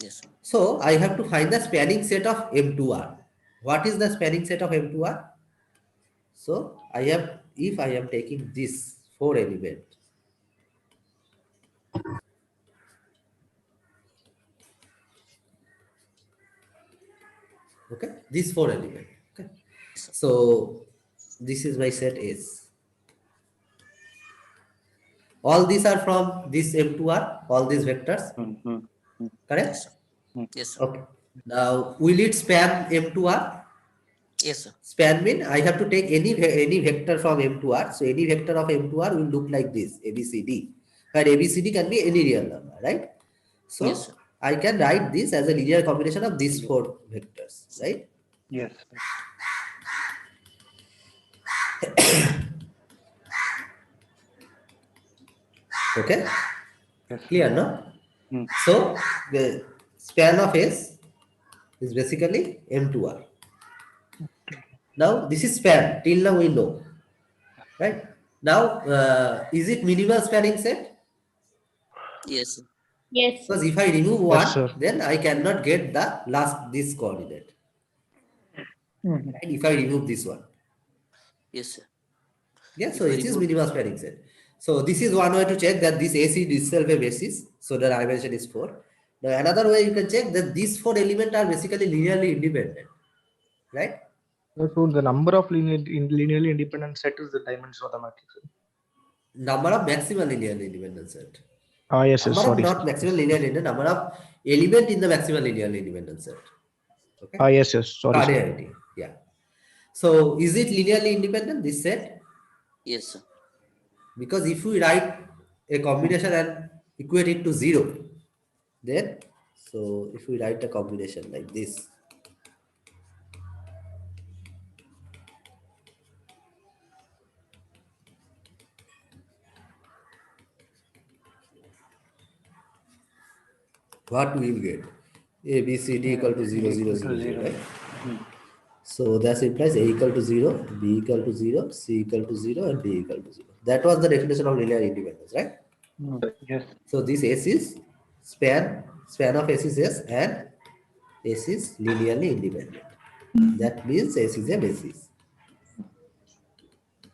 Yes. So I have to find the spanning set of M2R. What is the spanning set of M2R? So if I am taking this 4 element, okay, this 4 element. Okay, so this is my set S. All these are from this M2R, all these vectors. Correct? Yes, sir. Okay. Now, will it span M2R? Yes, sir. Span mean I have to take any vector from M2R. So any vector of M2R will look like this, ABCD. Where ABCD can be any real number, right? So yes, I can write this as a linear combination of these 4 vectors, right? Yes. Okay. Yes. Clear, no? So the span of S is basically M2R. Now this is span. Till now we know, right? Now is it minimal spanning set? Yes, sir. Yes. Because if I remove one, sir. then I cannot get the this coordinate. Right? If I remove this one. Yes, sir. Yeah, so it is minimal spanning set. So this is one way to check that this AC is itself a basis. So the dimension is 4. Now another way you can check that these 4 elements are basically linearly independent. Right? So the number of linearly independent set is the dimension of the matrix. Number of maximal linearly independent set. Yes, number sorry. Of not maximal linearly independent, number of element in the maximal linearly independent set. Okay. Yes, sorry. Cardinality. Yeah. So is it linearly independent, this set? Yes, sir. Because if we write a combination and equate it to 0, Then, so if we write a combination like this, what we will get? A, B, C, D equal to 0, 0, 0, 0, right? So that implies A equal to 0, B equal to 0, C equal to 0, and D equal to 0. That was the definition of linear independence, right? Yes. So this S is span of S is S, and S is linearly independent. That means S is a basis.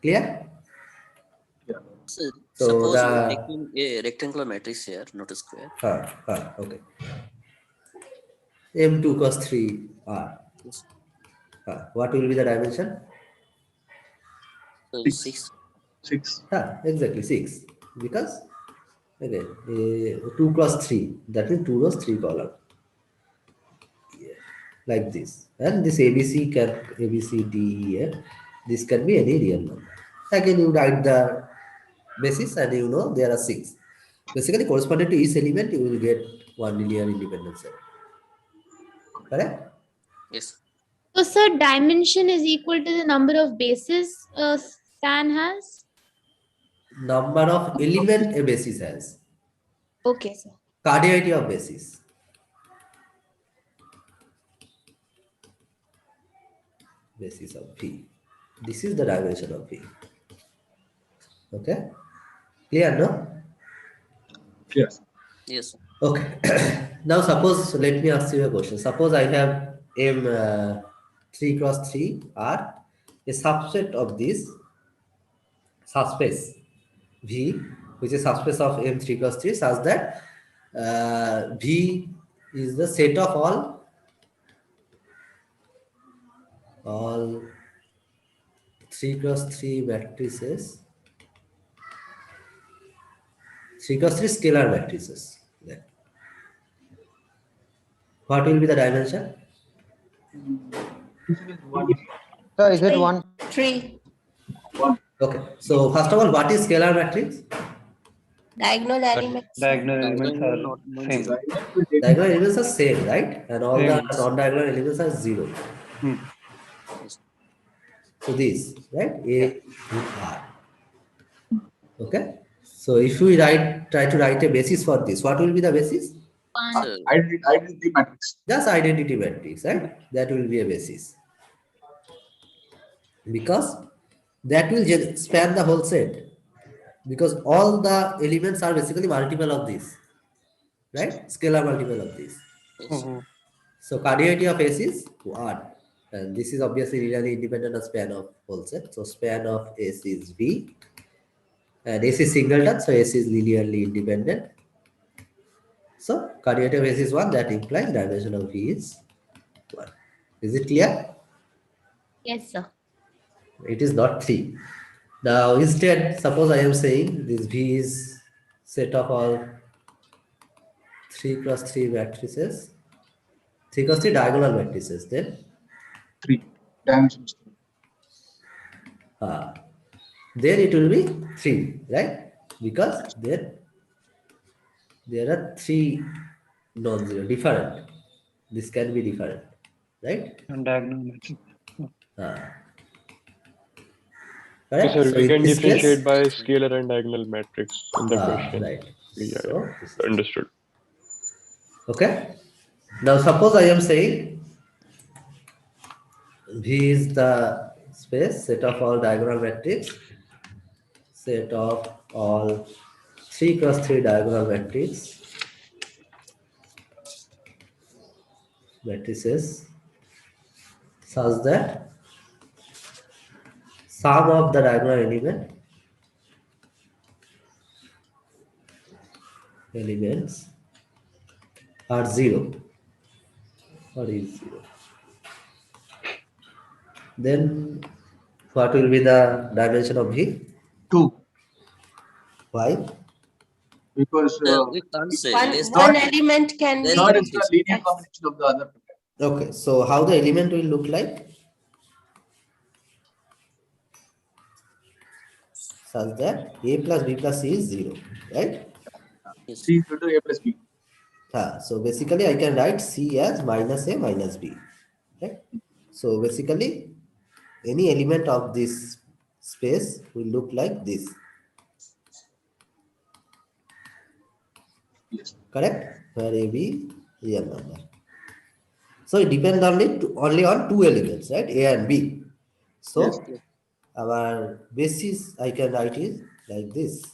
Clear? So, So suppose the we are taking a rectangular matrix here, not a square. Okay. M2 cos 3 R. Yes. What will be the dimension? 6. 6. Exactly 6. Because again, 2 cross 3. That means 2 rows, 3 column. Like this. And this ABC can ABCD F. This can be any real number. Again, you write the basis and you know there are 6. Basically, corresponding to each element, you will get one linear independent set. Correct? Yes. So, sir, dimension is equal to the number of bases a span has? Number of element a basis has. Okay, sir. Cardinality of basis. Basis of V. This is the dimension of V. Okay? Clear, no? Yes. Yes. Okay. Now suppose, let me ask you a question. Suppose I have M 3 cross 3 R, a subset of this subspace V, which is subspace of M 3 cross 3, such that V is the set of all 3 cross 3 matrices, 3 cross 3 scalar matrices. Yeah. What will be the dimension? So is it 1? 3. Okay. So first of all, what is scalar matrix? Diagonal elements. Diagonal elements are same. Diagonal elements are same, right? And all the Same. non-diagonal elements are 0. So this, right? A, R. Okay. So if we try to write a basis for this, what will be the basis? Identity matrix. Just identity matrix, right? That will be a basis. Because that will span the whole set. Because all the elements are basically multiple of this, right? Scalar multiple of this. So cardinality of S is 1. And this is obviously linearly independent of span of whole set. So span of S is V. And S is singleton, so S is linearly independent. So cardinality of S is 1, that implies dimension of V is 1. Is it clear? Yes, sir. It is not 3. Now instead, suppose I am saying this V is set of all 3 cross 3 matrices, 3 cross 3 diagonal matrices, then 3 dimensions. Then it will be 3, right? Because there are 3 non-zero, different. This can be different, right? And diagonal matrix. Correct? Sir, So we in can this differentiate case, by scalar and diagonal matrix in the question. right. Yeah, So, yeah. Understood. Okay. Now suppose I am saying V is the space set of all diagonal matrix, set of all 3 cross 3 diagonal matrices such that sum of the diagonal elements are 0 or is 0. Then what will be the dimension of V? 2. Why? Because we can't say one element can be. Third is the linear combination of the other. Okay, so how the element will look like? Such that A plus B plus C is 0, right? C equal to A plus B. So basically I can write C as minus A minus B, right? So basically any element of this space will look like this. Yes. Correct? Where A, B, real number. So it depends only on two elements, right? A and B. So Yes. our basis I can write is like this.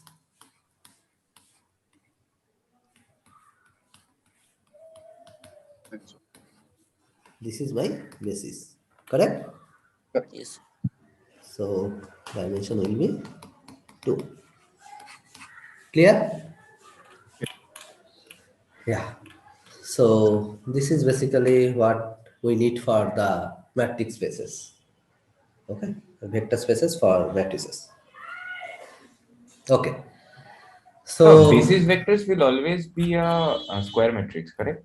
This is my basis. Correct? Yes. So dimension will be 2. Clear? Yeah. So this is basically what we need for the matrix spaces. Okay, vector spaces for matrices. Okay. So basis vectors will always be a square matrix, correct?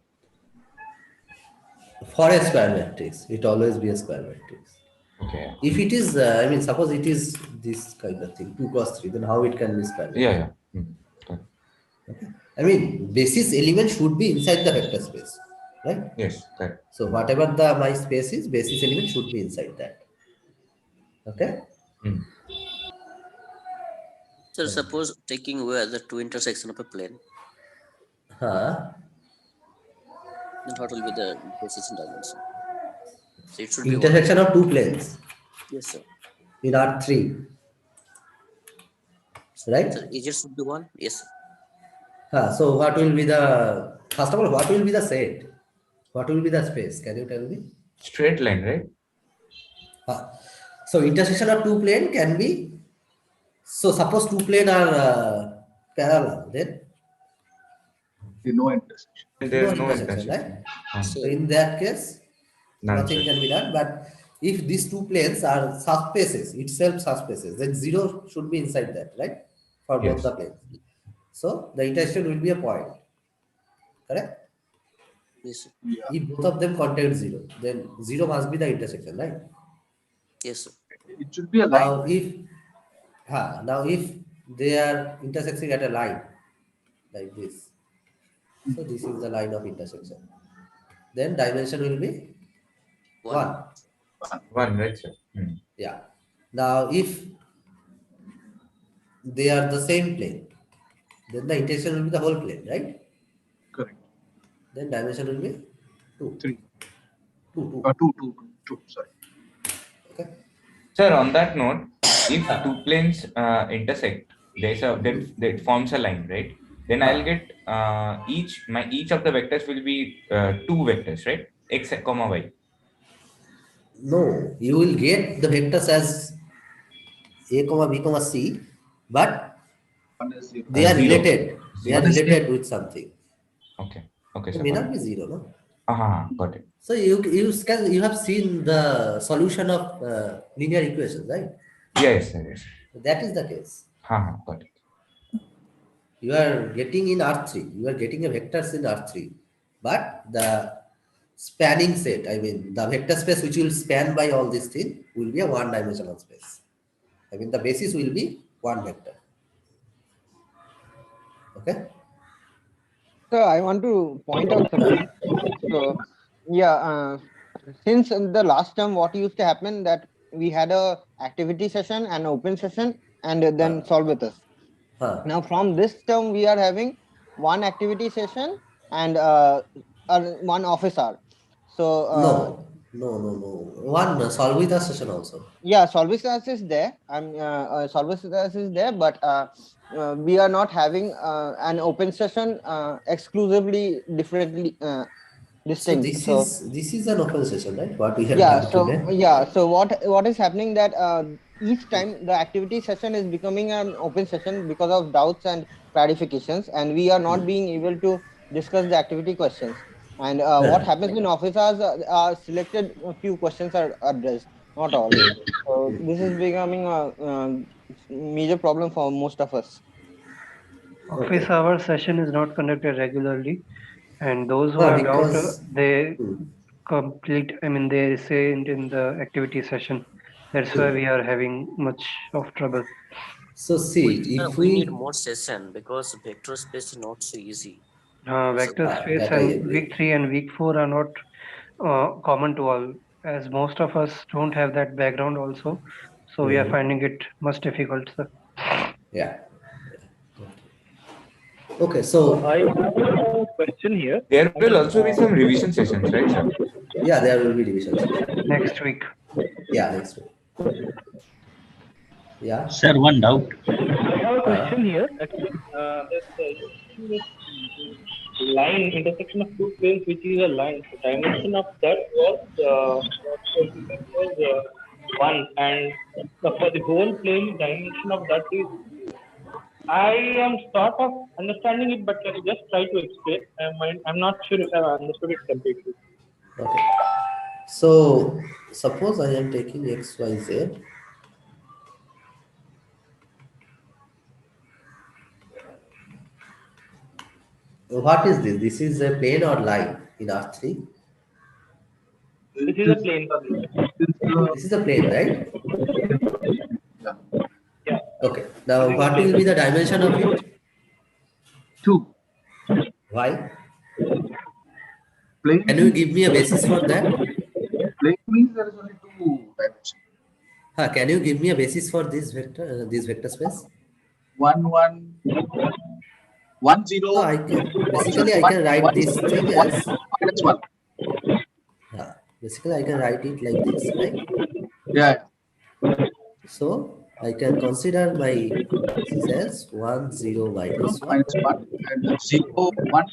For a square matrix, it always be a square matrix. Okay. If it is, I mean, suppose it is this kind of thing, 2 cross 3, then how it can be square matrix? Yeah. Okay. I mean, basis element should be inside the vector space, right? Yes, correct. So whatever my space is, basis element should be inside that. Okay. So suppose taking away the two intersection of a plane. Then what will be the basis and dimension? So it should be intersection of two planes. Yes, sir. In R3. Right? So it should be 1. Yes, sir. So what will be the, first of all, what will be the set? What will be the space? Can you tell me? Straight line, right? So intersection of two plane can be, so suppose two plane are parallel, then? No intersection. There is no intersection. Right? So in that case, nothing can be done. But if these two planes are subspaces, itself subspaces, then 0 should be inside that, right? For both the planes. So the intersection will be a point. Correct? Yes, sir. If both of them contain 0, then 0 must be the intersection, right? Yes, sir. It should be a line. Now if they are intersecting at a line like this, so this is the line of intersection, then dimension will be 1. 1, right, sir? Yeah. Now if they are the same plane, then the intersection will be the whole plane, right? Correct. Then dimension will be 2. 3. 2. 2. Sorry. Okay. Sir, on that note, if two planes intersect, it forms a line, right? Then I'll get each of the vectors will be 2 vectors, right? X, comma, y. No, you will get the vectors as A, B, C, but they are related. They are related with something. Okay. Okay, It sir. may not be 0, no? Got it. So you have seen the solution of linear equations, right? Yes, sir. Yes. That is the case. Got it. You are getting in R3. You are getting a vectors in R3, but the spanning set, I mean, the vector space which will span by all these things will be a one-dimensional space. I mean, the basis will be one vector. Okay. So I want to point out something. So yeah, since in the last term, what used to happen that we had a activity session and open session and then solve with us. Now from this term, we are having one activity session and one office hour. So no. One solve with us session also. Yeah, solve with us is there. Solve with us is there, but we are not having an open session exclusively differently distinct. So this is an open session, right? What we have today. So what is happening that each time the activity session is becoming an open session because of doubts and clarifications, and we are not being able to discuss the activity questions. And what happens in office hours are selected a few questions are addressed, not all. So this is becoming a major problem for most of us. Office hour session is not conducted regularly, and those who have doubt, they complete. I mean, they say it in the activity session. That's why we are having much of trouble. So see, we need more session because vector space is not so easy. Vector space and week 3 and week 4 are not common to all, as most of us don't have that background also. So we are finding it much difficult, sir. Yeah. Okay, so I have a question here. There will also be some revision sessions, right, sir? Yeah, there will be revisions next week. Yeah, next week. Yeah. Sir, one doubt. I have a question here. Actually, this line intersection of two planes, which is a line. The dimension of that was one, and for the whole plane, dimension of that is. I am sort of understanding it, but can you just try to explain? I'm not sure if I understood it completely. Okay. So suppose I am taking x, y, z. What is this? This is a plane or line in R3? This is a plane. This is a plane, right? Yeah. Okay. Now, what will be the dimension of it? 2. Why? Plane Can you give me a basis for that? Plane means there is only 2 dimensions. Can you give me a basis for this vector space? 1, 1, 1, 0. So basically, I can write this thing as minus 1. Basically, I can write it like this, right? Yeah. So I can consider my basis as 1, 0, minus 1. Minus 1 and 0, 1.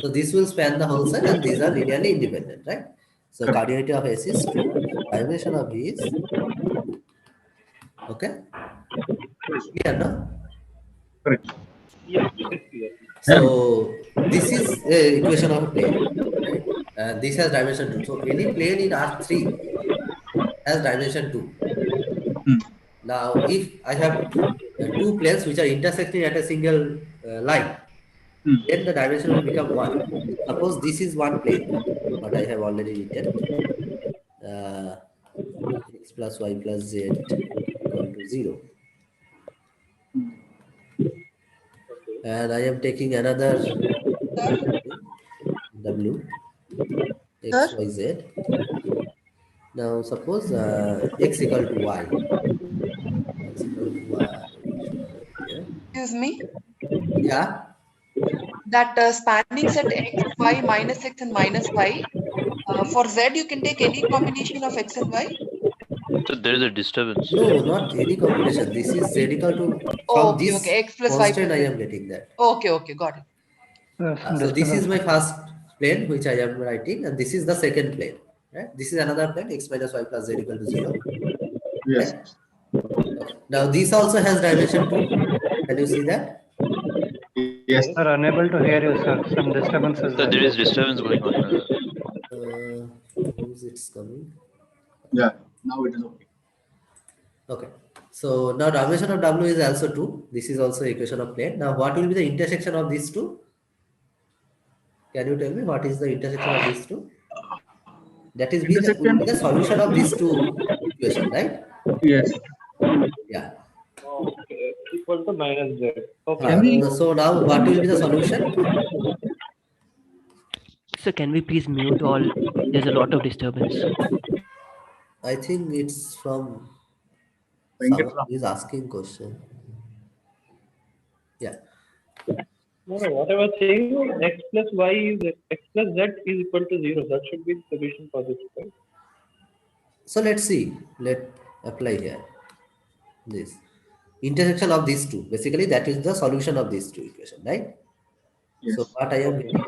So this will span the whole set, and these are linearly independent, right? So cardinality of S is 2. Dimension of B is okay. Clear, no? Correct. Yes. So this is a equation of a plane, right? And this has dimension 2. So any plane in R3 has dimension 2. Now, if I have 2 planes which are intersecting at a single line, then the dimension will become 1. Suppose this is one plane, what I have already written. X plus y plus z equal to 0. And I am taking another W, X, Y, Z. Now suppose X equal to Y. X equal to Y. Excuse me? Yeah. That spanning set X, Y, minus X and minus Y. For Z, you can take any combination of X and Y? So there is a disturbance. No, not any combination. This is Z equal to from this X plus Y constant plus I am getting that. Okay, got it. So this is my first plane which I am writing, and this is the second plane. Right? This is another plane, x minus y plus z equal to 0. Yes. Right? Okay. Now this also has dimension 2. Can you see that? Yes. Sir, unable to hear you, sir. Some disturbances. So there is disturbance going on. Who's it's coming? Yeah. Now it is okay. Okay. So now dimension of W is also 2. This is also equation of plane. Now what will be the intersection of these two? Can you tell me what is the intersection of these two? That is will be the solution of these two equations, right? Yes. Yeah. Okay. Equal to minus Z. Okay. So now what will be the solution? Sir, can we please mute all? There's a lot of disturbance. I think it's from someone is asking question. Yeah. No, what I was saying was X plus Y is X plus Z is equal to 0. That should be the solution for this, right? So let's see. Let's apply here. This intersection of these two. Basically, that is the solution of these two equations, right? Yes. So what I am getting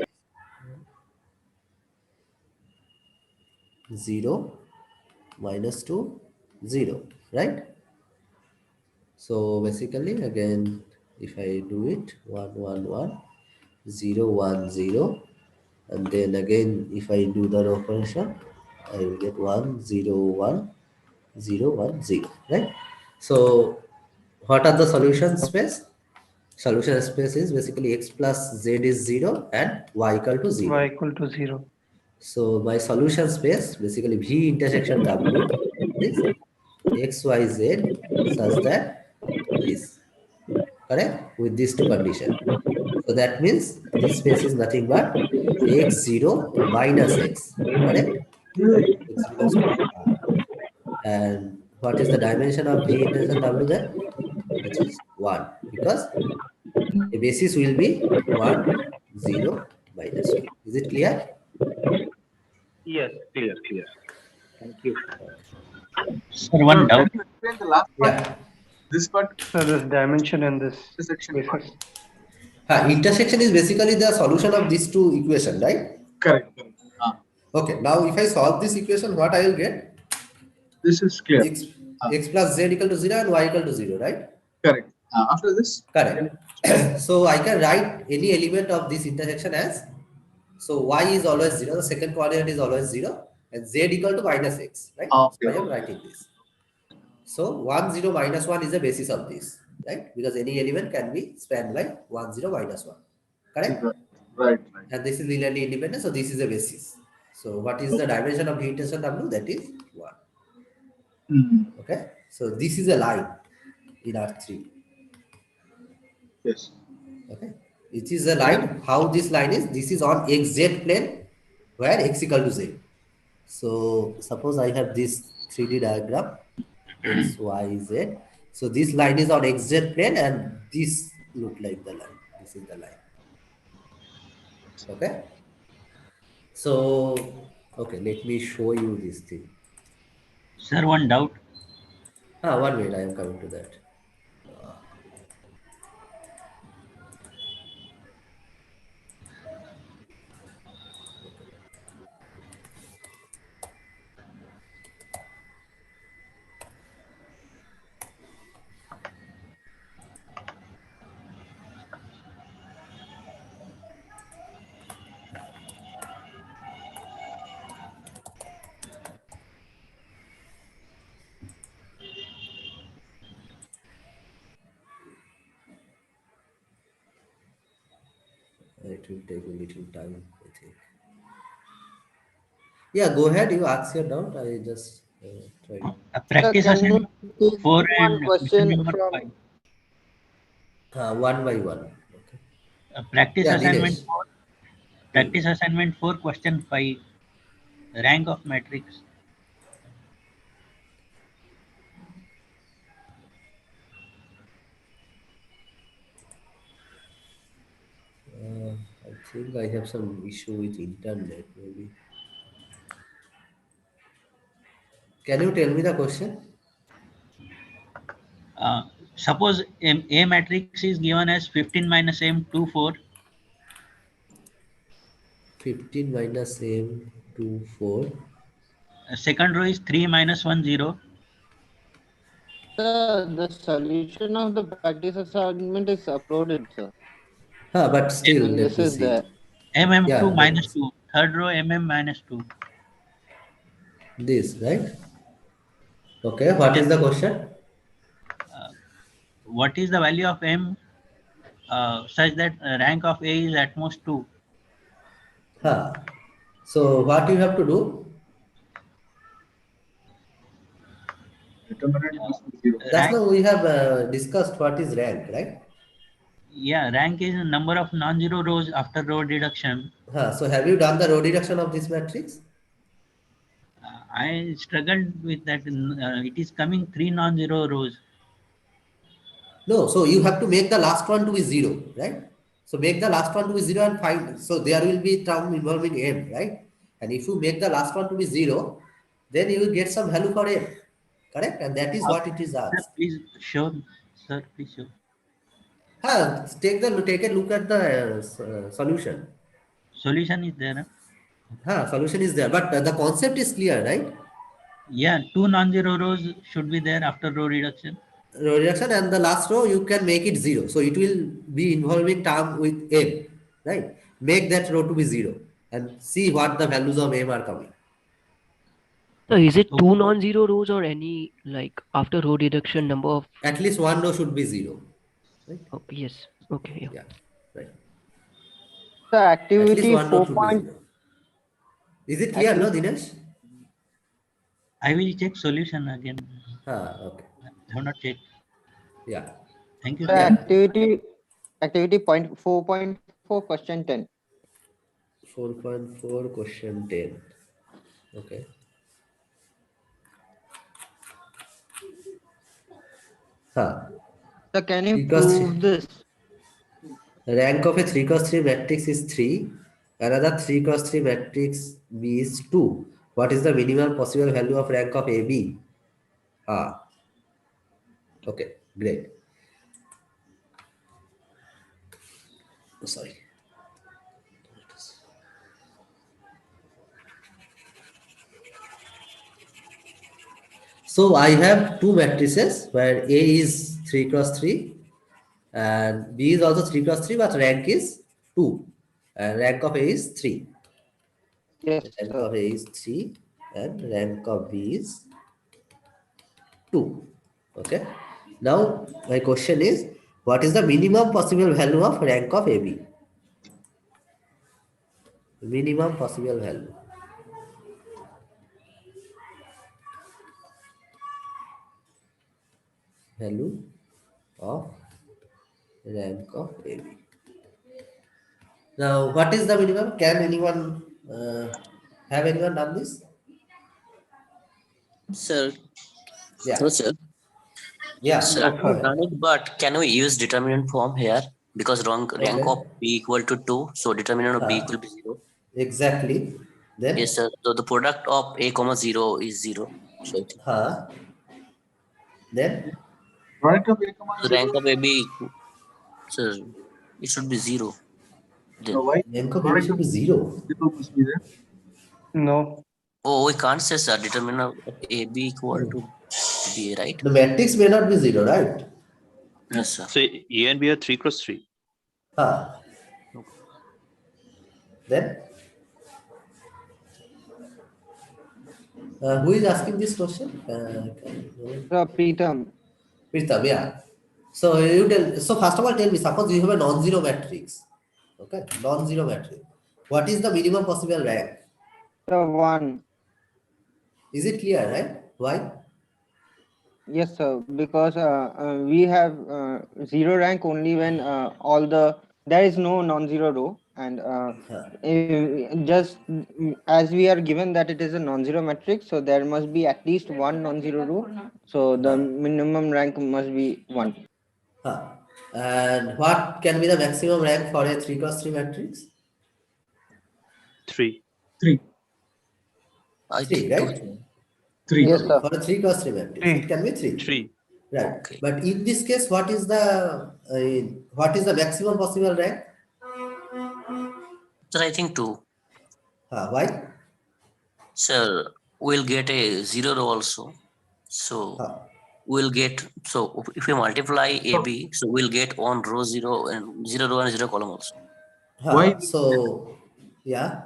0, minus 2, 0, right? So basically, again, if I do it 1, 1, 1, 0, 1, 0, and then again, if I do the operation, I will get 1, 0, 1, 0, 1, 0, right? So what are the solution space? Solution space is basically x plus z is 0 and y equal to 0. Y equal to 0. So my solution space, basically V intersection W is x, y, z such that this correct, with these two conditions. So that means this space is nothing but x0 minus x, correct? X equals to R. And what is the dimension of V intersection W then? That is 1, because a basis will be 1, 0, minus 1. Is it clear? Yes, clear, clear. Thank you. Sir, one doubt. Can you explain the last part? Yeah. This part? So this dimension and this intersection part. Intersection is basically the solution of these two equations, right? Correct. Okay, now if I solve this equation, what I will get? This is clear. X plus z equal to 0 and y equal to 0, right? Correct. After this? Correct. So I can write any element of this intersection as, so y is always 0, the second coordinate is always 0, and z equal to minus x, right? Okay. So I am writing this. So 1, 0, minus 1 is the basis of this, right? Because any element can be spanned by 1, 0, minus 1, correct? Right. And this is linearly independent, so this is a basis. So what is the dimension of the intersection W? That is 1. Okay, so this is a line in R3. Yes. Okay, it is a line. How this line is? This is on xz plane, where x equal to z. So suppose I have this 3D diagram, x, y, z. So this line is on xz plane, and this look like the line. This is the line. Okay. So okay, let me show you this thing. Sir, one doubt. 1 minute, I am coming to that. It will take a little time, I think. Yeah, go ahead. You ask your doubt. I just try. Practice assignment 4 and question number 5. 1 by 1. Okay. Practice Yeah, assignment Dinesh. 4. Practice assignment 4, question 5. Rank of matrix. I think I have some issue with internet, maybe. Can you tell me the question? Suppose A matrix is given as 15 minus M 2 4. 15 minus M 2 4. Second row is 3 minus 1 0. The solution of the practice assignment is uploaded, sir. But still, And let this me is see. there. MM2 minus 2. Third row MM minus 2. This, right? Okay, what is the question? What is the value of M such that rank of A is at most 2? So what you have to do? Determinant must be 0. That's now we have discussed what is rank, right? Yeah, rank is the number of non-zero rows after row reduction. So have you done the row reduction of this matrix? I struggled with that. It is coming 3 non-zero rows. No, so you have to make the last one to be 0, right? So make the last one to be 0 and find. So there will be term involving M, right? And if you make the last one to be 0, then you will get some value for M, correct? And that is what it is asked. Sir, please show, sir, please show. Take a look at the solution. Solution is there. Solution is there, but the concept is clear, right? Yeah, 2 non-zero rows should be there after row reduction. Row reduction, and the last row you can make it 0. So it will be involving term with M, right? Make that row to be 0 and see what the values of M are coming. So is it 2 non-zero rows or any, like after row reduction number of? At least one row should be 0. Right? Oh, yes. Okay. Yeah. Right. So activity 4. Is it clear, no, Dinesh? I will check solution again. Okay. I have not checked. Yeah. Thank you, So sir. activity point 4.4 question 10. 4.4 question 10. Okay. So can you 3 cross 3. prove this? Rank of a 3 cross 3 matrix is 3. Another 3 cross 3 matrix B is 2. What is the minimal possible value of rank of AB? Okay, great. Sorry. So I have two matrices where A is 3 cross 3 and B is also 3 cross 3, but rank is 2 and rank of A is 3. Yes, rank sir. of A is 3 and rank of B is 2. Okay. Now my question is, what is the minimum possible value of rank of AB? Minimum possible value. Value of rank of AB. Now, what is the minimum? Can anyone have anyone done this? Sir, Yeah. hello, sir. Yeah. Sir, I have done it, but can we use determinant form here? Because rank of B equal to 2, so determinant of B equal to 0. Exactly. Then? Yes, sir. So the product of A comma 0 is 0. So then? Product of A comma 0. The rank of AB, sir, it should be 0. Then. So why rank of AB should be 0? 0 must be there. No. Oh, we can't say, sir, determinant of AB equal to B, right? The matrix may not be 0, right? Yes, sir. So A and B are 3 cross 3. Then? Who is asking this question? Preetham. Preetham, yeah. So you tell. So first of all, tell me. Suppose you have a non-zero matrix. Okay, non-zero matrix. What is the minimum possible rank? 1. Is it clear, right? Why? Yes, sir. Because we have 0 rank only when there is no non-zero row, and just as we are given that it is a non-zero matrix, so there must be at least one non-zero row. So the minimum rank must be 1. And what can be the maximum rank for a 3 cross 3 matrix? 3. 3. 3, right? 3. Yes, sir. For a 3 cross 3 matrix, it can be 3. 3. Right. Okay. But in this case, what is the maximum possible rank? Sir, I think 2. Why? Sir, we'll get a 0 row also. So we'll get, so if we multiply AB, so we'll get 1 row 0 and 0 row and 0 column also. Why? So, yeah.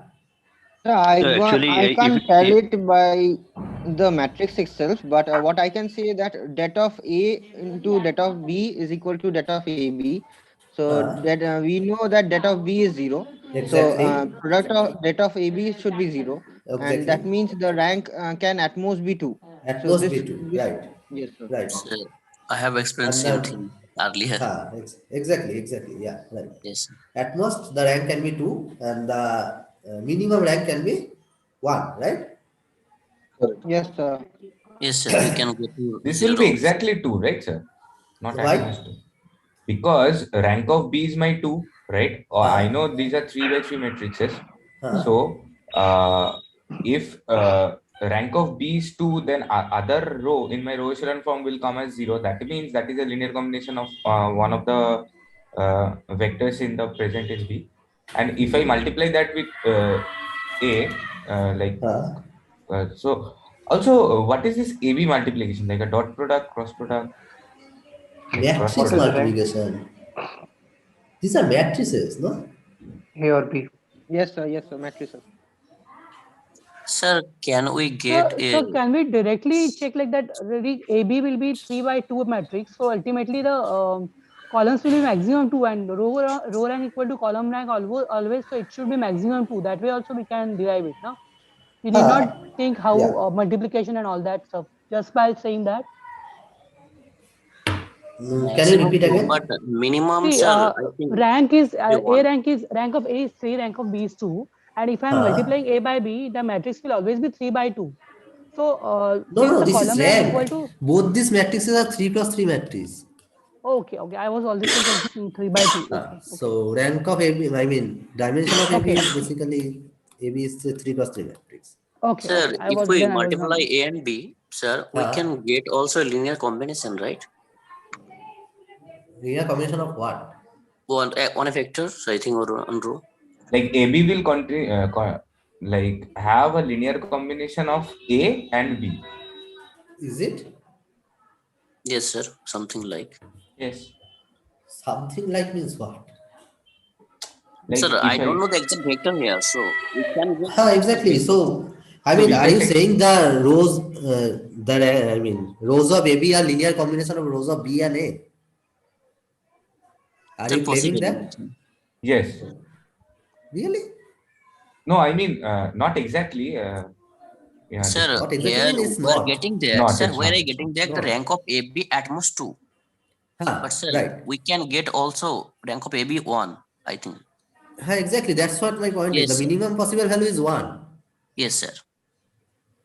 So I can't tell it by the matrix itself, but what I can say that det of A into det of B is equal to det of AB. So that we know that det of B is 0. Exactly. So product of det of AB should be 0, and that means the rank can at most be 2. At most be 2, right? Yes, sir. Right. Sir, I have experienced same thing earlier. Exactly, yeah, right. Yes. At most the rank can be 2 and the minimum rank can be 1, right? Yes, sir. Yes, sir. We can go to This 0 will be rows. exactly 2, right, sir? Not Why? at most 2. Because rank of B is my 2, right? Or I know these are 3 by 3 matrices. So if rank of B is 2, then other row in my row echelon form will come as 0. That means that is a linear combination of one of the vectors in the present is B. And if I multiply that with A, so also what is this AB multiplication? Like a dot product, cross product? Matrix multiplication. These are matrices, no? A or B. Yes, sir. Yes, sir. Matrices. Sir, can we get a... So can we directly check like that AB will be 3 by 2 matrix. So ultimately the columns will be maximum 2 and row rank equal to column rank always. So it should be maximum 2. That way also we can derive it. No? We need not think how multiplication and all that stuff. Just by saying that. Can you repeat again? But minimum, See, sir, I think rank is A1. rank of A is 3, rank of B is 2, and if I am multiplying A by B, the matrix will always be 3 by 2. So since No, the this is column rank equal rank. to Both these matrices are 3 plus 3 matrices. okay, I was always thinking 3 by 2. Okay. So rank of AB, I mean dimension of AB Okay. is basically AB is 3 plus 3 matrix. Okay. Sir, I if was we not. multiply A and B, sir, we can get also a linear combination, right? Linear combination of what? On a vector, so I think on row. Like AB will continue, like have a linear combination of A and B. Is it? Yes, sir. Something like. Yes. Something like means what? Like sir, I don't know the exact vector here, so we can get. Exactly. So, I mean, are you saying the rows, rows of AB are linear combination of rows of B and A? Are you claiming that? Yes. Really? No, I mean, not exactly. Yeah, Sir, what exactly here mean is we are not. getting there. Not, Sir, it's we are not. getting there the rank of AB at most 2. But sir, right. we can get also rank of AB 1, I think. Exactly. That's what my point is. Yes, The minimum possible value is 1. Yes, sir.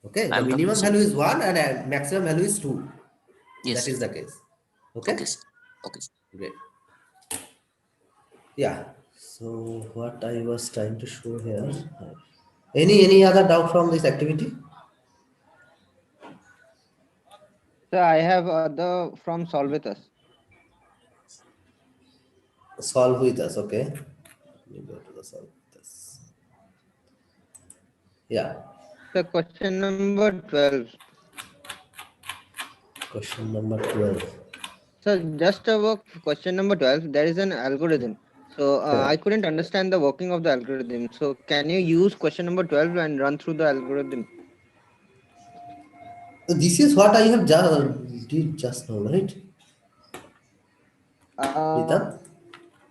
Okay. I'm The talking minimum value is 1 and maximum value is 2. Yes, that is the case. Okay. Okay, sir. Okay. Great. Yeah. So what I was trying to show here. Any other doubt from this activity? So I have other from Solve With Us. Solve with us, okay. Let me go to the solve with us. Yeah. So question number 12. Question number 12. So just about question number 12, there is an algorithm. So I couldn't understand the working of the algorithm. So can you use question number 12 and run through the algorithm? This is what I have did just now, right?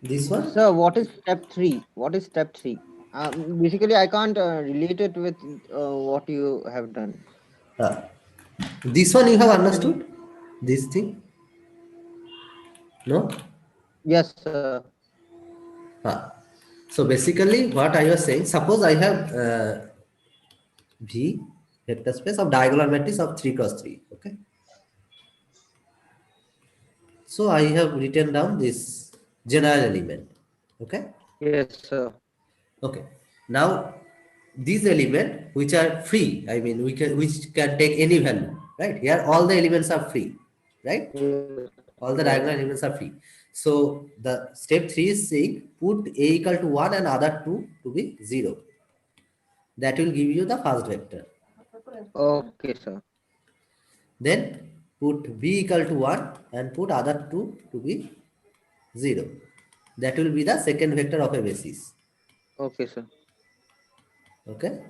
This one? So what is step 3? What is step 3? Basically, I can't relate it with what you have done. This one you have understood? This thing? No? Yes, sir. So basically what I was saying, suppose I have V vector space of diagonal matrix of 3 cross 3. Okay. So I have written down this general element. Okay. Yes, sir. Okay. Now these elements which are free, I mean which can take any value, right? Here all the elements are free, right? All the diagonal elements are free. So the step 3 is saying put A equal to 1 and other 2 to be 0. That will give you the first vector. Okay, sir. Then put B equal to 1 and put other 2 to be 0. That will be the second vector of a basis. Okay, sir. Okay.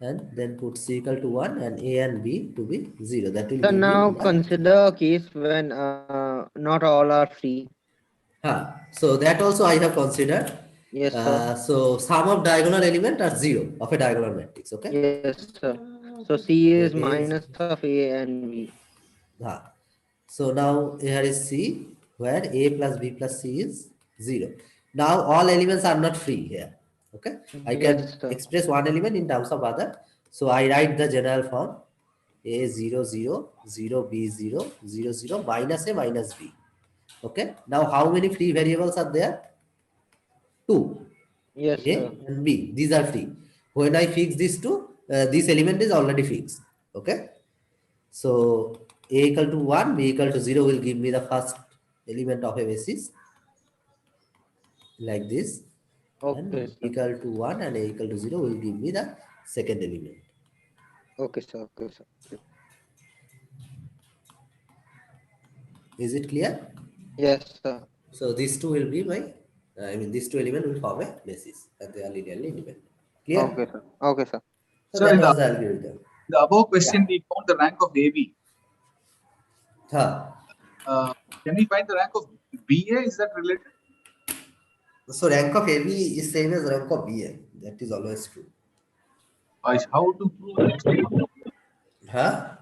And then put C equal to 1 and A and B to be 0. That will So give now you consider a case when not all are free. So that also I have considered. Yes, sir. So sum of diagonal element are 0 of a diagonal matrix. Okay. Yes, sir. So C is minus of A and B. So now here is C where A plus B plus C is 0. Now all elements are not free here. Okay. I can express one element in terms of other. So I write the general form A 0 0 0 B 0 0 0 minus A minus B. Okay. Now how many free variables are there? 2. Yes, A sir. and B. These are free. When I fix these two, this element is already fixed. Okay. So A equal to 1, B equal to 0 will give me the first element of a basis. Like this. Okay, and B equal to 1 and A equal to 0 will give me the second element. Okay, sir. Okay, sir. Is it clear? Yes, sir. So these two will be my, these two elements will form a basis and they are linearly independent. Clear? Okay, sir. Okay, sir. So that was the algorithm. The above question, we found the rank of AB. Can we find the rank of BA? Is that related? So rank of AB is same as rank of BA. That is always true. How to prove that?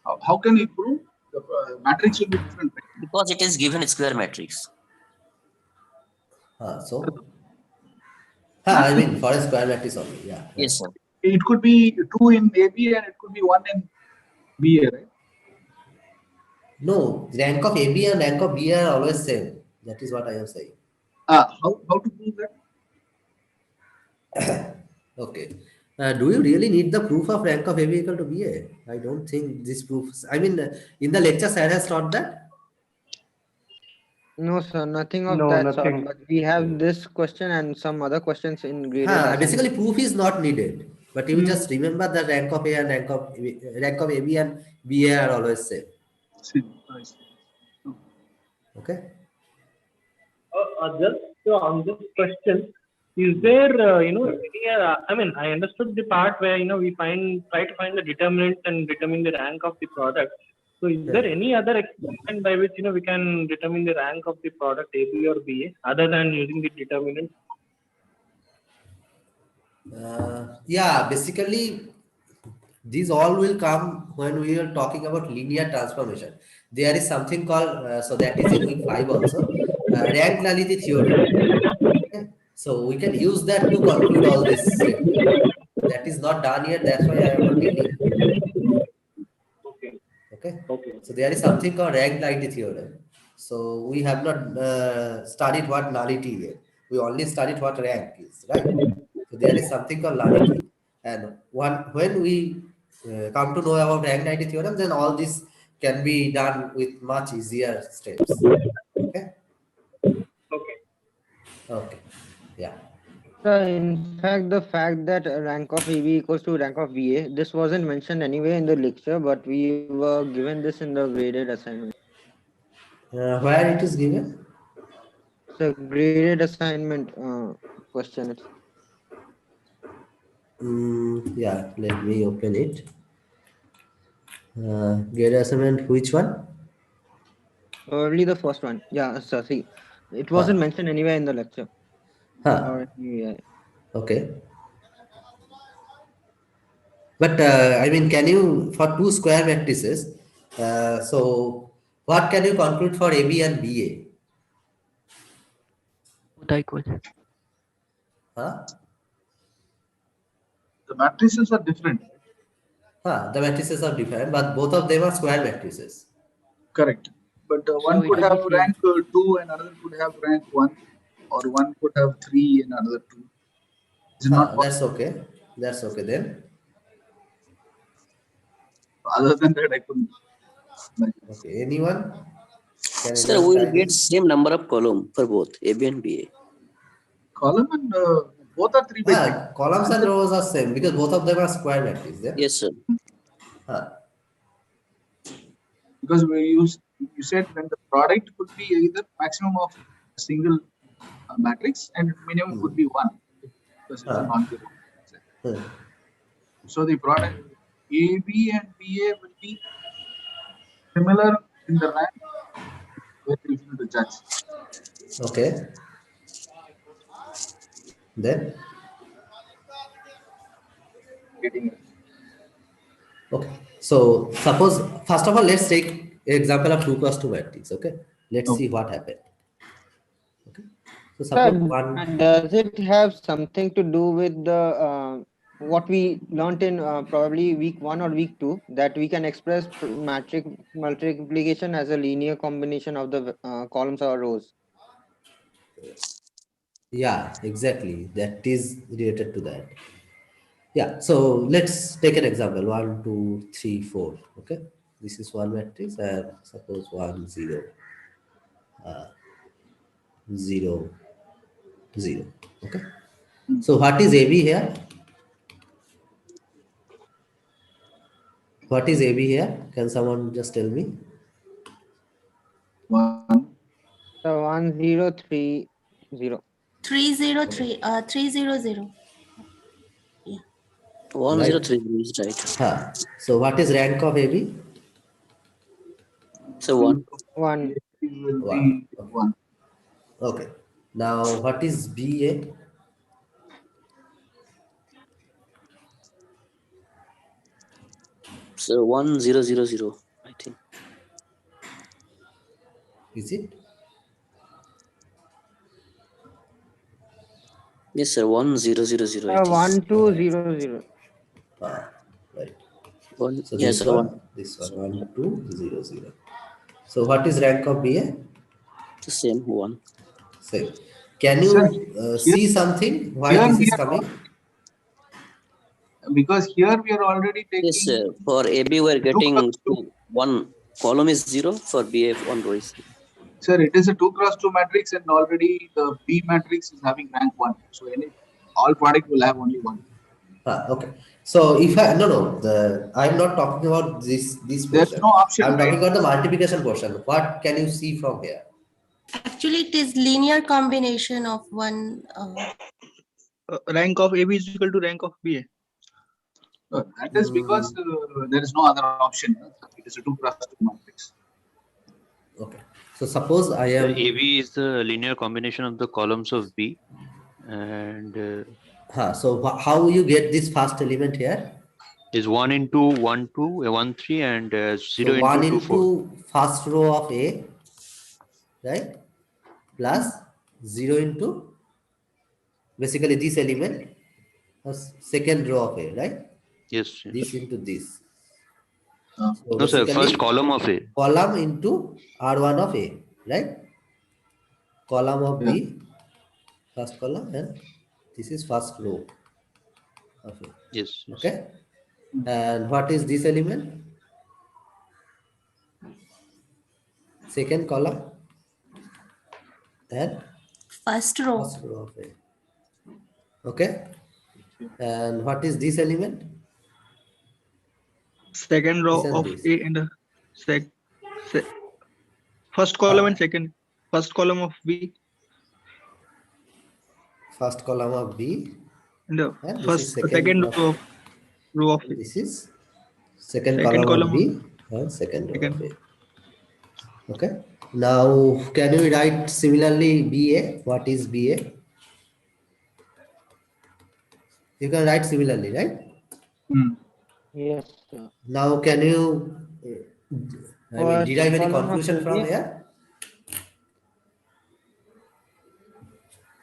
How can we prove the matrix will be different, right? Because it is given square matrix. I mean for a square matrix only. Yeah. Right. Yes, sir. It could be 2 in AB and it could be 1 in BA, right? No, rank of AB and rank of BA are always same. That is what I am saying. How to prove that? Okay. Do you really need the proof of rank of AB equal to BA? I don't think this proofs. I mean, in the lecture, Sir has taught that. No, sir, nothing of No, that nothing. sort. But we have this question and some other questions in graded. Basically, proof is not needed. But you just remember the rank of A and rank of AB and BA are always same. Okay. Just on this question, is there any, I mean, I understood the part where we try to find the determinant and determine the rank of the product. So is there any other experiment by which we can determine the rank of the product AB or BA other than using the determinant? Yeah, basically these all will come when we are talking about linear transformation. There is something called so that is in week 5 also Rank-Nullity theorem. Okay? So we can use that to conclude all this statement. That is not done yet. That's why I am not telling. Okay. So there is something called Rank-Nullity theorem. So we have not studied what nullity is. We only studied what rank is, right? So there is something called nullity, and when we come to know about Rank-Nullity theorem, then all this can be done with much easier steps. Okay. Okay. Yeah. So in fact, the fact that rank of AB equals to rank of BA, this wasn't mentioned anyway in the lecture, but we were given this in the graded assignment. Where it is given? So graded assignment question. Yeah, let me open it. Graded assignment, which one? Only the first one. Yeah, so see, it wasn't mentioned anywhere in the lecture. Okay. But I mean, can you, for two square matrices, so what can you conclude for AB and BA? Equal. The matrices are different. The matrices are different, but both of them are square matrices. Correct. But one could have rank 2 and another could have rank 1, or one could have 3 and another 2. Is it not possible? That's okay. That's okay then. Other than that, I couldn't. Okay. Anyone? Sir, we will get same number of column for both AB and BA. Column and both are 3 by 3. Columns and rows are same because both of them are square matrices. Yeah? Yes, sir. Because you said when the product could be either maximum of a single matrix and minimum could be 1 because it's a non-zero. So the product AB and BA will be similar in the rank. Very difficult to judge. Okay. Then? Okay. So suppose, first of all, let's take example of 2 cross 2 matrix. Okay. Let's see what happened. Okay. So suppose does it have something to do with the what we learned in probably week 1 or week 2, that we can express matrix multiplication as a linear combination of the columns or rows? Yeah, exactly. That is related to that. Yeah. So let's take an example. 1, 2, 3, 4. Okay. This is one matrix, and suppose 1, 0, 0, 0. Okay. So what is AB here? What is AB here? Can someone just tell me? 1. So 1, 0, 3, 0. 303, 300. Yeah. 103 is right. So what is rank of AB? So 1. 1. 1. Okay. Now what is BA? So 1000, I think. Is it? Yes, sir. 1 0 0 0 it is. 1 2 0 0. Right. One, So yes, this sir. one, 1 2 0 0. So what is rank of BA? The same 1. Same. Can you see something why this is coming? Because here we are already taking. Yes, sir. For AB, we're getting 1 column is 0. For BA, 1 row is 0. Sir, it is a 2 cross 2 matrix, and already the B matrix is having rank 1. So all product will have only 1. Okay. So if I I'm not talking about this portion. There's no option. I'm talking about the multiplication portion. What can you see from here? Actually, it is linear combination of one. Rank of AB is equal to rank of BA. That is because there is no other option. It is a 2 cross 2 matrix. Okay. So suppose I am. AB is the linear combination of the columns of B, and. So how you get this first element here? Is 1 into 1 2 1 3 and 0 so into 1 2 4. into first row of A, right? Plus 0 into basically this element, second row of A, right? Yes. This into this. So no, sir. First column of A. Column into R1 of A, right? Column of B, first column, and this is first row of A. Yes. Okay. And what is this element? Second column and first row of A. Okay. And what is this element? Second row of A in the first column and first column of B. First column of B. And second row of A. This is second column of B and second row of A. Okay. Now, can you write similarly BA? What is BA? You can write similarly, right? Yes, sir. Now, can you derive any conclusion from here?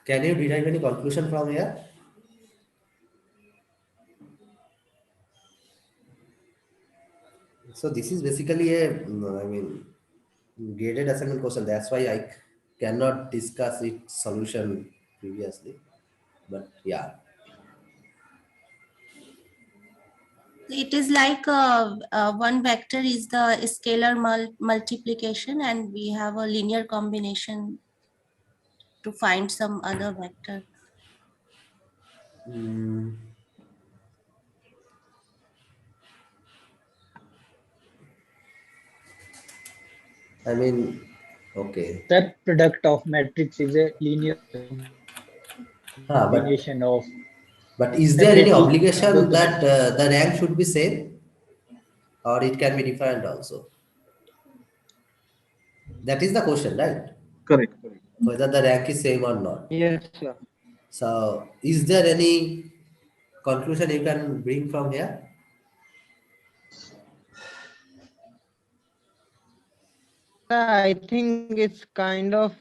Can you derive any conclusion from here? So this is basically a, graded assignment question. That's why I cannot discuss its solution previously. But yeah. it is like one vector is the scalar multiplication, and we have a linear combination to find some other vector. Okay. That product of matrix is a linear combination of. But is there any obligation that the rank should be same, or it can be different also? That is the question, right? Correct. Whether the rank is same or not. Yes, sir. So, is there any conclusion you can bring from here? I think it's kind of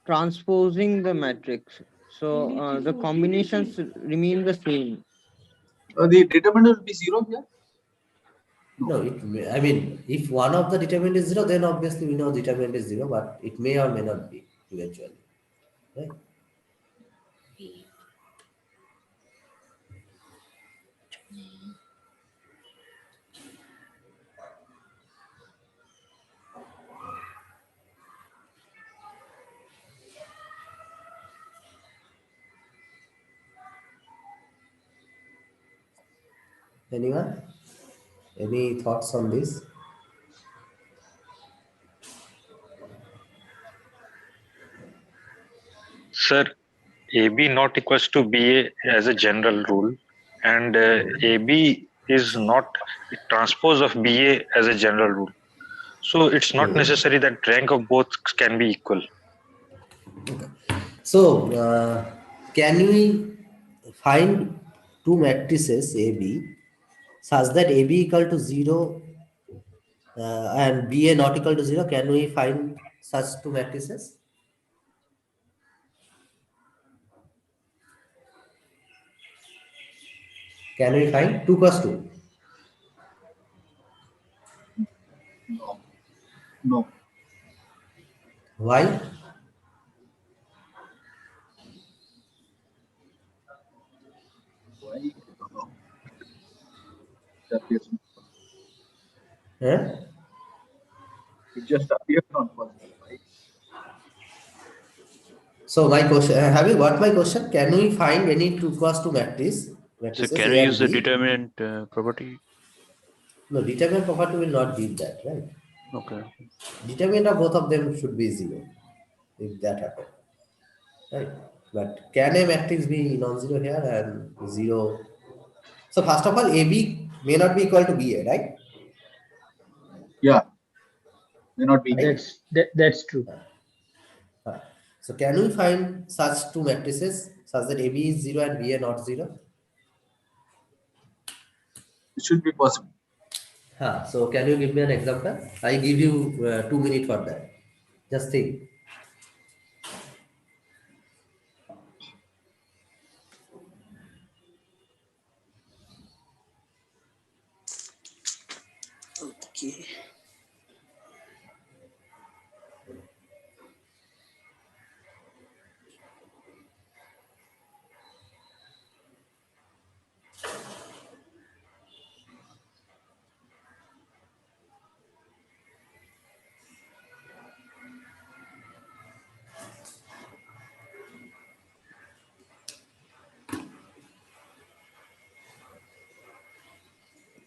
transposing the matrix. So the combinations remain the same. The determinant will be 0 here? No, if one of the determinant is 0, then obviously we know determinant is 0, but it may or may not be eventually. Right? Anyone? Any thoughts on this? Sir, AB not equals to BA as a general rule, and AB is not transpose of BA as a general rule. So it's not necessary that rank of both can be equal. Okay. So can we find two matrices AB such that AB equal to 0 and BA not equal to 0? Can we find such two matrices? Can we find 2 cross 2? No. No. Why? Why? I don't know. It appears. Huh? It just appeared on first. Why? So my question, have you got my question? Can we find any 2 cross 2 matrices So can A we and use the B? determinant property? No, determinant property will not give that, right? Okay. Determinant of both of them should be 0 if that happens, right? But can a matrix be non-zero here and 0? So first of all, AB may not be equal to BA, right? Yeah. May not be. That's true. So can we find such two matrices such that AB is 0 and BA not 0? It should be possible. So can you give me an example? I give you 2 minutes for that. Just think. Okay.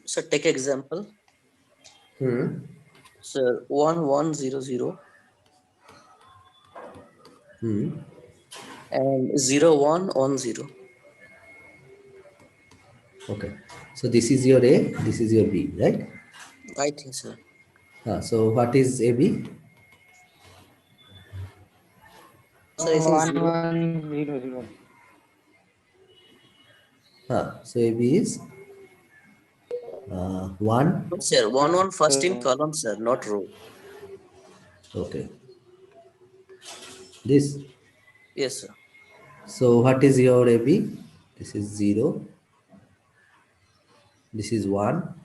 So take example. So 1 1 0 0 and 0 1 1 0. Okay. So this is your A, this is your B, right? I think so. So what is AB? So I think 1 1 0 0. So AB is 1. Sir, 1 1 first in column, sir, not row. Okay. This. Yes, sir. So what is your AB? This is 0. This is 1.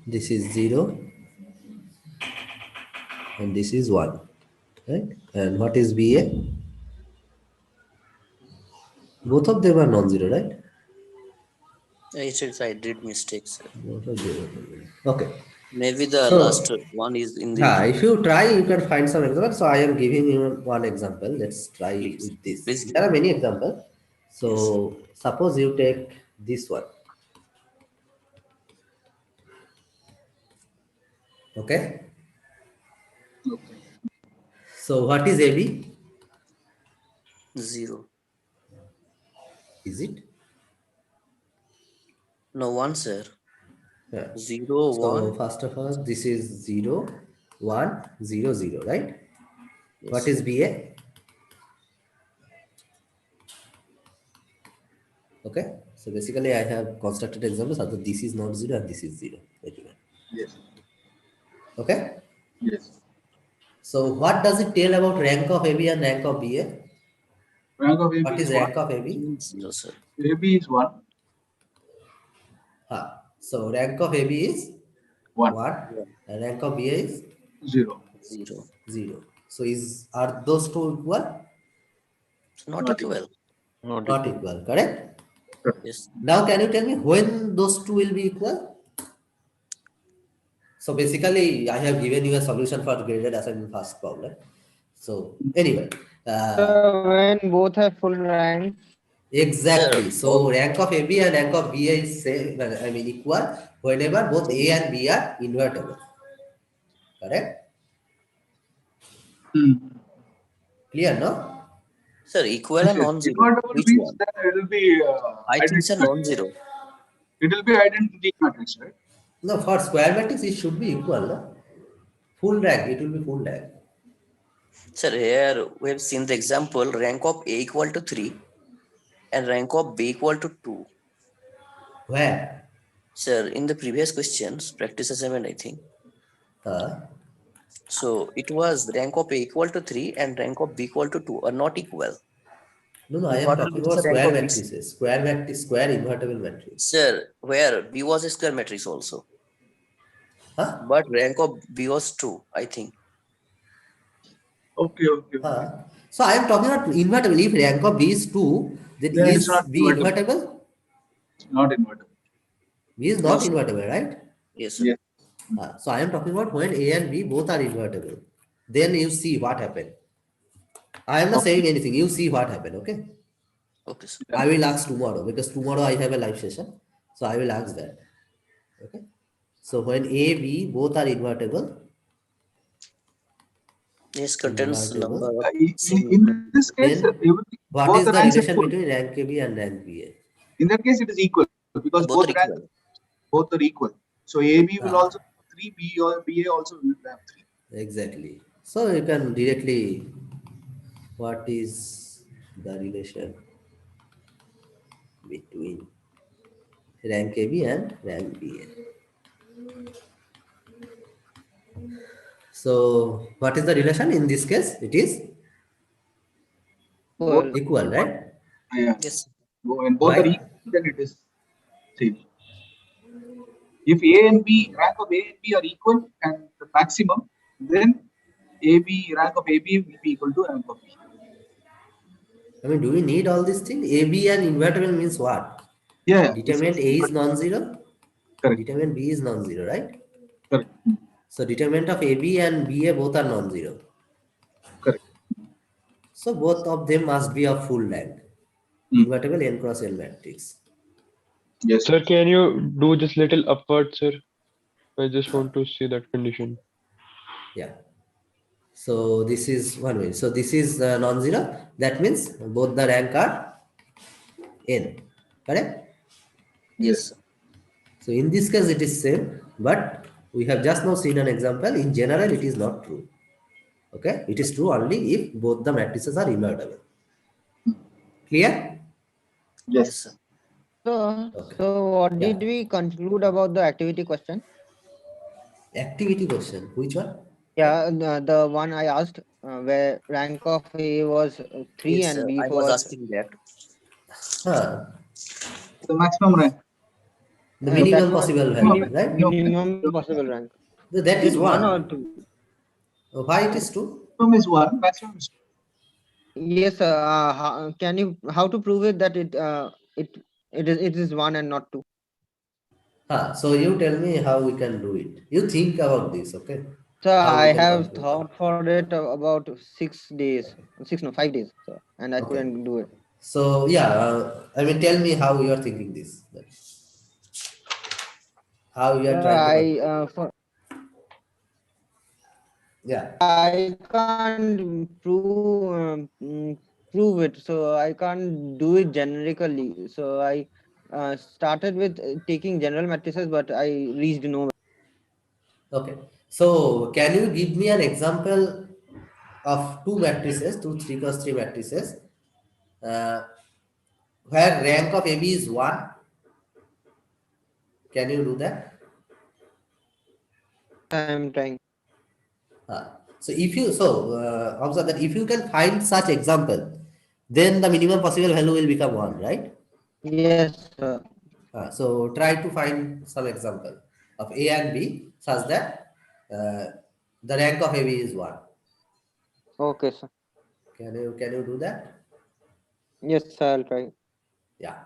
This is 0. And this is 1. Right? And what is BA? Both of them are non-zero, right? I did mistakes, sir. Both of them. Okay. Maybe the last one is in the. If you try, you can find some examples. So I am giving you one example. Let's try with this. Please. There are many examples. So suppose you take this one. Okay. So what is AB? 0. Is it? No, 1, sir. Yeah. 0 1. So first of all, this is 0 1 0 0, right? Yes. What is BA? Okay. So basically, I have constructed examples. So this is not 0 and this is 0. Yes. Okay. Yes. So what does it tell about rank of AB and rank of BA? Rank of AB what is rank of AB? 0, sir. AB is 1. So rank of AB is 1. And rank of BA is 0. 0. So are those two equal? Not equal. Not equal, correct? Yes. Now can you tell me when those two will be equal? So basically, I have given you a solution for graded assignment first problem. So anyway. When both have full rank. Exactly. So rank of AB and rank of BA is same, equal whenever both A and B are invertible. Correct? Clear, no? Sir, equal and non-zero. Invertible means that it will be. I think it's a non-zero. It will be identity matrix, right? No, for square matrix it should be equal, no? Full rank, it will be full rank. Sir, here we have seen the example rank of A equal to 3 and rank of B equal to 2. Where? Sir, in the previous questions, practice assignment, I think. So it was rank of A equal to 3 and rank of B equal to 2 are not equal. No, I am talking about square matrices, square invertible matrix. Sir, where B was a square matrix also. Huh? But rank of B was 2, I think. Okay. So I am talking about invertible. If rank of B is 2, then is B invertible? It's not invertible. B is not invertible, right? Yes, sir. Yes. So I am talking about when A and B both are invertible. Then you see what happened. I am not saying anything. You see what happened, okay? Okay, sir. I will ask tomorrow because tomorrow I have a live session. So I will ask that. Okay. So when A, B both are invertible. Yes, contains number of in this case, what is the relation between rank AB and rank BA? In that case, it is equal because both are equal. So AB will also have 3, B or BA also will have 3. Exactly. So you can directly, what is the relation between rank AB and rank BA? So what is the relation in this case? It is equal, right? Yes. When both are equal, then it is same. If A and B, rank of A and B are equal and the maximum, then AB, rank of AB will be equal to rank of B. I mean, do we need all these things? AB and invertible means what? Yeah. Determinant A is non-zero. Correct. Determinant B is non-zero, right? Correct. So determinant of AB and BA both are non-zero. Correct. So both of them must be of full rank. Invertible n cross n matrix. Yes. Sir, can you do just little upward, sir? I just want to see that condition. Yeah. So this is one way. So this is non-zero. That means both the rank are n. Correct? Yes. So in this case it is same, but we have just now seen an example. In general, it is not true. Okay, it is true only if both the matrices are invertible. Clear? Yes. So what did we conclude about the activity question? Activity question, which one? Yeah, the one I asked, where rank of A was 3 Yes, and B I was was asking that. The maximum rank. The minimum possible value, right? Minimum possible rank. That is one or one. two. Why it is two? Minimum is 1, maximum is 2. Yes, can you how to prove it that it is 1 and not 2? So you tell me how we can do it. You think about this, okay? So how I have thought for it about 6 days, 5 days, so, and I couldn't do it. So yeah, I mean, tell me how you are thinking this. How you are trying to. I can't prove it, so I can't do it generically. So I started with taking general matrices, but I reached nowhere. Okay. So can you give me an example of two 3 cross 3 matrices, where rank of AB is 1? Can you do that? I am trying. So if you observe that if you can find such example, then the minimum possible value will become 1, right? Yes, sir. So try to find some example of A and B such that the rank of AB is 1. Okay, sir. Can you do that? Yes, sir, I'll try. Yeah.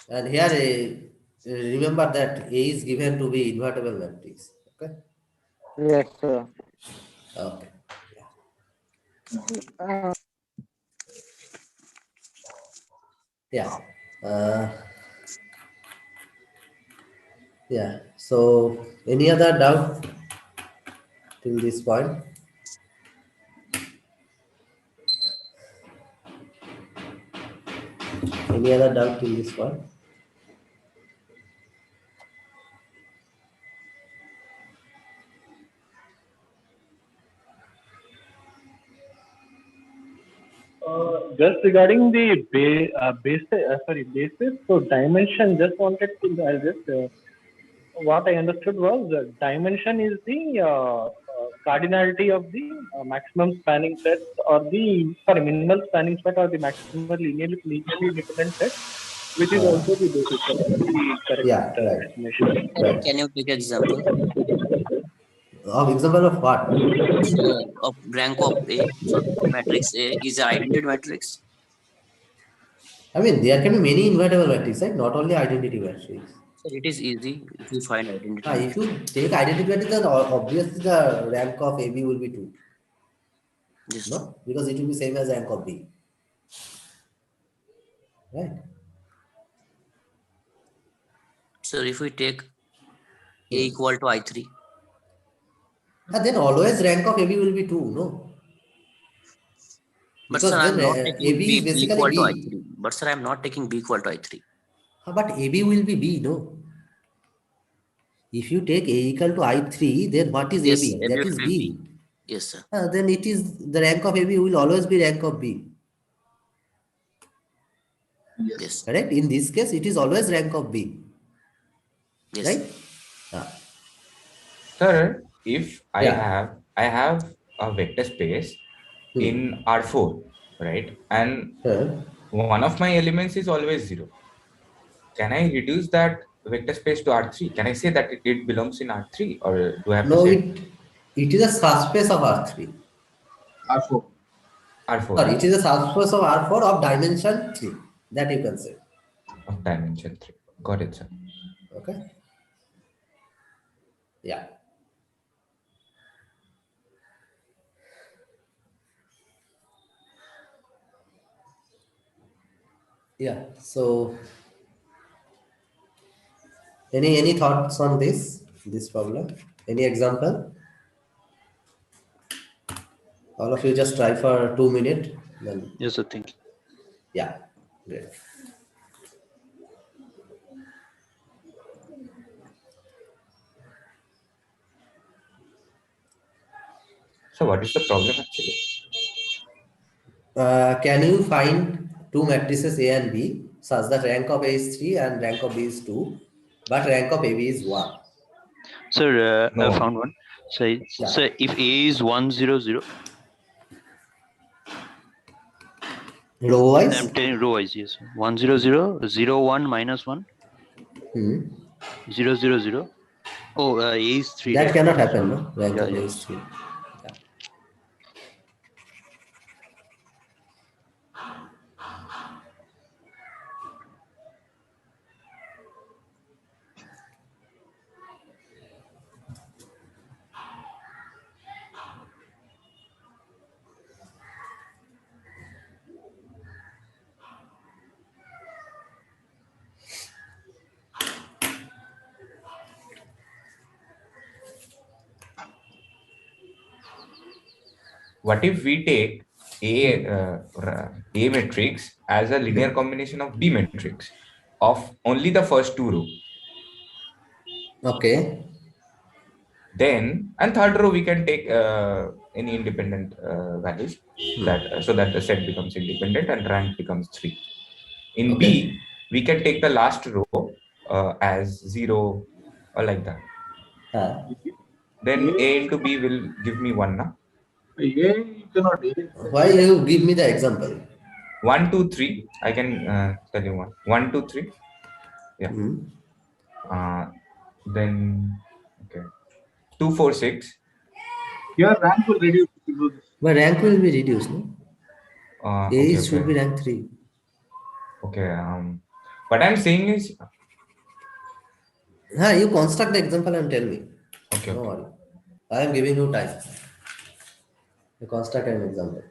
And here remember that A is given to be invertible matrix. Okay. Yes, sir. Okay. Yeah. Yeah. So any other doubt till this point? Any other doubt till this point? Just regarding the basis, so dimension, just wanted to, what I understood was dimension is the cardinality of the maximum spanning set or the minimal spanning set or the maximal linearly independent set, which is also the basis of the correct Yeah, right. estimation. Right. Can you take example Example of what? of rank of A? So matrix A is an identity matrix. I mean, there can be many invertible matrices, right? Not only identity matrix. So it is easy if you find identity. If you take identity matrix, then obviously the rank of AB will be 2. Yes. No? Because it will be same as rank of B. Right? So if we take A equal to I3. Then always rank of AB will be 2, no? But Because sir, I'm then not taking AB B is basically equal to B. I3. But sir, I'm not taking B equal to I3. But AB will be B, no? If you take A equal to I3, then what is Yes, AB? That is will be B. B. Yes, sir. Then it is the rank of AB will always be rank of B. Yes. Correct? In this case, it is always rank of B. Yes. Right? Sir, if I have a vector space in R4, right? And one of my elements is always 0. Can I reduce that vector space to R3? Can I say that it belongs in R3, or do I have to say it is a subspace of R3. R4. R4. Sorry, it is a subspace of R4 of dimension 3. That you can say. Of dimension 3. Got it, sir. Okay. Yeah. Yeah. So, any thoughts on this problem? Any example? All of you just try for 2 minutes. Then. Yes, sir. Thank you. Yeah. Great. So what is the problem actually? Can you find two matrices A and B such that rank of A is 3 and rank of B is 2, but rank of AB is 1? Sir, No. I found one. So if A is 1, 0, 0. Row wise? I'm telling row wise, yes. 1, 0, 0, 0, 1, minus 1. 0, 0, 0. Oh, A is 3. That right? cannot happen, no? Rank Yeah, of A yeah. is 3. Yeah. What if we take A matrix as a linear combination of B matrix of only the first 2 rows? Okay. Then, and third row we can take any independent values that so that the set becomes independent and rank becomes 3. In B, we can take the last row as 0 or like that. Then A into B will give me 1 now. You cannot. Why you give me the example? 1, 2, 3. I can tell you one. 1, 2, 3. Yeah. Then okay. 2, 4, 6. Your rank will reduce. But rank will be reduced, no? Okay, should be rank 3. Okay. What I'm saying is. You construct the example and tell me. Okay. No worry. I am giving you time. You construct an example.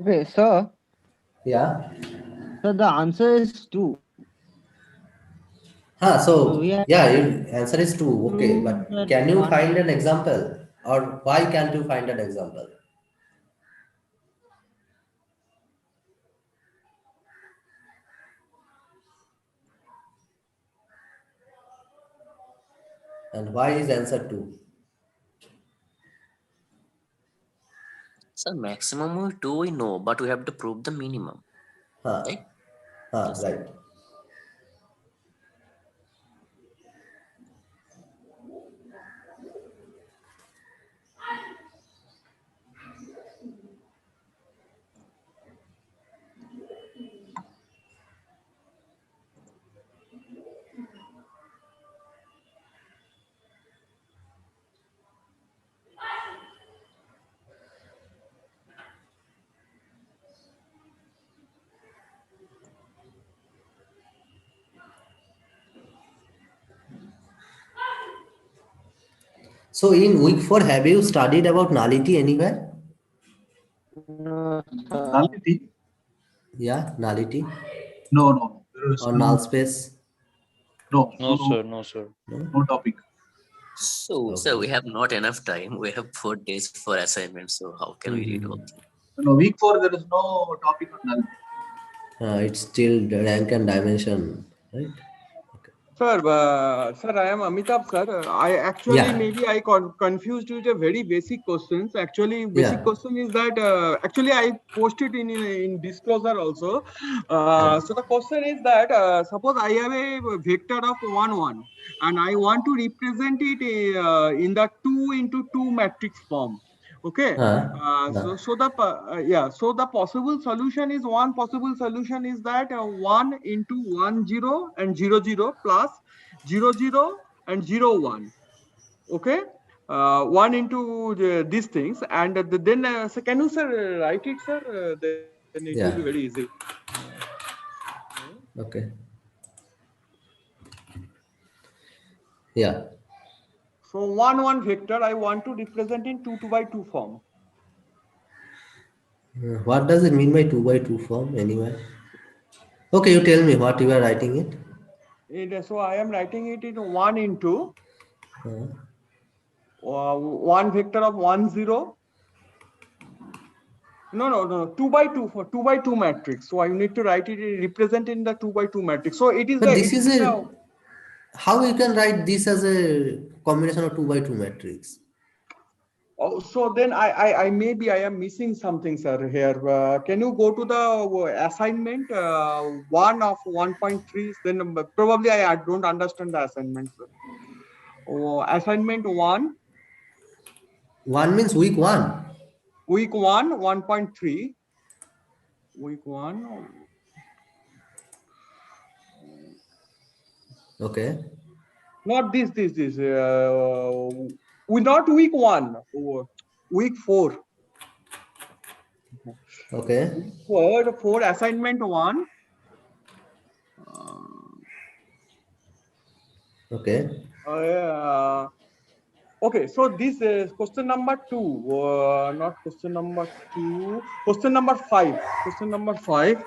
Okay, sir. Yeah. So the answer is 2. So we have yeah, answer is 2. Okay, proved but that can you one find an example, or why can't you find an example? And why is answer 2? So maximum 2 we know, but we have to prove the minimum. Right? Yes. Right. So in week 4, have you studied about nullity anywhere? Nullity? Yeah, nullity. No. There is or no, null space. no sir. No topic. So we have not enough time. We have 4 days for assignment. So how can we read all things? No, week 4 there is no topic on nullity. It's still the rank and dimension, right? Sir, I am Amitabh, sir. I actually maybe I confused with a very basic questions. Actually, basic question is that actually I posted in disclosure also. So the question is that suppose I have a vector of 1, 1, and I want to represent it in the 2 into 2 matrix form. Okay. So the possible solution is that 1 into 1 0 and 0 0 plus 0 0 and 0 1. Okay. 1 into these things, and then so can you sir write it, sir? Then it will be very easy. Okay. Yeah. So 1 1 vector I want to represent in 2 2 by 2 form. What does it mean by 2 by 2 form anyway? Okay, you tell me what you are writing it. So I am writing it in 1 into 1 vector of 1 0. No. 2 by 2 for 2 by 2 matrix. So I need to write it represent in the 2 by 2 matrix. So it is But this is a how you can write this as a combination of 2 by 2 matrix. Oh, so then I maybe I am missing something, sir. Here, can you go to the assignment 1 of 1.3? Then probably I don't understand the assignment, sir. Assignment 1. 1 means week 1. Week 1, 1.3. Week 1. Okay. Not this. We not week 1. Week 4. Okay. For assignment 1. Okay. Okay, so this is question number 2, not question number 2, question number 5. Question number 5.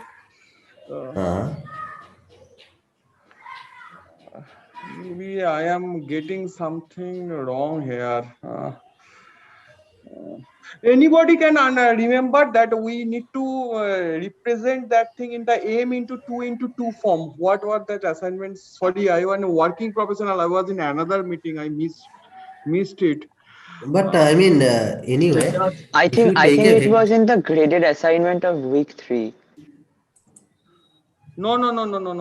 Maybe I am getting something wrong here. Anybody can remember that we need to represent that thing in the m into 2 into 2 form. What were that assignments? Sorry, I was a working professional. I was in another meeting. I missed it. But I mean, anyway, I think it was in the graded assignment of week 3. No.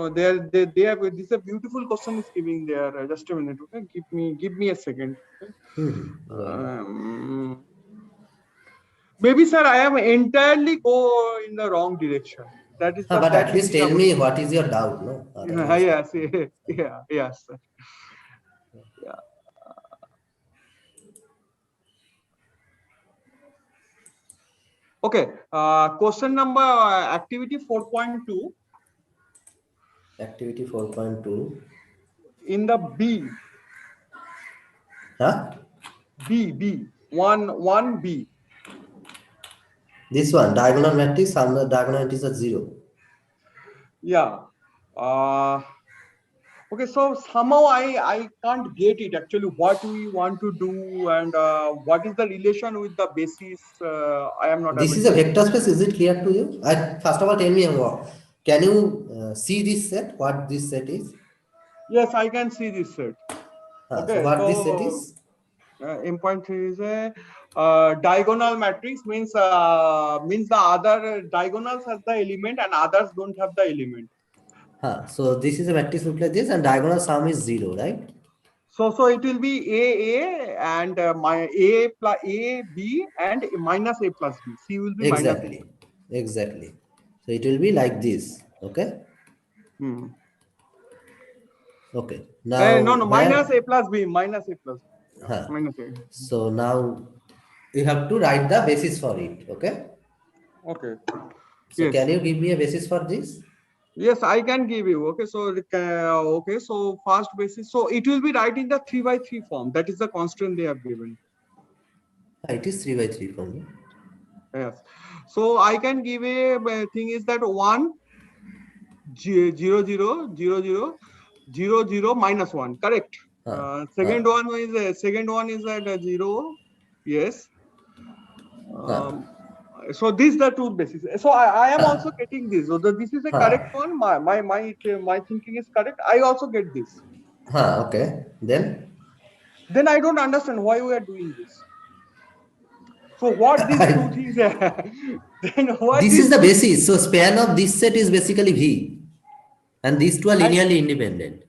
They have this is a beautiful question is giving there. Just a minute, okay? Give me a second. Okay? Maybe, sir, I am entirely go in the wrong direction. That is but at least tell me what is your doubt, no? Yes, yes. Yeah. Okay. Question number activity 4.2. Activity 4.2. In the B. Huh? B. 1B. This one, diagonal matrix, and the diagonal is a 0. Yeah. Okay, so somehow I can't get it actually what we want to do and what is the relation with the basis. I am not This able is to a get vector space. Is it clear to you? First of all, tell me can you see this set? What this set is? Yes, I can see this set. Okay, so what this set is? M.3 is a diagonal matrix means means the other diagonals has the element and others don't have the element. So this is a matrix look like this, and diagonal sum is 0, right? So it will be A and my A plus A B and minus A plus B. C will be Exactly. Exactly. So it will be like this. Okay. Okay. Now no minus A plus B, minus A plus B. Minus A. So now you have to write the basis for it. Okay. Okay. So can you give me a basis for this? Yes, I can give you. Okay, so okay, so first basis. So it will be right in the 3x3 form. That is the constraint they have given. It is 3x3 form. Yes. So I can give a thing is that 1 0 0 0 0 0 0 minus 1. Correct. Second one is at 0. Yes. So these are two bases. So I am also getting this. So this is a correct one. My thinking is correct. I also get this. Okay. Then I don't understand why we are doing this. So what these two things are? Then what this is the basis. So span of this set is basically V, and these two are linearly independent.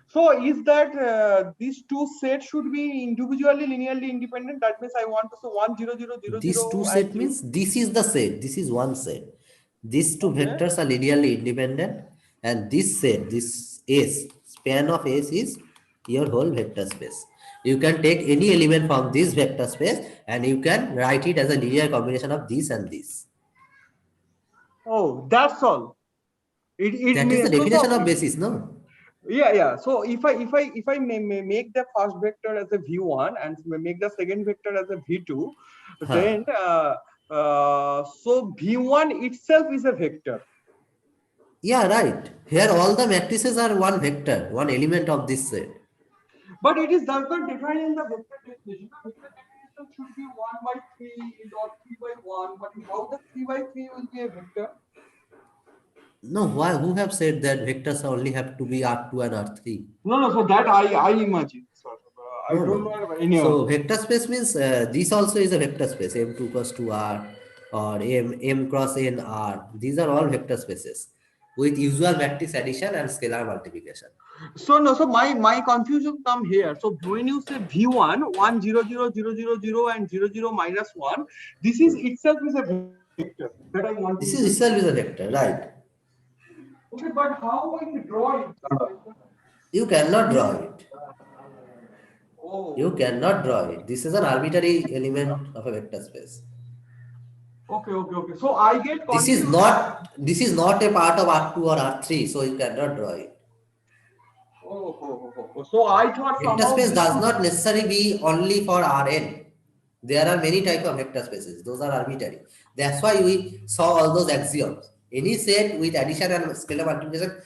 So is that these two sets should be individually linearly independent? That means I want to say 1 0 0 0 These two set means this is the set. This is one set. These two vectors are linearly independent, and this set, this S, span of S is your whole vector space. You can take any element from this vector space and you can write it as a linear combination of this and this. Oh, that's all. That is the definition of basis, no? Yeah. So if I make the first vector as a v1 and make the second vector as a v2, then so v1 itself is a vector. Yeah, right. Here all the matrices are one vector, one element of this set. But it is does not defined in the vector definition. The vector definition should be 1/3 or 3/1. But how the 3/3 will be a vector? No, why? Who have said that vectors only have to be R2 and R3? No. So that I imagine. I don't know any. So vector space means this also is a vector space. M2 cross 2R or M cross N R. These are all vector spaces with usual matrix addition and scalar multiplication. So my confusion come here. So when you say V1 1 0 0 0 0 0 and 0 0 minus 1, this is itself is a vector that I want. This is itself is a vector, right? Okay, but how I draw it? You cannot draw it. You cannot draw it. This is an arbitrary element of a vector space. Okay. So I get confused. This is not a part of R2 or R3, so you cannot draw it. So I thought vector space does not necessarily be only for Rn. There are many types of vector spaces. Those are arbitrary. That's why we saw all those axioms. Any set with addition and scalar multiplication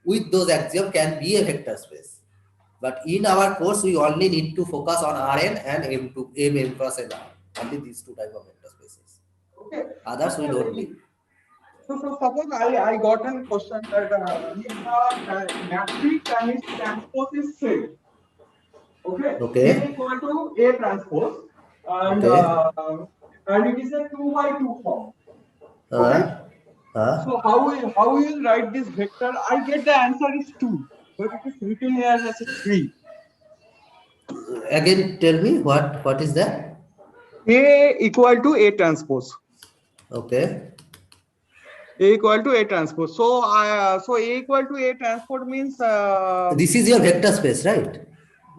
with those axioms can be a vector space. But in our course, we only need to focus on Rn and M cross N R. Only these two types of vector spaces. Okay. Others we don't need. So suppose I got a question that if the matrix and its transpose is same. Okay. A equal to A transpose and it is a 2x2 form. Okay. So how will write this vector? I get the answer is 2, but it is written here as a 3. Again, tell me what is that? A equal to A transpose. Okay. A equal to A transpose. So A equal to A transpose means this is your vector space, right?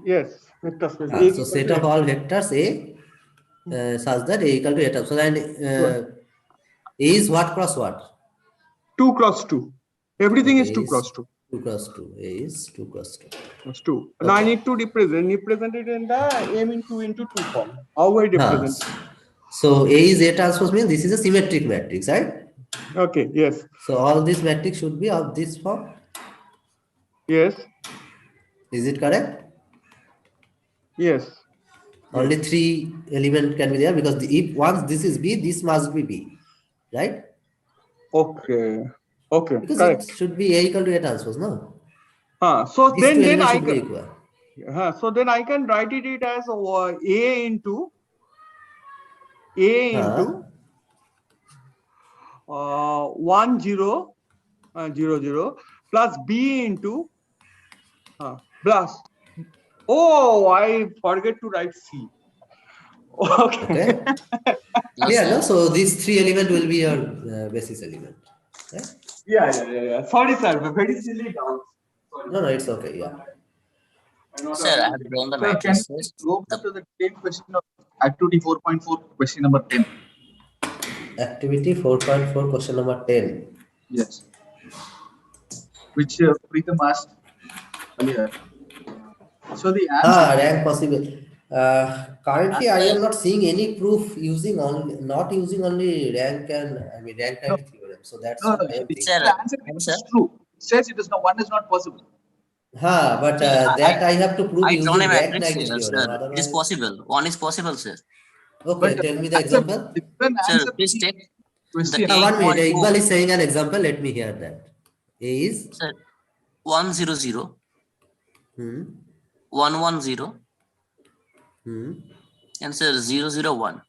Yes, vector space. So set of all vectors A such that A equal to A transpose. So then A is what cross what? 2 cross 2. Everything is 2 cross 2. 2 cross 2. A is 2 cross 2. Cross 2. Okay. Now I need to represent it in the M into 2 into 2 form. How I represent? So A is A transpose means this is a symmetric matrix, right? Okay, yes. So all these matrix should be of this form. Yes. Is it correct? Yes. Only 3 element can be there because if once this is B, this must be B, right? Okay. Okay. Because Correct. it should be A equal to A transpose, no? So These two then elements I should be can, equal. so then I can write it as A into 1 0 0 0 plus B into plus. Oh, I forget to write C. Okay. Clear, no? So these 3 element will be your basis element. Right? Yeah. Sorry, sir. Very silly doubt. No, it's okay. Yeah. Sir, I have drawn the Sir, can matrices. we go back to the 10 question of activity 4.4, question number 10? Activity 4.4, question number 10. Yes. Which Preetham asked earlier. So the answer. Rank possible. Currently, I am not seeing any proof using only rank nullity theorem. So that's what I am thinking. The answer is true. It says it is not, one is not possible. But that I have to prove I drawn using a matrix rank-nullity here, theorem. sir. It is possible. One is possible, sir. Okay, tell me the example. Sir, please take the A 1 minute. equal Iqbal to, is saying an example. Let me hear that. A is? sir, 1 0 0 1 1 0 and sir 0 0 1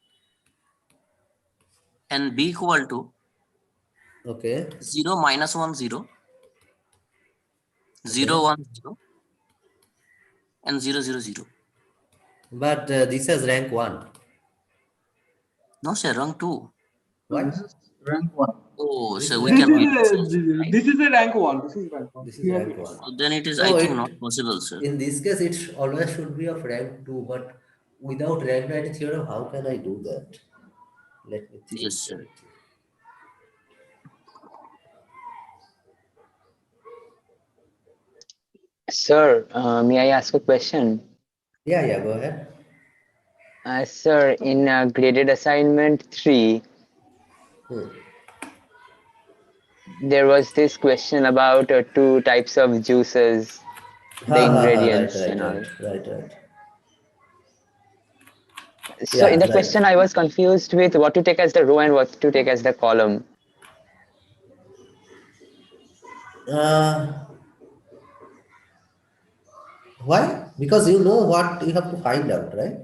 and B equal to 0 minus 1 0 0 1 0 and 0 0 0. But this has rank 1. No, sir, rank 2. What? This is rank 1. Oh, so we can read this is a rank 1. This is rank 1. This is rank 1. So then it is, So I think, not possible, sir. In this case, it always should be of rank 2. But without rank-nullity theorem, how can I do that? Let me think. Yes, sir. Sir, may I ask a question? Yeah, go ahead. Sir, in graded assignment 3, there was this question about 2 types of juices, the ingredients and all. Right. So in the question, I was confused with what to take as the row and what to take as the column. Why? Because you know what you have to find out, right?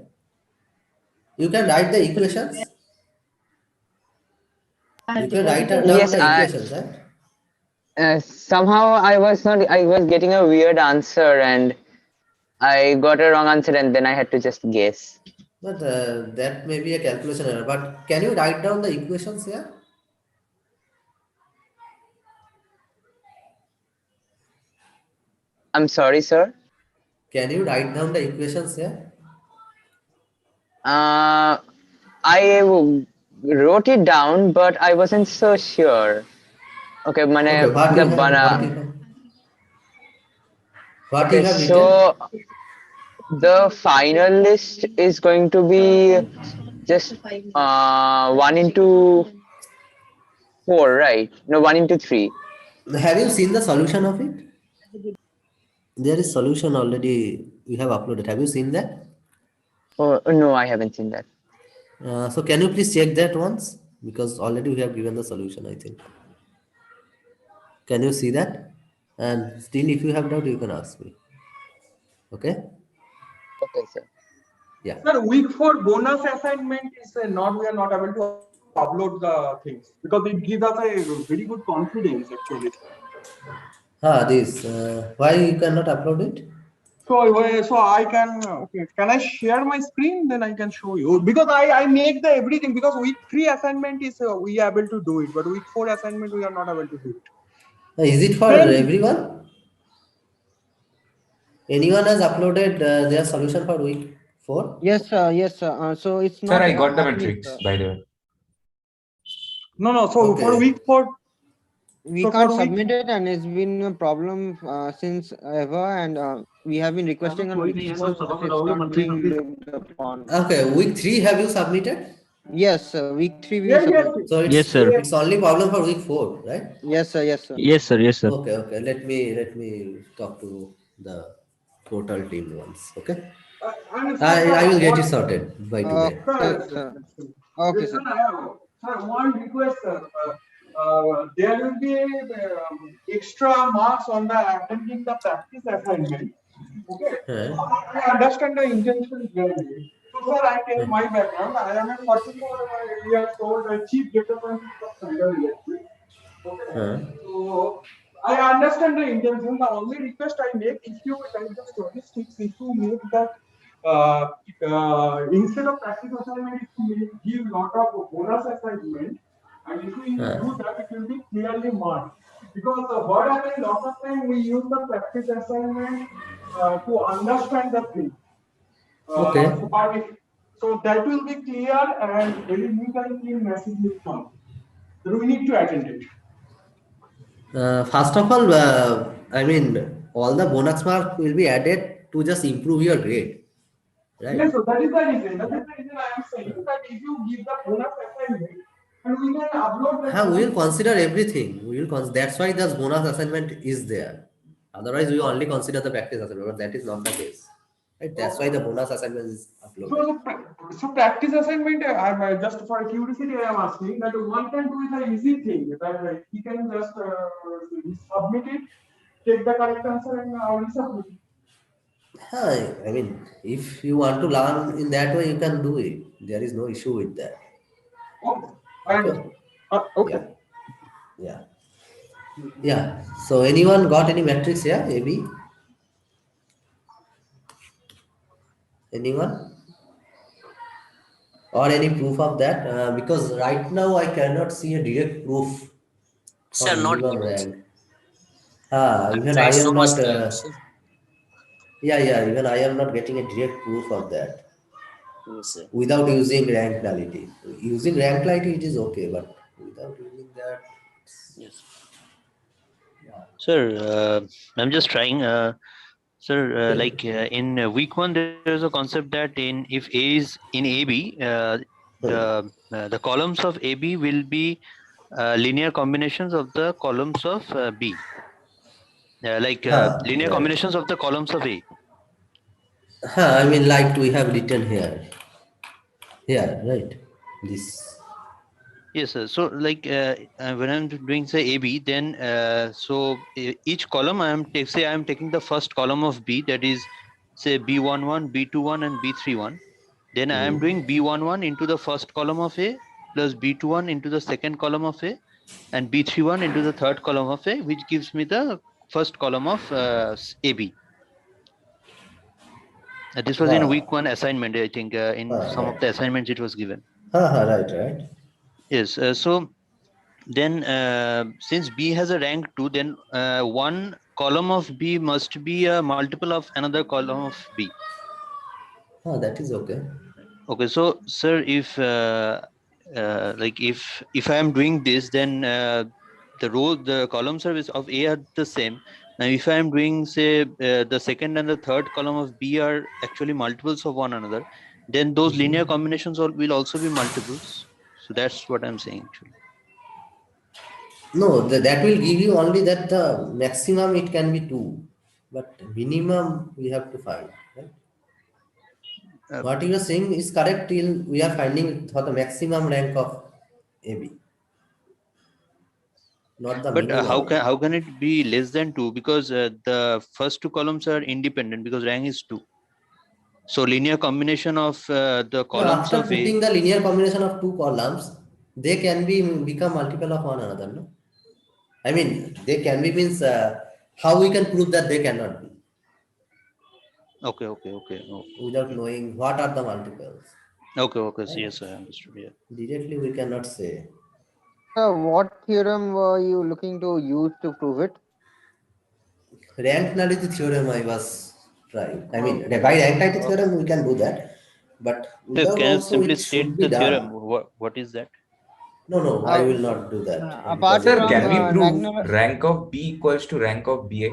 You can write the equations. You can write down the equations, right? Somehow I was getting a weird answer and I got a wrong answer and then I had to just guess. But that may be a calculation error. But can you write down the equations here? I'm sorry, sir. Can you write down the equations here? I wrote it down, but I wasn't so sure. Okay, What you have written? So the final list is going to be just 1 into 4, right? No, 1 into 3. Have you seen the solution of it? There is solution already we have uploaded. Have you seen that? Oh, no, I haven't seen that. So can you please check that once? Because already we have given the solution, I think. Can you see that? And still, if you have doubt, you can ask me. Okay? Okay, sir. Yeah. Sir, week 4 bonus assignment is we are not able to upload the things because it gives us a very good confidence actually. Why you cannot upload it? So I can, can I share my screen? Then I can show you because I make the everything because week 3 assignment is we are able to do it, but week 4 assignment we are not able to do it. Is it for everyone? Anyone has uploaded their solution for week 4? Yes, sir. So it's not. Sir, I got the matrix, by the way. No. So for week 4, we can't submit it, and it's been a problem since ever, and we have been requesting on week 4. Okay, week 3 have you submitted? Yes, week 3 we Yes, yes. submitted. So it's Yes, sir. it's only problem for week 4, right? Yes, sir. Yes, sir. Yes, sir. Yes, sir. Okay, okay. Let me talk to the total team once. Okay. And I will get it what, sorted by today. Okay, sir. Okay, yes, sir. sir, I have, sir, one request, sir. There will be extra marks on the attending the practice assignment. Okay. I understand the intention clearly. So, sir, I tell my background. I am a 44 years old chief data scientist of Federal Electric. Okay. So I understand the intention. The only request I make, if you like the statistics, if you make that instead of practice assignment, if you give lot of bonus assignment, and if we do that, it will be clearly marked. Because what happens, lot of time we use the practice assignment to understand the thing. Okay. So that will be clear and very neat and clean message will come. So we need to attend it. First of all, I mean, all the bonus mark will be added to just improve your grade, right? Yes, so that is the reason. That is the reason I am saying that if you give the bonus assignment, and we can upload the. We will consider everything. That's why this bonus assignment is there. Otherwise, we only consider the practice assignment, but that is not the case. Right? That's why the bonus assignment is uploaded. So practice assignment, I'm just for curiosity, I am asking that one can do is an easy thing. That he can just submit it, take the correct answer, and resubmit it. I mean, if you want to learn in that way, you can do it. There is no issue with that. Okay. Okay. Yeah. Yeah. So anyone got any metrics here? AB? Anyone? Or any proof of that? Because right now I cannot see a direct proof for Sir, not minimum yet. rank. I Even I tried so am much not. times. Yeah. Even I am not getting a direct proof of that. Yes, sir. Without using Rank-Nullity. Using Rank-Nullity it is okay, but without using that. Yes. Sir, I'm just trying. Sir, like in week 1, there is a concept that if A is in AB, the columns of AB will be linear combinations of the columns of B. Linear Right. combinations of the columns of A. I mean, like we have written here. Here, right? This. Yes, sir. So when I'm doing say AB, then each column I am taking the first column of B, that is say B11, B21, and B31. Then I am doing B11 into the first column of A plus B21 into the second column of A and B31 into the third column of A, which gives me the first column of AB. This was in week 1 assignment, I think. In some of the assignments it was given. Right. Yes. So then since B has a rank 2, then one column of B must be a multiple of another column of B. That is okay. Okay, so sir, if if I am doing this, then the column service of A are the same. Now, if I am doing say the second and the third column of B are actually multiples of one another, then those linear combinations will also be multiples. So that's what I'm saying actually. No, that will give you only that the maximum it can be 2, but minimum we have to find. Right? What you are saying is correct till we are finding for the maximum rank of AB. Not the But minimum. how can it be less than 2? Because the first 2 columns are independent because rank is 2. So linear combination of the columns after of putting A. the linear combination of 2 columns, they can become multiple of one another. No, I mean they can be means how we can prove that they cannot be. Okay. Without knowing what are the multiples. Okay. Right? So yes, I understood. Yeah. Directly we cannot say. What theorem were you looking to use to prove it? Rank-Nullity theorem I was trying. I mean, by Rank-Nullity theorem we can do that, but So without can you also simply it should state be the theorem? done. What is that? No, I will not do that. Apart Sir, from can we prove Rank-Nullity, rank of B equals to rank of BA?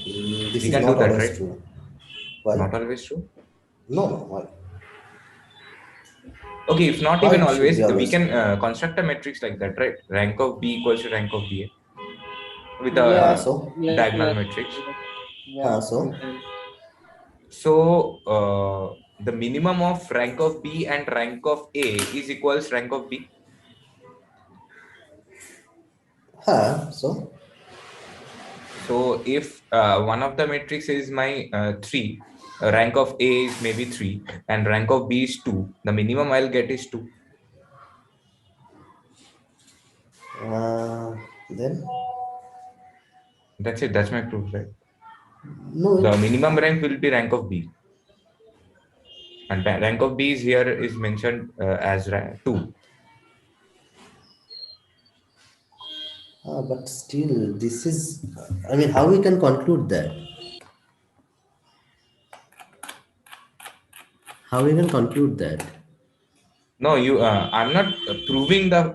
This We is can do not that, always right? true. Why? Not always true. No, why? Okay, if not Why even it should always, be we always can true? construct a matrix like that, right? Rank of B equals to rank of BA with a Yes, so yes, diagonal yes, matrix. yes. Yeah, we so can. So the minimum of rank of B and rank of A is equals rank of B. So So if one of the matrix is my 3, rank of A is maybe 3 and rank of B is 2, the minimum I'll get is 2. then That's it. That's my proof, right? no. The minimum rank will be rank of B. And rank of B is here is mentioned as 2. But still, this is. I mean, how we can conclude that? How we can conclude that? No, you. I'm not proving that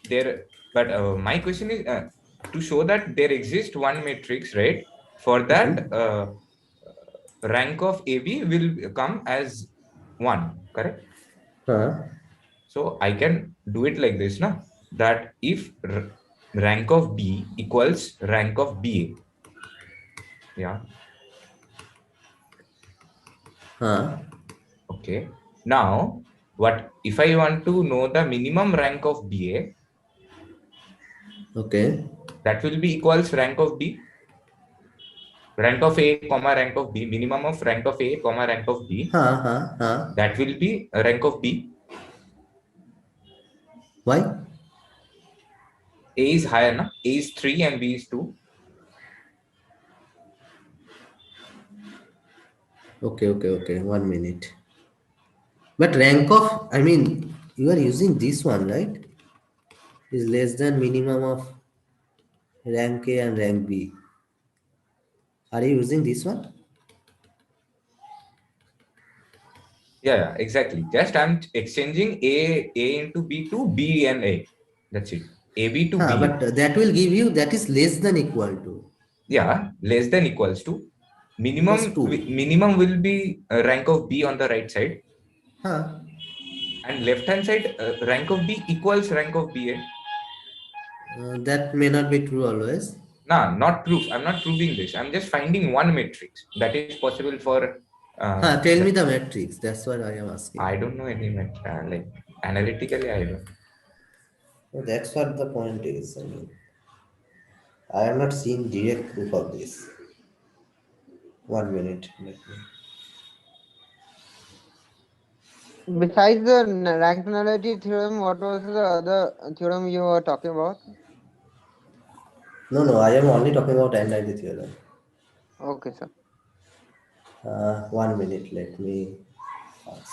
there. But my question is to show that there exists one matrix, right? For that, rank of AB will come as 1, correct? So I can do it like this, na? That if rank of B equals rank of BA, yeah. Okay. Now, what if I want to know the minimum rank of BA? Okay. That will be equals rank of B, rank of A, comma rank of B, minimum of rank of A, comma rank of B. That will be rank of B. Why? A is higher, na? A is 3 and B is 2. Okay. 1 minute. But rank of, I mean, you are using this one, right? Is less than minimum of rank A and rank B. Are you using this one? Yeah, exactly. Just I'm exchanging A into B to B and A. That's it. AB to BA. But that will give you that is less than equal to. Yeah, less than equals to. Minimum will be rank of B on the right side. And left hand side, rank of B equals rank of BA. That may not be true always. Nah, not proof. I'm not proving this. I'm just finding one matrix that is possible for. Tell me the matrix. That's what I am asking. I don't know any matrix. Like analytically, I don't. Well, that's what the point is. I mean, I am not seeing direct proof of this. 1 minute. Let me. Besides the rank-nullity theorem, what was the other theorem you were talking about? No, I am only talking about Rank-Nullity theorem. Okay, sir. 1 minute. Let me ask.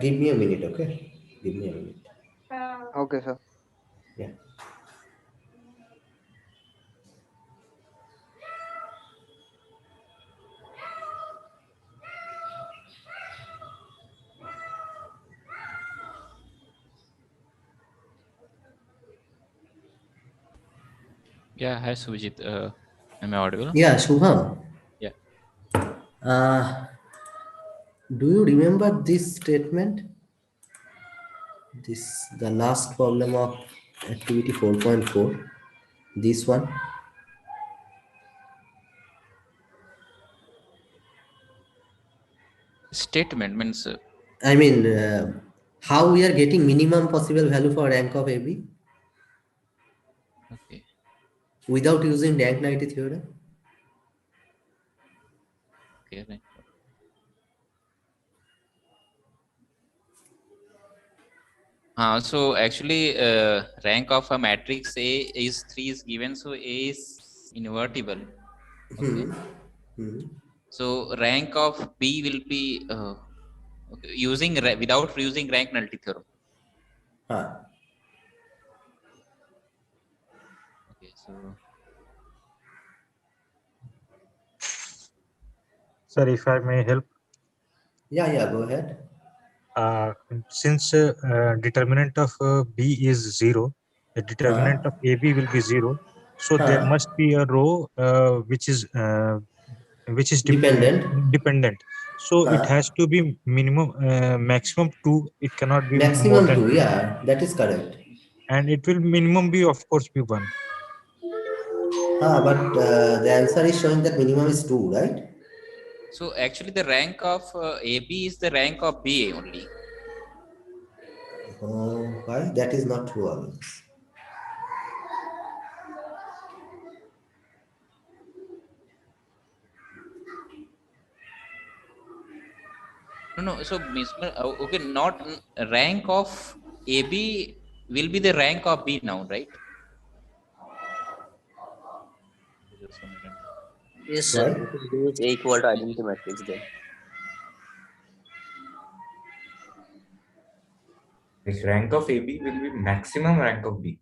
Give me a minute, okay? Give me a minute. Okay, sir. Yeah. Yeah, hi Sujit. Am I audible? Yeah, Shubham. Yeah. Do you remember this statement? The last problem of activity 4.4. This one. Statement means. I mean, how we are getting minimum possible value for rank of AB? Okay. Without using Rank-Nullity theorem? Okay. Right. So actually, rank of a matrix A is 3 is given, so A is invertible. Okay. So rank of B will be using without using rank nullity theorem. So Sir, if I may help. Yeah, go ahead. Since determinant of B is 0, the determinant of AB will be 0. So there must be a row which is dependent. Dependent. So it has to be minimum, maximum 2. It cannot be more Maximum than 2. Yeah, that is correct. And it will minimum be, of course, be 1. But the answer is showing that minimum is 2, right? so actually the rank of AB is the rank of BA only. Why? That is not true always. No. So okay, not rank of AB will be the rank of B now, right? Yes, sir. We can use A equal to identity matrix then. This rank of AB will be maximum rank of B.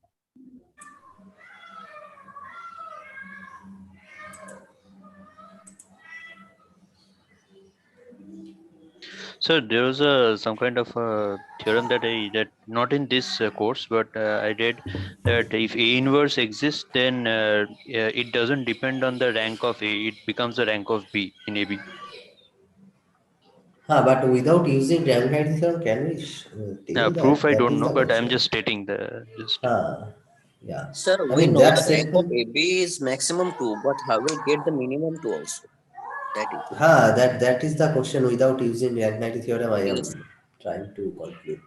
So there was some kind of theorem that not in this course, but I read that if A inverse exists, then it doesn't depend on the rank of A; it becomes the rank of B in AB. But without using Rank-Nullity theorem, can we tell proof that? I That don't is know, the but I'm question. just stating the. Yeah. Sir, I we mean, know that the rank of statement. AB is maximum 2, but how will get the minimum 2 also? That is. That is the question. Without using Rank-Nullity theorem, I am Yes. trying to conclude.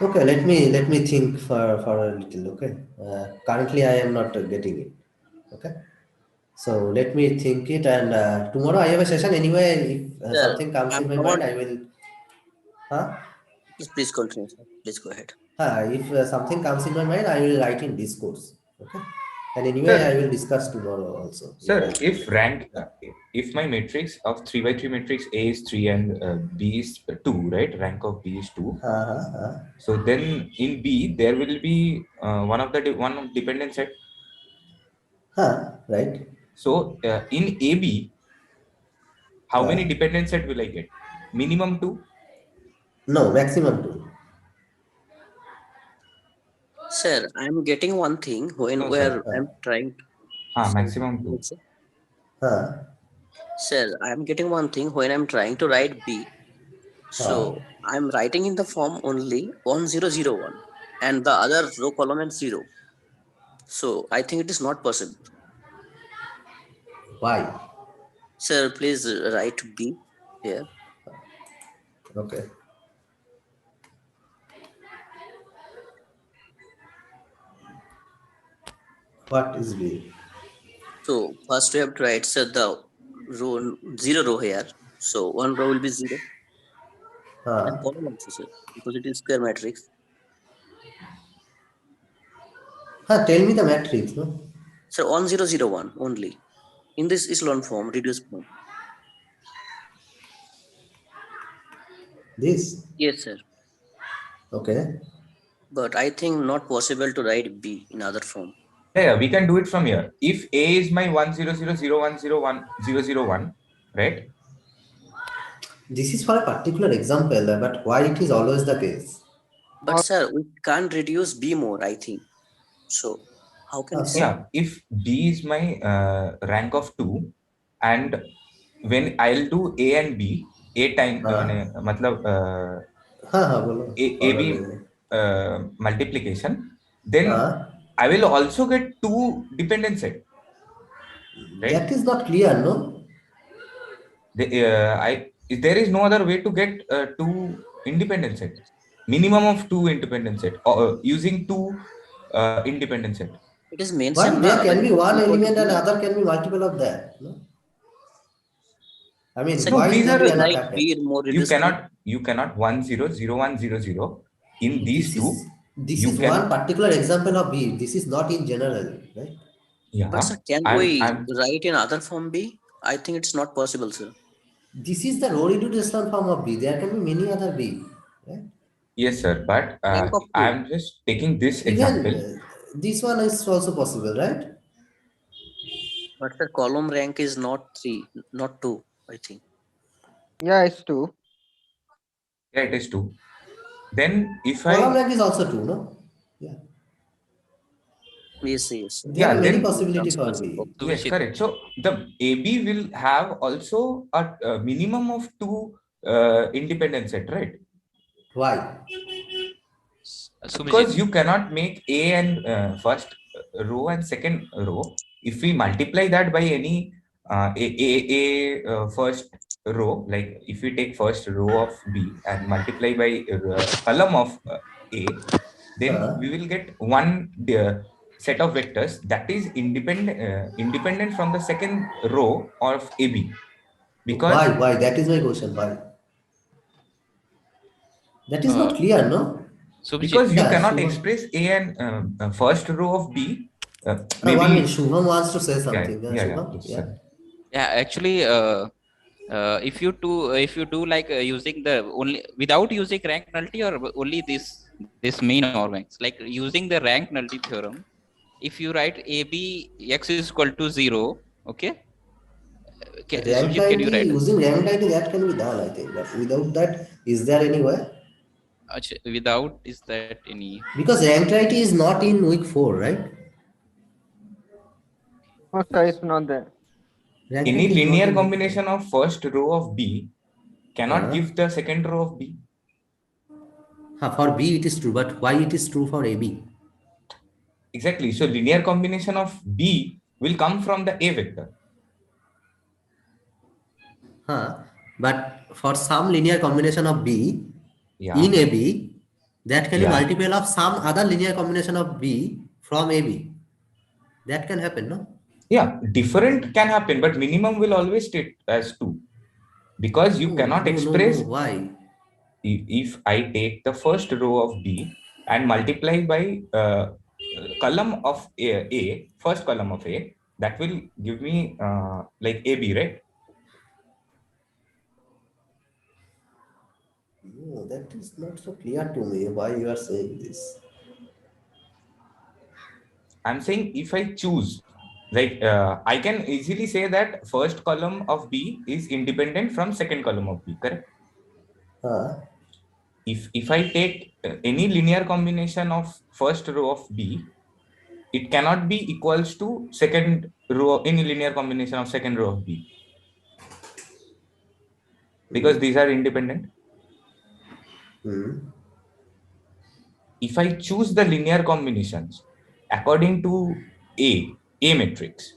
Okay, let me think for a little. Okay, currently I am not getting it. Okay, so let me think it, and tomorrow I have a session anyway. If Sir, something comes in my come mind, on. I will. Please continue, sir. Please go ahead. If something comes in my mind, I will write in discourse. Okay, and anyway, Sir. I will discuss tomorrow also. Sir, if my matrix of 3 by 3 matrix A is 3 and B is 2, right? Rank of B is 2. So then in B there will be one dependent set. Right. So in AB, how many dependent set will I get? Minimum 2? No, maximum 2. Sir, I'm getting one thing when No, sir. I'm trying maximum 2. Sir, I'm getting one thing when I'm trying to write B. So I'm writing in the form only 1001 and the other row column and 0. So I think it is not possible. Why? Sir, please write B here. Okay. What is B? So first we have to write the row 0 row here. So one row will be 0. And column also, sir, because it is square matrix. Tell me the matrix, no? So 1001 only. In this echelon form, reduced form. This? Yes, sir. Okay. But I think not possible to write B in other form. Yeah, we can do it from here. If A is my 1000101, right? This is for a particular example, but why it is always the case? But sir, we can't reduce B more, I think. So how can we say? Yeah, if B is my rank of 2 and when I'll do A and B, A time, AB multiplication, then I will also get 2 dependent set. Right? That is not clear, no? There is no other way to get 2 independent set. Minimum of 2 independent set using 2 independent set. It is mentioned. There can be one element and other can be multiple of that. No? I mean, so why these that are cannot like happen? You cannot 100100 in these two. This is one particular example of B. This is not in general, right? Yeah. But sir, can we write in other form B? I think it's not possible, sir. This is the row reduced echelon form of B. There can be many other B. Right? Yes, sir. But Rank of 2. I'm just taking this Even example. this one is also possible, right? But the column rank is not 3, not 2, I think. Yeah, it's 2. Yeah, it is 2. Then if Column I rank is also 2, no? Yeah. Yes, yes. There yeah, are many then possibility for Transpose B. yes, Subhishit, correct. So the AB will have also a minimum of 2 independent set, right? Why? Because Subhishit. you cannot make A and first row and second row. If we multiply that by any first row, like if we take first row of B and multiply by column of A, then we will get one set of vectors that is independent from the second row of AB. Because Why? That is my question. Why? That is not Uh, clear, no? Subhishit. because you Yeah, cannot Shubham. express A and first row of B. One minute. Maybe Shubham wants to say yeah, something. yeah, Shubham? please, Yeah. sir. Yeah, actually, if you do like using the only without using rank nullity or only this main organs, like using the rank nullity theorem, if you write AB x is equal to 0, okay? Rank Subhishit, can you ID, write? using rank ID, that can be done, I think. But without that, is there any way? Without is that any? Because rank ID is not in week 4, right? No, sir, it's not there. Rank Any ID is not linear in week 4. combination of first row of B cannot give the second row of B. For B it is true, but why it is true for AB? Exactly. So linear combination of B will come from the A vector. But for some linear combination of B Yeah. in AB, that can be Yeah. multiple of some other linear combination of B from AB. That can happen, no? Yeah, different can happen, but minimum will always state as 2. Because you cannot express. Why? If I take the first row of B and multiply by column of A, first column of A, that will give me like AB, right? No, that is not so clear to me why you are saying this. I'm saying if I choose, like I can easily say that first column of B is independent from second column of B, correct? If I take any linear combination of first row of B, it cannot be equals to second row, any linear combination of second row of B, because these are independent. If I choose the linear combinations according to A matrix,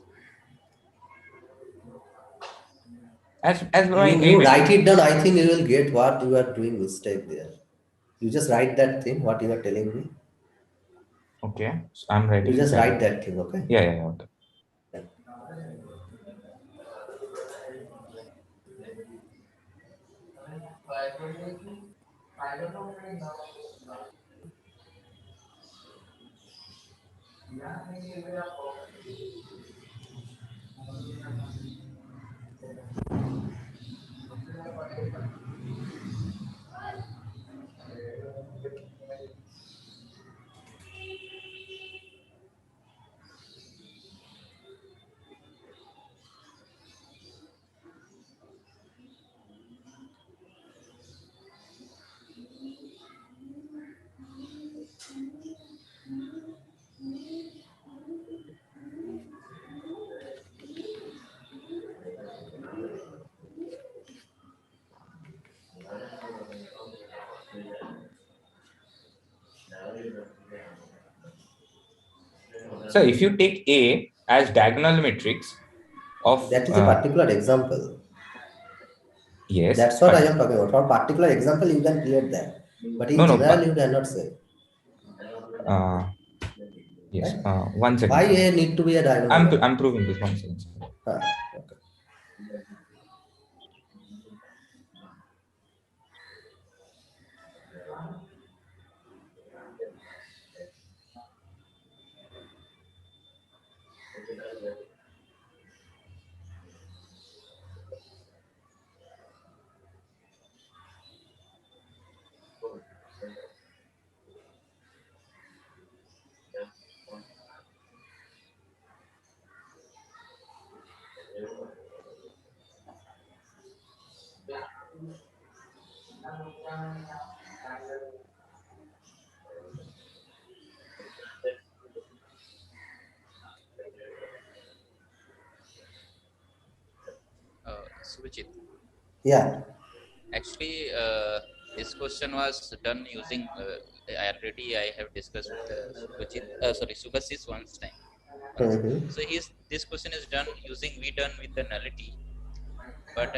as my A You write vector. it down, I think you will get what you are doing mistake there. You just write that thing, what you are telling me. Okay, so I'm You writing just that. write that thing, okay? Yeah, okay. So if you take A as diagonal matrix of That is a particular example. yes, That's what I but am talking about. For particular example, you can create that. But in no, general, but you cannot say. yes, Right? one second. Why A need to be a diagonal one? I'm proving this, one second. Okay. Subhajit. Yeah. Actually, this question was done using. I have discussed with Subhajit. Sorry, Subhasis once. So this question is done using V done with the nullity. But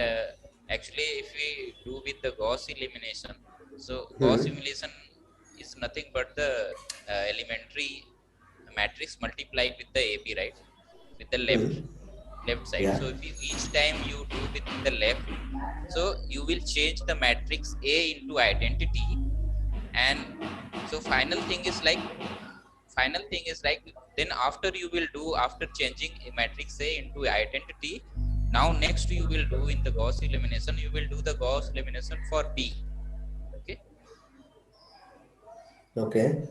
actually, if we do with the Gauss elimination, so Gauss elimination is nothing but the elementary matrix multiplied with the AB, right? With the left side. Yeah. So if you, each time you do with the left, so you will change the matrix A into identity, and so final thing is like then after you will do, after changing a matrix A into identity, now next you will do in the Gauss elimination, you will do the Gauss elimination for B. Okay. Okay.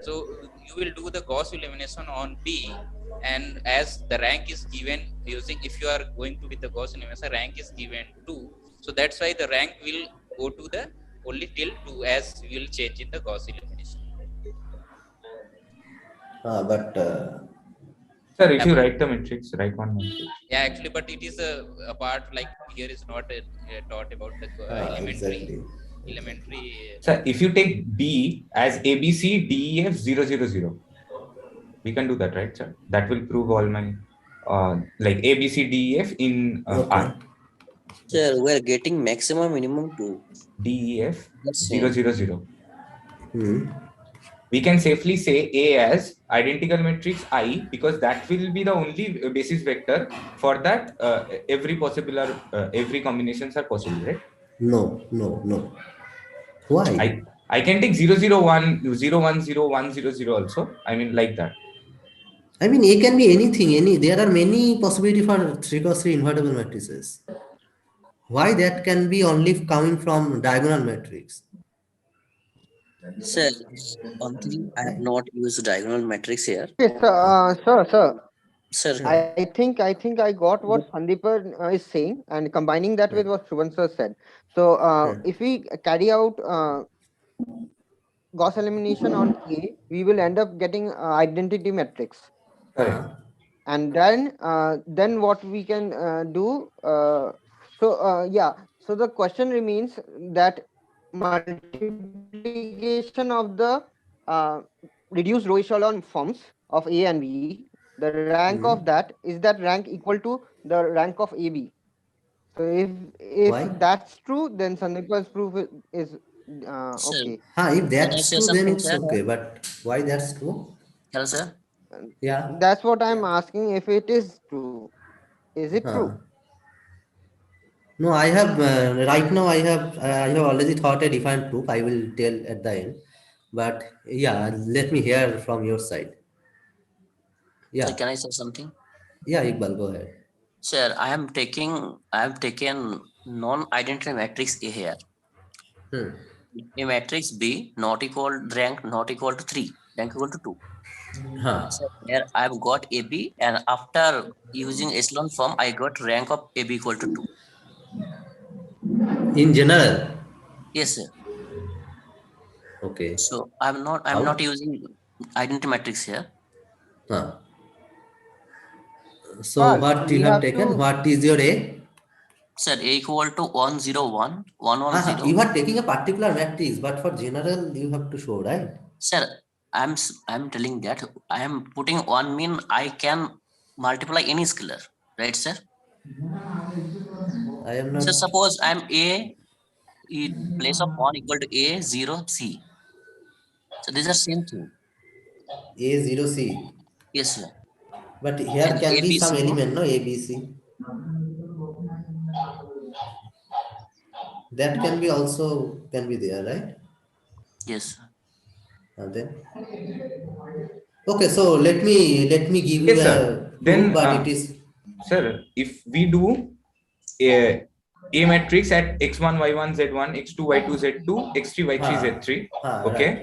So you will do the Gauss elimination on B, and as the rank is given using, if you are going to with the Gauss elimination, rank is given 2. So that's why the rank will go to the only till 2 as you will change in the Gauss elimination. But sir, if you write the matrix, write one matrix. Yeah, actually, but it is a part like here is not taught about the elementary. Sir, if you take B as ABC DEF 000, we can do that, right, sir? That will prove all my like ABCDEF in R. Sir, we are getting maximum minimum 2. DEF That's 000. We can safely say A as identical matrix I, because that will be the only basis vector for that every combinations are possible, right? No. Why? I can take 001, 010, also. I mean, like that. I mean, A can be anything. There are many possibility for 3x3 invertible matrices. Why that can be only coming from diagonal matrix? Sir, one thing, I have not used diagonal matrix here. Okay, sir. Sir. I think I got what Sandeep is saying, and combining that with what Shubhan sir said. So if we carry out Gauss elimination on A, we will end up getting identity matrix. And then what we can do. So the question remains that multiplication of the reduced row echelon forms of A and B, the rank of that, is that rank equal to the rank of AB? So if that's true, then Sandeep's proof is okay. If that's true, then it's okay. But why that's true? Hello, sir. Yeah. That's what I'm asking. If it is true, is it true? No, I have right now. I have already thought a defined proof. I will tell at the end. But yeah, let me hear from your side. Yeah. So can I say something? Yeah, Iqbal, go ahead. Sir, I have taken non-identity matrix A here. A matrix B not equal rank not equal to 3, rank equal to 2. So here I've got AB, and after using echelon form, I got rank of AB equal to 2. In general? Yes, sir. Okay. So I'm not using identity matrix here. So what you have taken? What is your A? Sir, A equal to 101, 110. You are taking a particular matrix, but for general you have to show, right? Sir, I'm telling that I am putting one mean I can multiply any scalar, right, sir? I am not. So suppose I'm A in place of 1 equal to A 0 C. So these are same thing. A 0 C. Yes, sir. But here And can be ABC, some element, no? A B C. That can be also be there, right? Yes. And then okay, so let me give you a proof, but it is. Sir, if we do a matrix at x1 y1 z1 x2 y2 z2 x3 y3 z3, okay,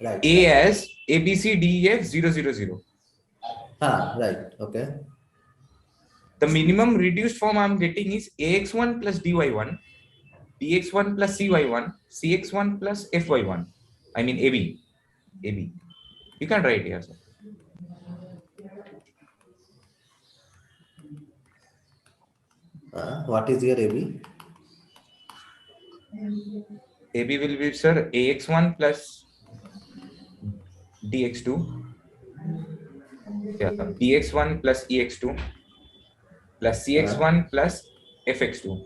right. A as ABCDEF 000. Right. Okay. The minimum reduced form I'm getting is ax1 plus dy1 bx1 plus cy1, cx1 plus fy1. I mean AB. You can write here, sir. What is your AB? AB will be, sir, ax1 plus dx2. Yeah, bx1 plus ex2 plus cx1 plus fx2.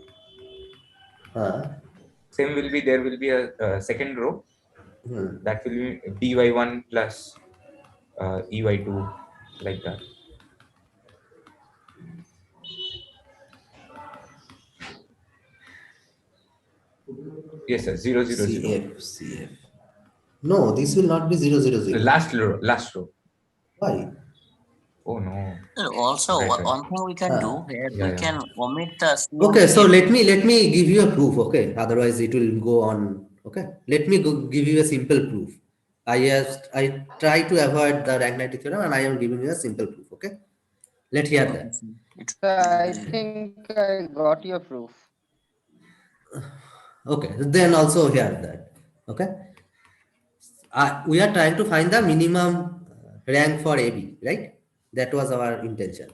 Same will be, there will be a second row. That will be dy1 plus ey2, like that. Yes, sir. 0, 0, 0. CF. No, this will not be 0, 0, 0. The last row. Why? Oh no. Also, Right. one thing we can do here, Yeah, we can omit the Okay, so let me give you a proof. Okay, otherwise it will go on. Okay, let me give you a simple proof. I try to avoid the Rank-Nullity theorem, and I am giving you a simple proof. Okay, let's hear that. I think I got your proof. Okay, then also hear that. Okay, we are trying to find the minimum rank for AB, right? That was our intention.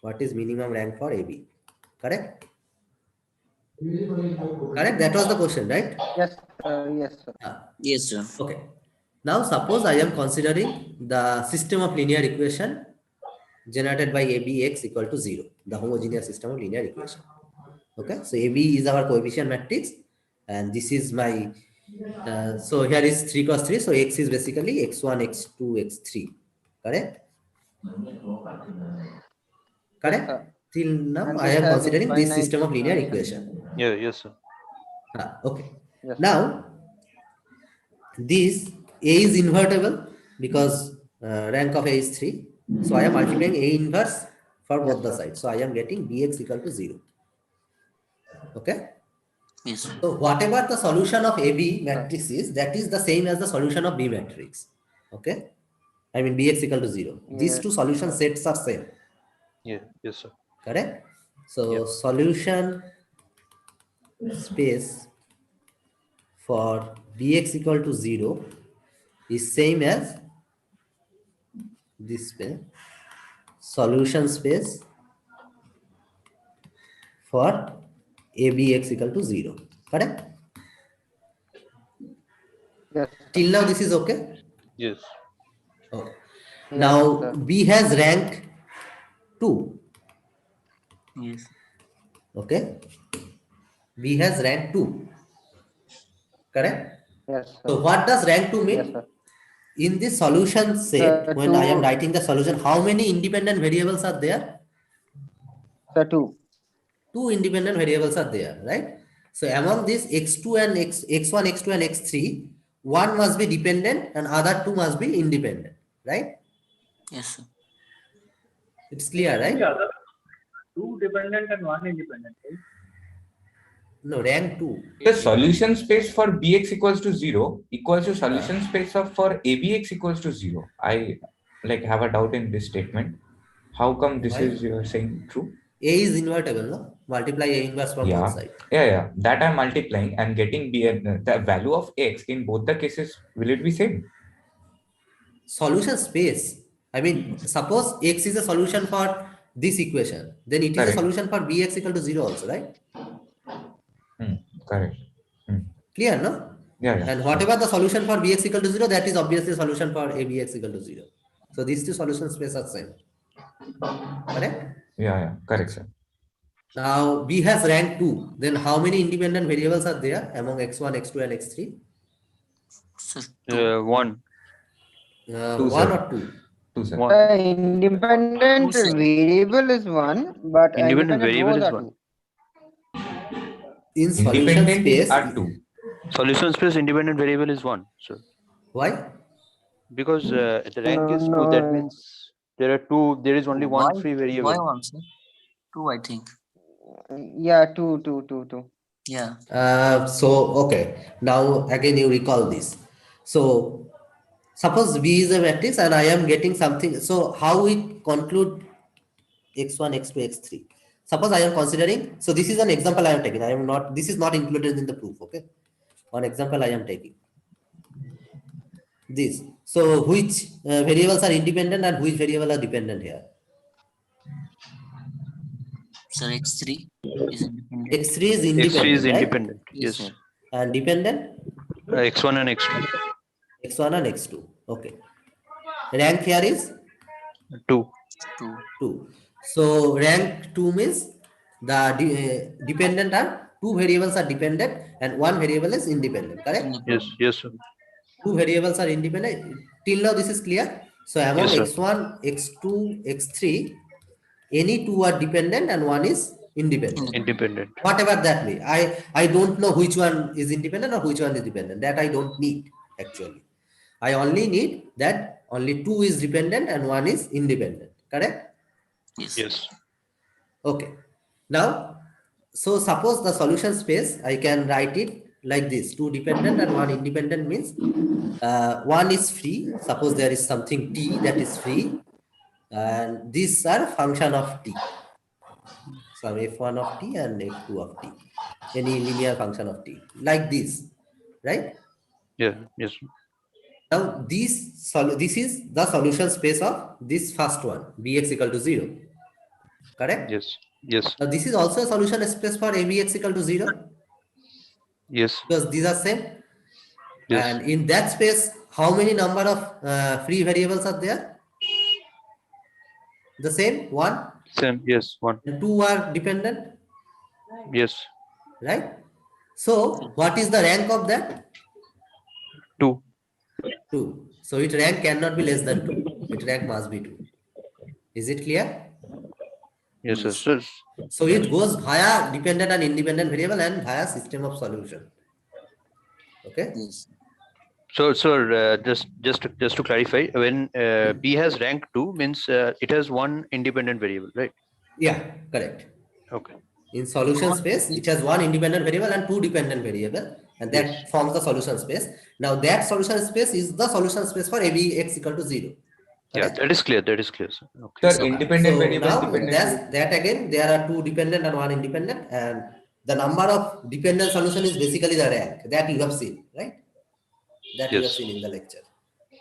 What is minimum rank for AB? Correct? Correct? That was the question, right? Yes, yes, sir. Yes, sir. Okay. Now, suppose I am considering the system of linear equation generated by ABX equal to 0, the homogeneous system of linear equation. Okay, so AB is our coefficient matrix, and this is my, so here is 3 cross 3, so X is basically X1, X2, X3, correct? Correct? Yes, Till now, and I this am has considering this infinite system of linear dimension. equation. Yeah, yes, sir. Okay. Yes. Now, this A is invertible because rank of A is 3. So I am multiplying A inverse for both the sides. So I am getting Bx equal to 0. Okay. Yes. So whatever the solution of AB matrix is, that is the same as the solution of B matrix. Okay. I mean Bx equal to 0. These two solution sets are same. Yeah, yes, sir. Correct. So solution space for Bx equal to 0 is same as this way. Solution space for ABX equal to 0. Correct? Yes. Till now this is okay? Yes. Okay. Yes, now sir. B has rank 2. Yes. Okay. B has rank 2. Correct? Yes, sir. So what does rank 2 mean? Yes, sir. In this solution set, when I am writing the solution, how many independent variables are there? Sir, 2. 2 independent variables are there, right? So among these x2 and x1, x2 and x3, one must be dependent and other two must be independent, right? Yes, sir. It's clear, right? Yeah, 2 dependent and 1 independent, right? No, rank 2. The solution space for Bx equals to 0 equals to solution space of for ABX equals to 0. I have a doubt in this statement. How come this is you are saying true? A is invertible, no? Multiply A inverse from both sides. Yeah. That I'm multiplying and getting the value of X in both the cases. Will it be same? Solution space. I mean, suppose X is a solution for this equation, then it is a solution for Bx equal to 0 also, right? Correct. Clear, no? Yeah. And whatever the solution for Bx equal to 0, that is obviously a solution for ABX equal to 0. So these two solution space are same. Correct? Yeah. Correct, sir. Now B has rank 2. Then how many independent variables are there among x1, x2 and x3? 1. 1 or 2? 2, sir. Independent variable is 1, but independent variable is 2. In solution space are 2. Solution space independent variable is 1, sir. Why? Because the rank is 2. That means there are 2. There is only one free variable. Why 1, sir? 2, I think. Yeah, 2. Yeah. So okay. Now again you recall this. So suppose B is a matrix and I am getting something. So how we conclude x1, x2, x3? suppose I am considering, so this is an example I am taking. I am not, this is not included in the proof, okay? One example I am taking. This. So which variables are independent and which variable are dependent here? So X3 is independent. X3 is independent, X3 is right? independent. Yes. Sir. And dependent? X1 and X2. X1 and X2. Okay. Rank here is? 2. 2. So rank 2 means the dependent are, two variables are dependent and one variable is independent, correct? Yes, yes, sir. Two variables are independent. Till now this is clear. So among Yes, sir. X1, X2, X3, any two are dependent and one is independent. Independent. Whatever that may. I don't know which one is independent or which one is dependent. That I don't need actually. I only need that only two is dependent and one is independent. Correct? Yes. Okay. Now, so suppose the solution space, I can write it like this. Two dependent and one independent means one is free. Suppose there is something t that is free. And these are function of t. So f1 of t and f2 of t. Any linear function of t. Like this. Right? Yeah. Yes. Now this is the solution space of this first one, bx equal to 0. Correct? Yes. Yes. Now this is also a solution space for abx equal to 0. Yes. Because these are same. Yes. And in that space, how many number of free variables are there? The same? 1? Same. Yes. 1. And 2 are dependent? Yes. Right? So what is the rank of that? 2. 2. So its rank cannot be less than 2. Its rank must be 2. Is it clear? Yes, sir. So it goes via dependent and independent variable and via system of solution. Okay? Yes. So, just to clarify, when B has rank 2 means it has one independent variable, right? Yeah, correct. Okay. In solution space, it has one independent variable and two dependent variable, and that forms the solution space. Now that solution space is the solution space for ABX equal to 0. Yeah, that is clear. That is clear, sir. Okay. Sir, independent So variable, now dependent that again, there are two dependent and one independent, and the number of dependent solution is basically the rank that you have seen, right? That you have seen in the lecture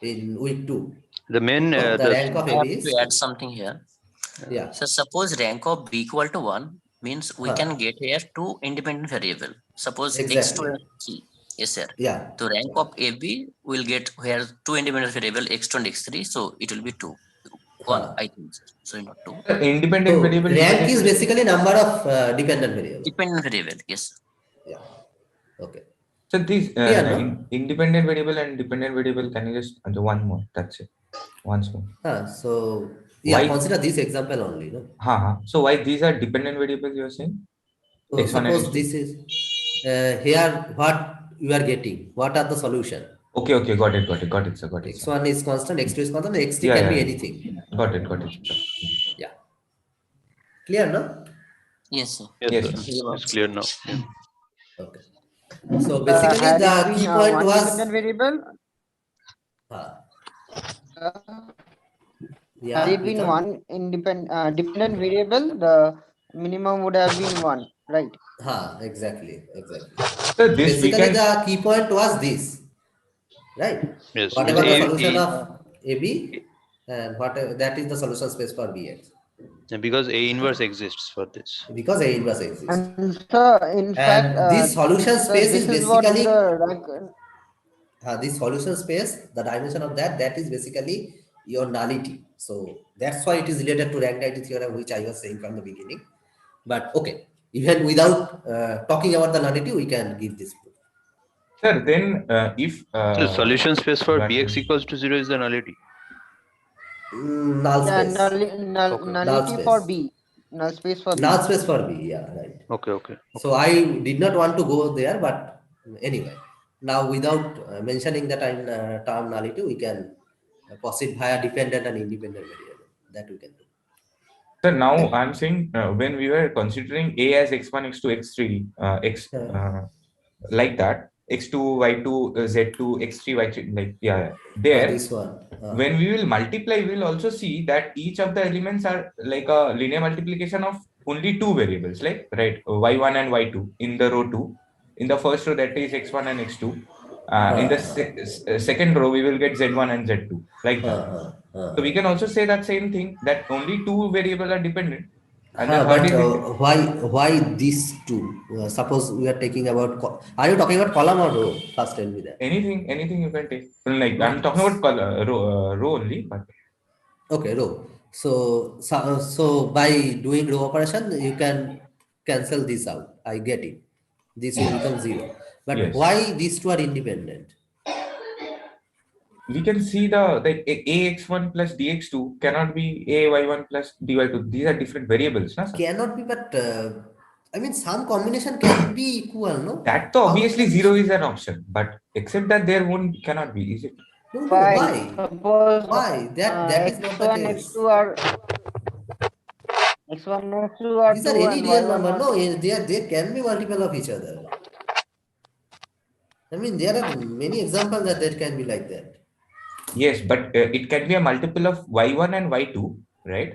in week 2. The main So the rank of I have AB is to add something here. Yeah. So suppose rank of B equal to 1 means we can get here two independent variable. Suppose Exactly. x2 and x3. Yes, sir. Yeah. The rank of AB will get here two independent variable x2 and x3. So it will be 2. 1, I think. So not 2. independent variable. Rank is basically number of dependent variables. Dependent variable. Yes. Yeah. Okay. So these no? independent variable and dependent variable, can you just do one more? That's it. Once more. So yeah, why, consider this example only. No? So why these are dependent variables you are saying? So suppose this is here what you are getting. What are the solution? Okay, got it, sir. Got it. X1 is constant, X2 is constant, X3 can be anything. Got it. Yeah. Clear, no? Yes, sir. Yes, sir. It's clear now. Yeah. Okay. So basically the key point was variable. Yeah, had it been one dependent variable, the minimum would have been 1, right? Exactly. So this basically the key point was this, right? Yes. Whatever the solution of AB and whatever that is the solution space for BX. Because A inverse exists for this. Because A inverse exists. And so in fact, this solution space is basically the this solution space, the dimension of that is basically your nullity. So that's why it is related to Rank-Nullity theorem, which I was saying from the beginning. But okay, even without talking about the nullity, we can give this proof. Sir, then if the solution space for Bx equals to 0 is the nullity. Null space. Nullity for B. Null space for B. Null space for B, yeah, right. Okay. So I did not want to go there, but anyway, now without mentioning the term nullity, we can proceed via dependent and independent variable. That we can do. So now I'm saying when we were considering A as x1, x2, x3, like that, x2, y2, z2, x3, y3, like there. This one. When we will multiply, we will also see that each of the elements are like a linear multiplication of only two variables, like right, y1 and y2 in the row 2. In the first row, that is x1 and x2. In the second row, we will get z1 and z2, like that. So we can also say that same thing, that only two variables are dependent, and the third But is why these two? Suppose we are taking about. Are you talking about column or row? First, tell me that. anything you can take. Like I'm talking about row only, but okay, row. So by doing row operation, you can cancel this out. I get it. This will become 0. But yes. why these two are independent? We can see the ax1 plus dx2 cannot be ay1 plus dy2. These are different variables, na, sir? Cannot be, but I mean some combination can be equal, no? That so obviously 0 is an option, but except that there cannot be, is it? No, Why? Suppose why? That is not the x1, case. x2 are x1, x2 are These 2 are any and real y1 number. are No, they can be multiple of each other. I mean, there are many examples that can be like that. Yes, but it can be a multiple of y1 and y2, right?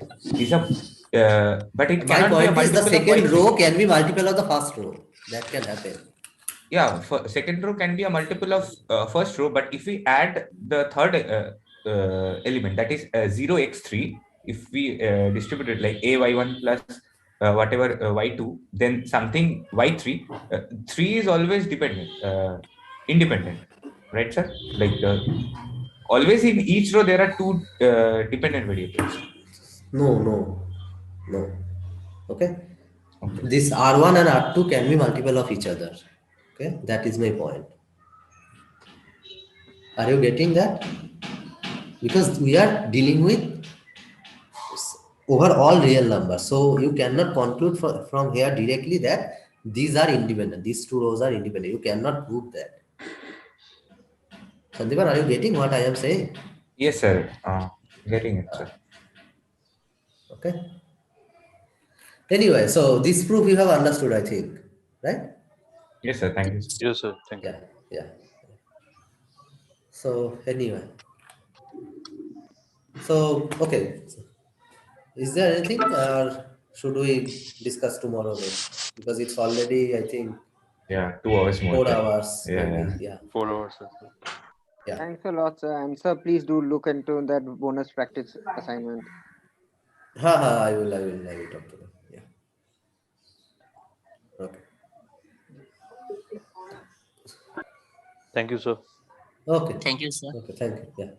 But it My cannot be a point is the multiple of second y3. row can be multiple of the first row. That can happen. Yeah, second row can be a multiple of first row, but if we add the third element, that is 0x3, if we distribute it like a y1 plus whatever y2, then something y3, 3 is always independent, right, sir? Like always in each row there are two dependent variables. No. Okay. This R1 and R2 can be multiple of each other. Okay, that is my point. Are you getting that? Because we are dealing with over all real numbers. So you cannot conclude from here directly that these are independent. These two rows are independent. You cannot prove that. Sandeepan, are you getting what I am saying? Yes, sir. Getting it, sir. Okay. Anyway, so this proof you have understood, I think, right? Yes, sir. Thank you. Yes, sir. Thank you. Yeah. So anyway, so okay. Is there anything, or should we discuss tomorrow then? Because it's already, I think, 2 hours more. 4 hours, Yeah. maybe. Yeah. 4 hours. Yeah. Thanks a lot, sir. And sir, please do look into that bonus practice assignment. I will talk to them. Yeah. Okay. Thank you, sir. Okay. Thank you, sir. Okay, thank you. Yeah.